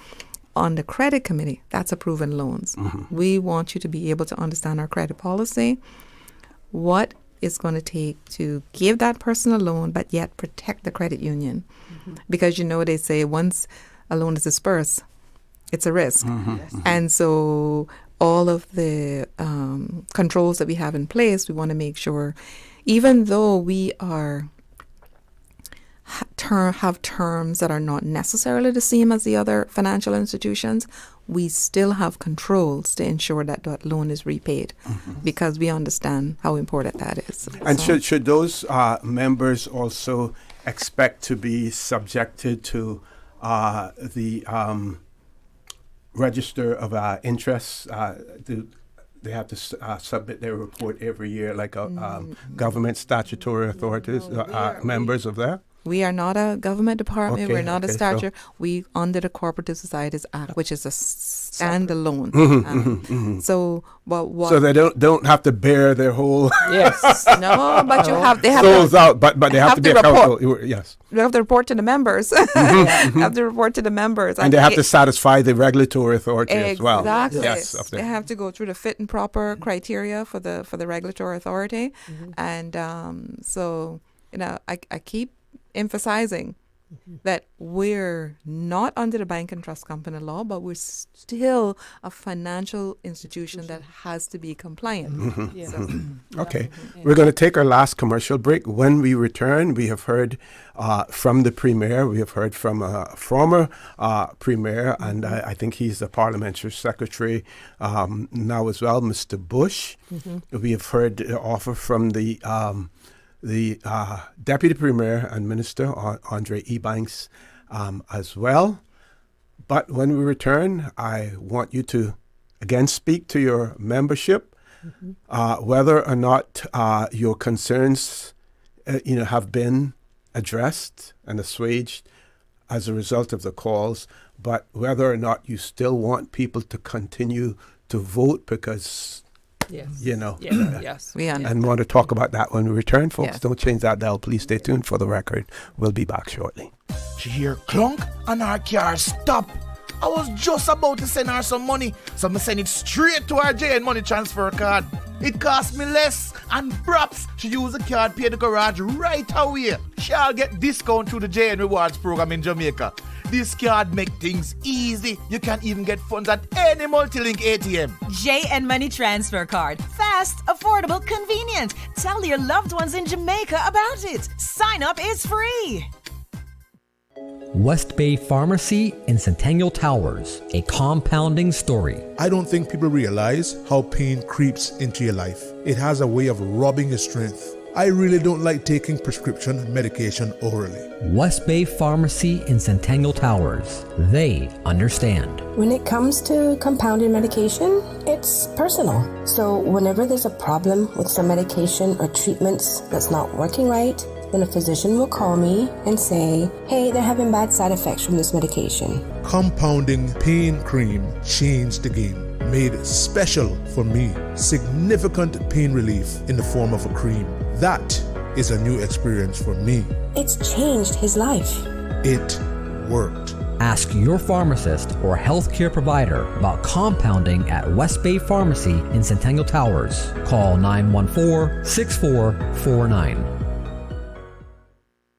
on the credit committee, that's approving loans. We want you to be able to understand our credit policy, what it's going to take to give that person a loan, but yet protect the credit union. Because, they say once a loan is dispersed, it's a risk. And so all of the controls that we have in place, we want to make sure, even though we are have terms that are not necessarily the same as the other financial institutions, we still have controls to ensure that that loan is repaid, because we understand how important that is. And should those members also expect to be subjected to the register of interests? They have to submit their report every year, like government statutory authorities, members of that? We are not a government department. Okay, we're not a statutory. We under the Cooperative Societies Act, which is a standalone. So, but what? So they don't have to bear their whole. Yes. No, but they have souls to, out, but they have to be accountable. Yes. They have to report to the members. Have to report to the members, and they have to satisfy the regulatory authority as well. Exactly. Yes. They have to go through the fit and proper criteria for the regulatory authority, and so I keep emphasizing that we're not under the Bank and Trust Company law, but we're still a financial institution that has to be compliant. Okay. We're going to take our last commercial break. When we return, we have heard from the Premier. We have heard from a former Premier, and I think he's the Parliamentary Secretary now as well, Mr. Bush. We have heard the offer from the Deputy Premier and Minister, Andre Ebanks, as well. But when we return, I want you to again speak to your membership, whether or not your concerns, have been addressed and assuaged as a result of the calls, but whether or not you still want people to continue to vote because. Yes. Yes. We understand. And want to talk about that when we return, folks. Yes. Don't change that dial. Please stay tuned for the record. We'll be back shortly. She hear clunk and her car stop. I was just about to send her some money, so I send it straight to her JN Money Transfer card. It cost me less, and perhaps she use the card, pay the garage right away. She'll get discount through the JN Rewards program in Jamaica. This card make things easy. You can even get funds at any multi-link ATM. JN Money Transfer Card. Fast, affordable, convenient. Tell your loved ones in Jamaica about it. Sign up is free. West Bay Pharmacy in Centennial Towers, a compounding story. I don't think people realize how pain creeps into your life. It has a way of robbing your strength. I really don't like taking prescription medication orally. West Bay Pharmacy in Centennial Towers. They understand. When it comes to compounded medication, it's personal. So whenever there's a problem with some medication or treatments that's not working right, then a physician will call me and say, hey, they're having bad side effects from this medication. Compounding pain cream changed the game. Made special for me. Significant pain relief in the form of a cream. That is a new experience for me. It's changed his life. It worked. Ask your pharmacist or healthcare provider about compounding at West Bay Pharmacy in Centennial Towers. Call 914-6449.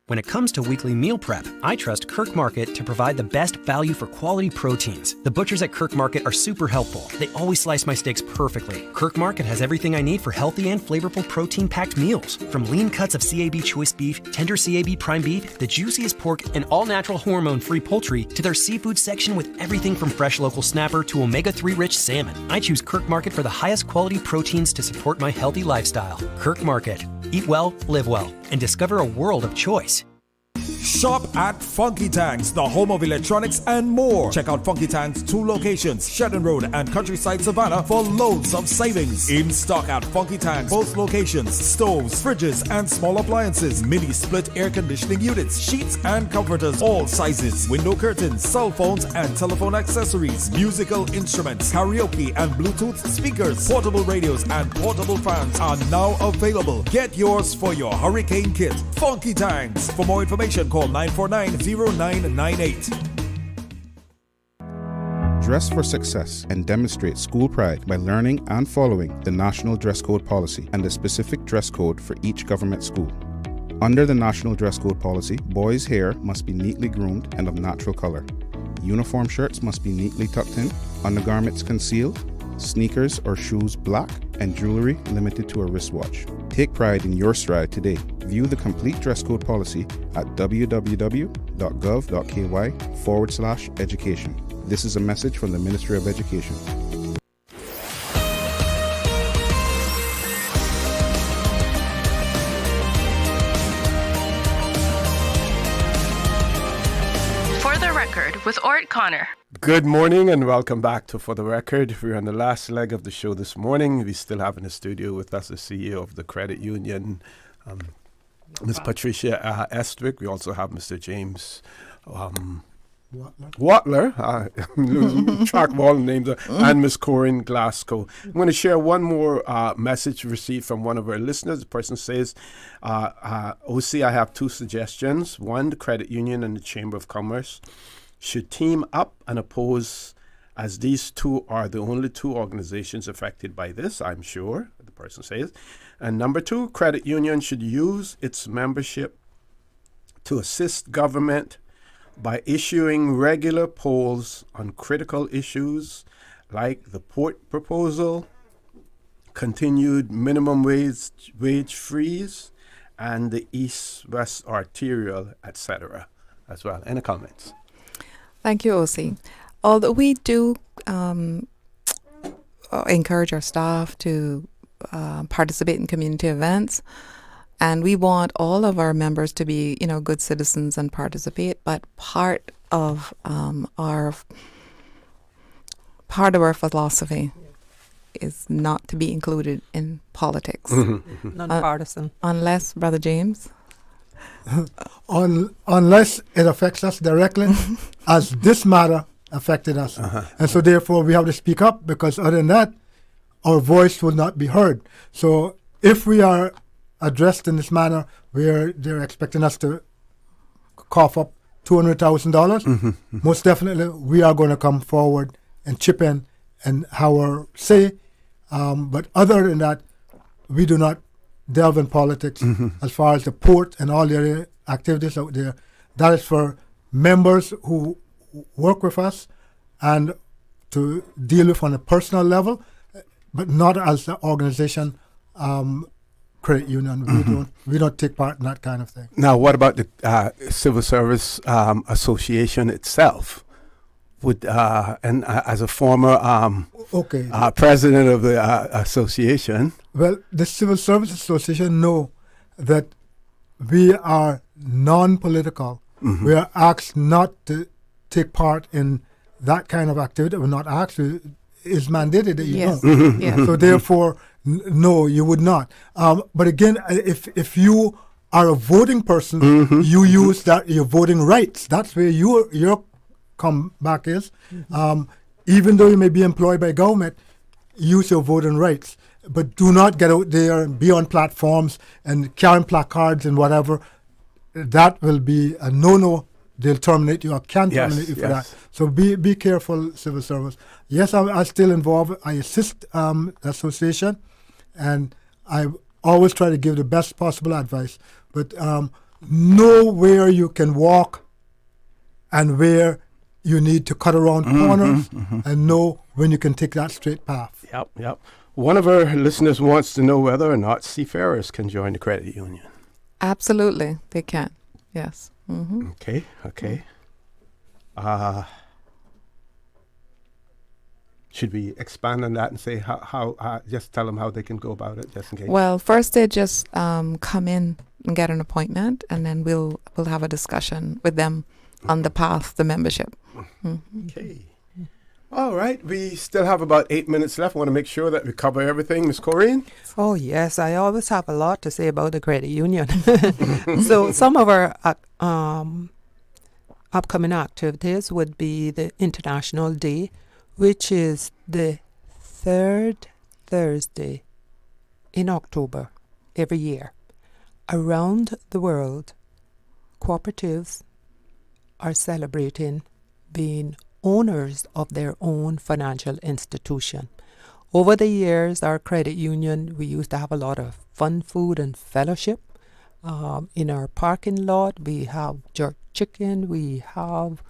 When it comes to weekly meal prep, I trust Kirk Market to provide the best value for quality proteins. The butchers at Kirk Market are super helpful. They always slice my steaks perfectly. Kirk Market has everything I need for healthy and flavorful protein-packed meals. From lean cuts of CAB choice beef, tender CAB prime beef, the juiciest pork, and all-natural hormone-free poultry, to their seafood section with everything from fresh local snapper to omega-3 rich salmon. I choose Kirk Market for the highest quality proteins to support my healthy lifestyle. Kirk Market. Eat well, live well, and discover a world of choice. Shop at Funky Tanks, the home of electronics and more. Check out Funky Tanks' 2 locations, Shedden Road and Countryside Savannah, for loads of savings. In stock at Funky Tanks, both locations, stoves, fridges and small appliances, mini split air conditioning units, sheets and comforters, all sizes, window curtains, cell phones and telephone accessories, musical instruments, karaoke and Bluetooth speakers, portable radios and portable fans are now available. Get yours for your hurricane kit. Funky Tanks. For more information, call 949-0998. Dress for success and demonstrate school pride by learning and following the National Dress Code Policy and the specific dress code for each government school. Under the National Dress Code Policy, boys' hair must be neatly groomed and of natural color. Uniform shirts must be neatly tucked in, undergarments concealed, sneakers or shoes black, and jewelry limited to a wristwatch. Take pride in your stride today. View the complete dress code policy at www.gov.ky/education. This is a message from the Ministry of Education. For the Record with Orrett Connor. Good morning and welcome back to For the Record. We're on the last leg of the show this morning. We still have in the studio with us the CEO of the credit union, Ms. Patricia Estwick. We also have Mr. James Watler. I'm losing track of all the names. And Ms. Corine Glasgow. I'm going to share one more message received from one of our listeners. The person says, OC, I have two suggestions. One, the credit union and the Chamber of Commerce should team up and oppose, as these two are the only two organizations affected by this, I'm sure, the person says. And number two, credit union should use its membership to assist government by issuing regular polls on critical issues like the port proposal, continued minimum wage freeze, and the east-west arterial, etc. as well. Any comments? Thank you, OC. Although we do encourage our staff to participate in community events, and we want all of our members to be, good citizens and participate. But part of our philosophy is not to be included in politics. Non-partisan. Unless, Brother James? Unless it affects us directly, as this matter affected us. And so therefore we have to speak up, because other than that, our voice will not be heard. So if we are addressed in this manner where they're expecting us to cough up $200,000, most definitely we are going to come forward and chip in and have our say. But other than that, we do not delve in politics. As far as the port and all the other activities out there, that is for members who work with us and to deal with on a personal level, but not as an organization, credit union. We don't take part in that kind of thing. Now, what about the Civil Service Association itself? Would and as a former president of the association. Well, the Civil Service Association know that we are non-political. We are asked not to take part in that kind of activity. We're not asked. It's mandated that you don't. Yes. So therefore, no, you would not. But again, if you are a voting person, you use that your voting rights. That's where your comeback is. Even though you may be employed by government, use your voting rights. But do not get out there and be on platforms and carrying placards and whatever. That will be a no-no. They'll terminate you or can terminate you for that. So be careful, civil service. Yes, I'm still involved. I assist the association, and I always try to give the best possible advice. But know where you can walk and where you need to cut around corners, and know when you can take that straight path. Yep. One of our listeners wants to know whether or not seafarers can join the credit union. Absolutely, they can. Yes. Okay. Should we expand on that and say how just tell them how they can go about it, just in case? Well, first they just come in and get an appointment, and then we'll have a discussion with them on the path to membership. Okay. All right. We still have about 8 minutes left. I want to make sure that we cover everything. Ms. Corine? Oh, yes. I always have a lot to say about the credit union. So some of our upcoming activities would be the International Day, which is the third Thursday in October every year. Around the world, cooperatives are celebrating being owners of their own financial institution. Over the years, our credit union, we used to have a lot of fun food and fellowship. In our parking lot, we have jerk chicken, we have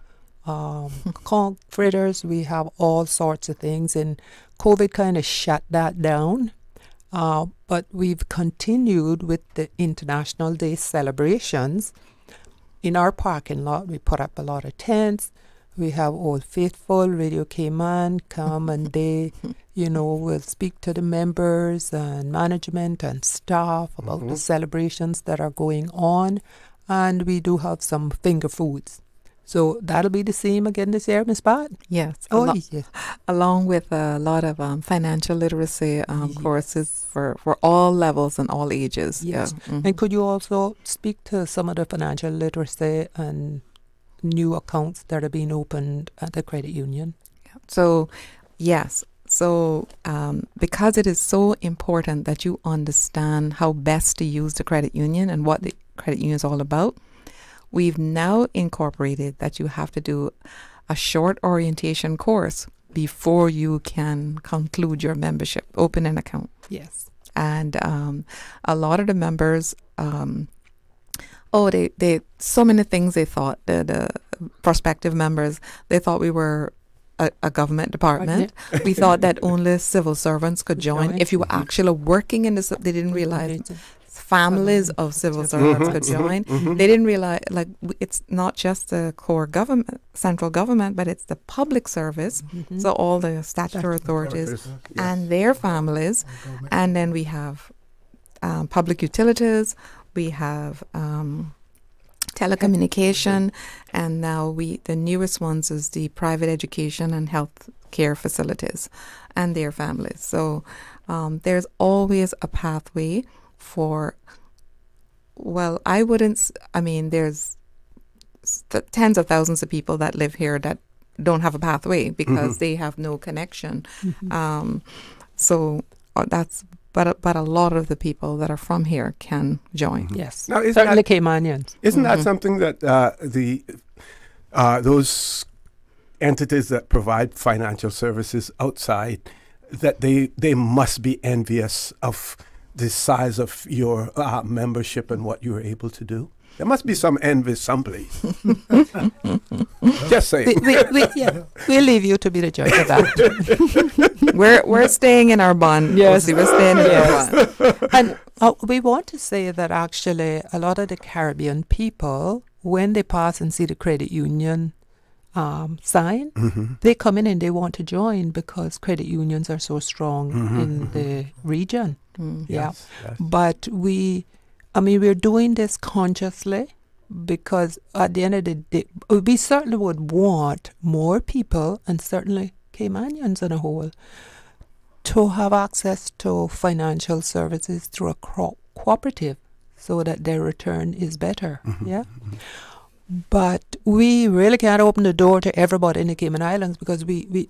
conch fritters, we have all sorts of things. And COVID kind of shut that down. But we've continued with the International Day celebrations. In our parking lot, we put up a lot of tents. We have Old Faithful, Radio Cayman come and they, will speak to the members and management and staff about the celebrations that are going on. And we do have some finger foods. So that'll be the same again this year, Ms. Pat? Yes. Yes. Along with a lot of financial literacy courses for all levels and all ages. Yes. Yeah. Mm-hmm. And could you also speak to some of the financial literacy and new accounts that are being opened at the credit union? So, yes. So, because it is so important that you understand how best to use the credit union and what the credit union is all about, we've now incorporated that you have to do a short orientation course before you can conclude your membership, open an account. Yes. And a lot of the members, they so many things they thought, the prospective members, they thought we were a government department. We thought that only civil servants could join. If you were actually working in this, they didn't realize families of civil servants could join. They didn't realize, it's not just the core government, central government, but it's the public service. So all the statutory authorities and their families. And then we have public utilities, we have telecommunication, and now the newest ones is the private education and health care facilities and their families. So there's always a pathway for, there's tens of thousands of people that live here that don't have a pathway because they have no connection. So that's, but a lot of the people that are from here can join. Yes, now, certainly Caymanians. Isn't that something that those entities that provide financial services outside, that they must be envious of the size of your membership and what you're able to do? There must be some envy someplace. Just saying. We'll leave you to be the judge of that. We're staying in our bond. Yes, we're staying in our bond. And we want to say that actually a lot of the Caribbean people, when they pass and see the credit union sign, they come in and they want to join because credit unions are so strong in the region. Yes. But we're doing this consciously because at the end of the day, we certainly would want more people, and certainly Caymanians on a whole, to have access to financial services through a cooperative so that their return is better. But we really can't open the door to everybody in the Cayman Islands because we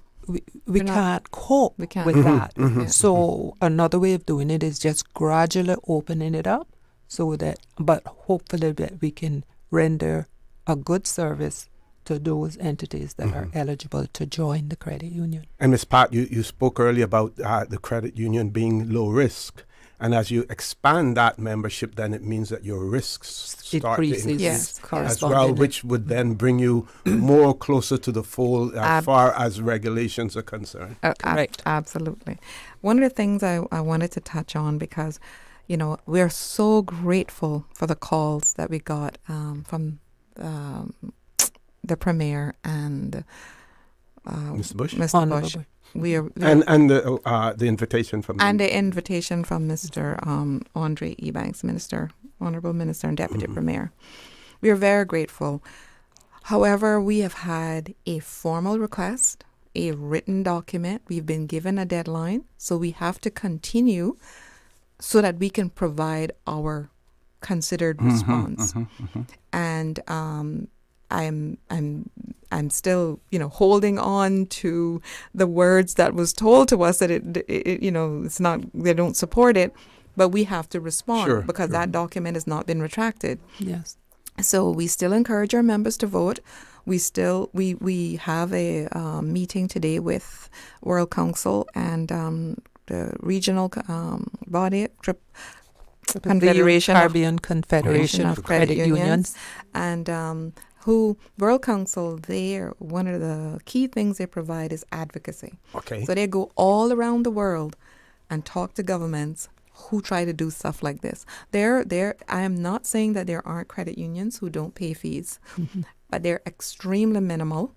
can't cope with that. So another way of doing it is just gradually opening it up but hopefully that we can render a good service to those entities that are eligible to join the credit union. And Ms. Pat, you spoke earlier about the credit union being low risk. And as you expand that membership, then it means that your risks start to increase as well, which would then bring you more closer to the fold as far as regulations are concerned. Correct. Absolutely. One of the things I wanted to touch on, because, we're so grateful for the calls that we got from the Premier and Mr. Bush. Mr. Bush. And the invitation from the invitation from Mr. Andre Ebanks, Honorable Minister and Deputy Premier. We are very grateful. However, we have had a formal request, a written document. We've been given a deadline, so we have to continue so that we can provide our considered response. And I'm still, holding on to the words that was told to us that it's not, they don't support it, but we have to respond because that document has not been retracted. Yes. So we still encourage our members to vote. we have a meeting today with World Council and the regional body, Confederation Caribbean Confederation of Credit Unions, and who World Council there, one of the key things they provide is advocacy. Okay. So they go all around the world and talk to governments who try to do stuff like this. I am not saying that there aren't credit unions who don't pay fees, but they're extremely minimal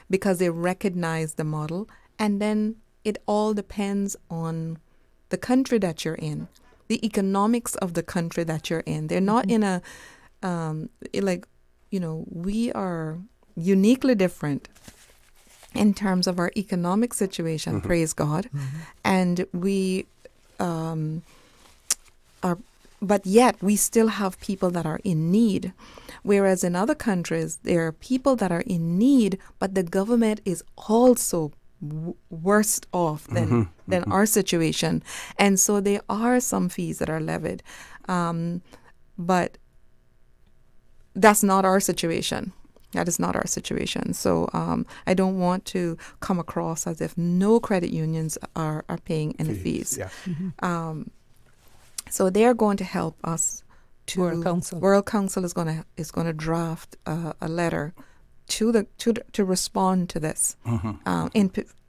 because they recognize the model, and then it all depends on the country that you're in, the economics of the country that you're in. They're not in a we are uniquely different in terms of our economic situation, praise God. And we but yet we still have people that are in need. Whereas in other countries, there are people that are in need, but the government is also worse off than our situation. And so there are some fees that are levied. But that's not our situation. That is not our situation. So I don't want to come across as if no credit unions are paying any fees. Yeah. So they're going to help us. World Council. World Council is going to draft a letter to respond to this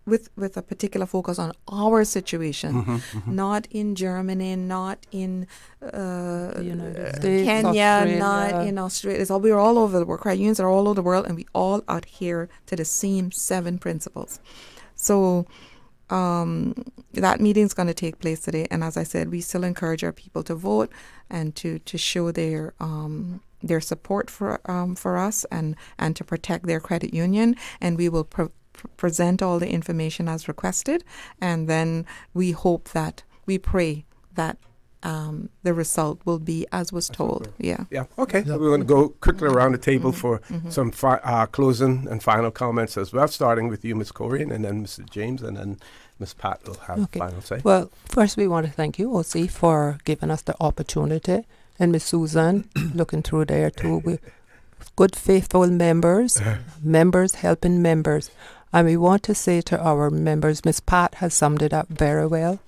with a particular focus on our situation, not in Germany, not in the United States, Kenya, Australia. not in Australia. We're all over the world. Credit unions are all over the world, and we all adhere to the same 7 principles. So that meeting is going to take place today, and as I said, we still encourage our people to vote and to show their support for us and to protect their credit union, and we will present all the information as requested, and then we pray that the result will be as was told. Yeah. Okay. So we're going to go quickly around the table for some closing and final comments as well, starting with you, Ms. Corine, and then Mr. James, and then Ms. Pat will have final say. Well, first we want to thank you, OC, for giving us the opportunity, and Ms. Susan, looking through there too. We good, faithful members helping members. And we want to say to our members, Ms. Pat has summed it up very well.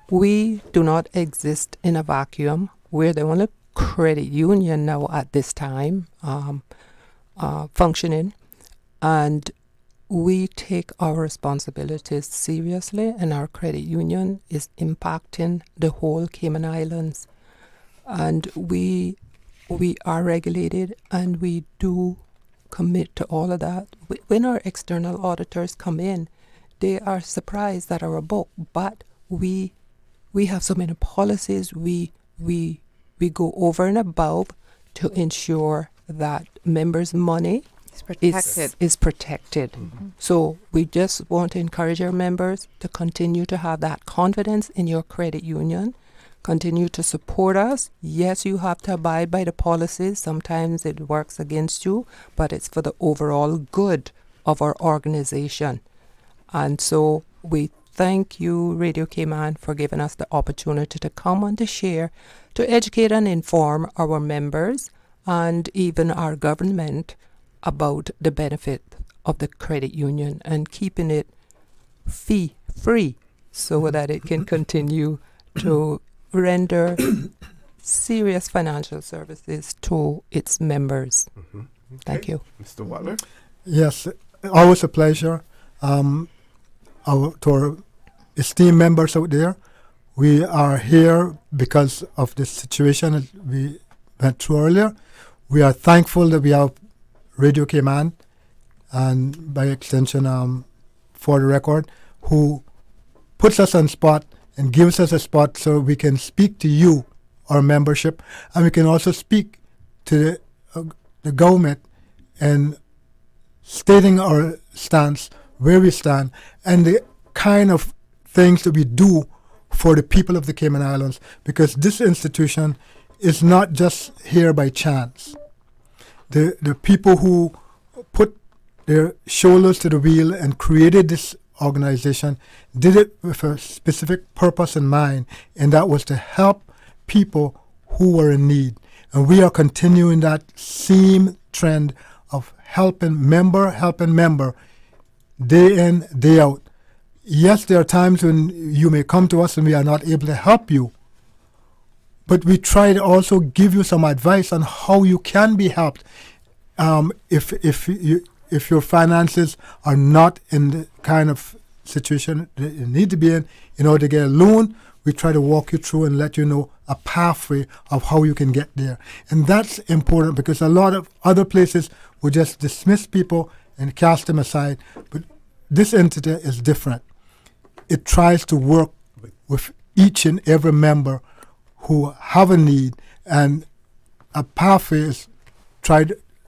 We do not exist in a vacuum. We're the only credit union now at this time functioning. And we take our responsibilities seriously, and our credit union is impacting the whole Cayman Islands. And we are regulated, and we do commit to all of that. When our external auditors come in, they are surprised at our book, but we have so many policies. We go over and above to ensure that members' money is protected. So we just want to encourage our members to continue to have that confidence in your credit union. Continue to support us. Yes, you have to abide by the policies. Sometimes it works against you, but it's for the overall good of our organization. And so we thank you, Radio Cayman, for giving us the opportunity to come and to share, to educate and inform our members and even our government about the benefit of the credit union and keeping it fee-free so that it can continue to render serious financial services to its members. Thank you. Mr. Watler? Yes, always a pleasure. To our esteemed members out there, we are here because of the situation that we went through earlier. We are thankful that we have Radio Cayman, and by extension, For the Record, who puts us on spot and gives us a spot so we can speak to you, our membership, and we can also speak to the government and stating our stance, where we stand, and the kind of things that we do for the people of the Cayman Islands, because this institution is not just here by chance. The people who put their shoulders to the wheel and created this organization did it with a specific purpose in mind, and that was to help people who were in need. And we are continuing that same trend of helping member, day in, day out. Yes, there are times when you may come to us and we are not able to help you, but we try to also give you some advice on how you can be helped. If your finances are not in the kind of situation that you need to be in order to get a loan, we try to walk you through and let you know a pathway of how you can get there. And that's important because a lot of other places will just dismiss people and cast them aside. But this entity is different. It tries to work with each and every member who have a need, and a pathway is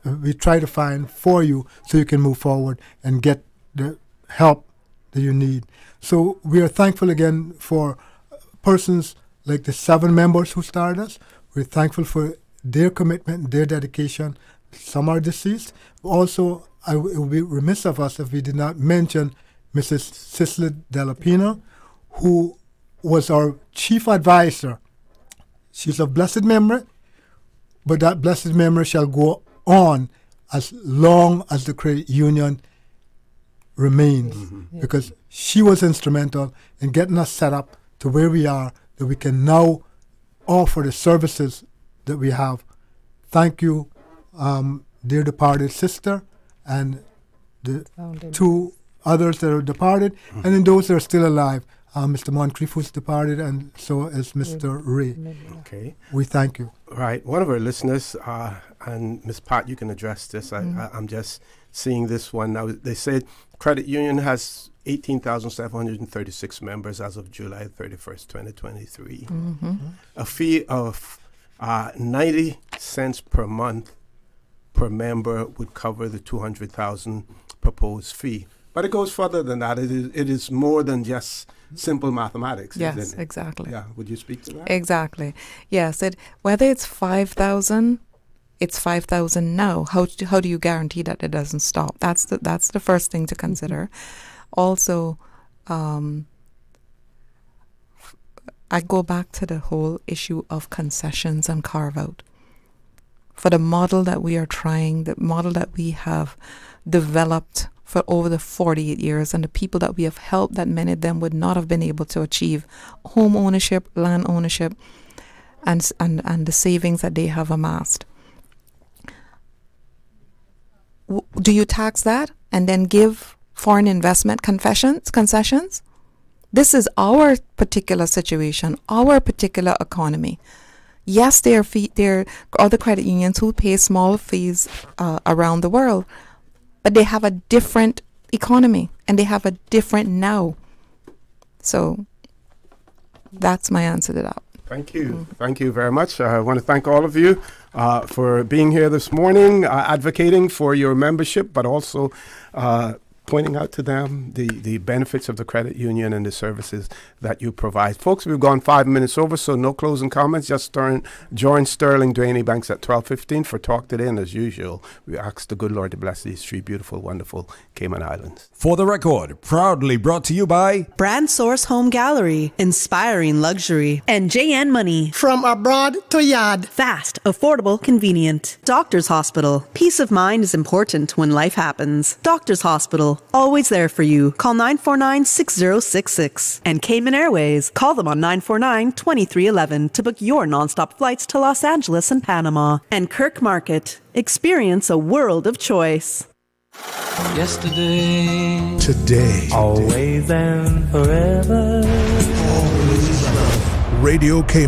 we try to find for you so you can move forward and get the help that you need. So we are thankful again for persons like the 7 members who started us. We're thankful for their commitment, their dedication. Some are deceased. Also, it would be remiss of us if we did not mention Mrs. Cicely Delapina, who was our chief advisor. She's of blessed memory, but that blessed memory shall go on as long as the credit union remains, because she was instrumental in getting us set up to where we are, that we can now offer the services that we have. Thank you, dear departed sister, and the 2 others that are departed, and then those that are still alive. Mr. Moncrief, who's departed, and so is Mr. Ray. Okay. We thank you. Right. One of our listeners, and Ms. Pat, you can address this. I'm just seeing this one now. They said credit union has 18,736 members as of July 31st, 2023. A fee of 90 cents per month per member would cover the 200,000 proposed fee. But it goes further than that. It is more than just simple mathematics. Yes, isn't it? exactly. Yeah. Would you speak to that? Exactly. Yes. Whether it's 5,000, it's 5,000 now. How do you guarantee that it doesn't stop? That's the first thing to consider. Also, I go back to the whole issue of concessions and carve out. For the model that we are trying, the model that we have developed for over the 48 years, and the people that we have helped, that many of them would not have been able to achieve home ownership, land ownership, and the savings that they have amassed. Do you tax that and then give foreign investment concessions? This is our particular situation, our particular economy. Yes, there are other credit unions who pay small fees around the world, but they have a different economy and they have a different now. So that's my answer to that. Thank you. Thank you very much. I want to thank all of you for being here this morning, advocating for your membership, but also pointing out to them the benefits of the credit union and the services that you provide. Folks, we've gone 5 minutes over, so no closing comments. Just join Sterling Duaney Banks at 12:15 for Talk Today, and as usual, we ask the good Lord to bless these 3 beautiful, wonderful Cayman Islands. For the record, proudly brought to you by Brand Source Home Gallery, inspiring luxury, and JN Money. From abroad to yard. Fast, affordable, convenient. Doctors Hospital. Peace of mind is important when life happens. Doctors Hospital, always there for you. Call 949-6066. And Cayman Airways. Call them on 949-2311 to book your nonstop flights to Los Angeles and Panama. And Kirk Market. Experience a world of choice. Yesterday, Today, always and forever. Radio Cayman.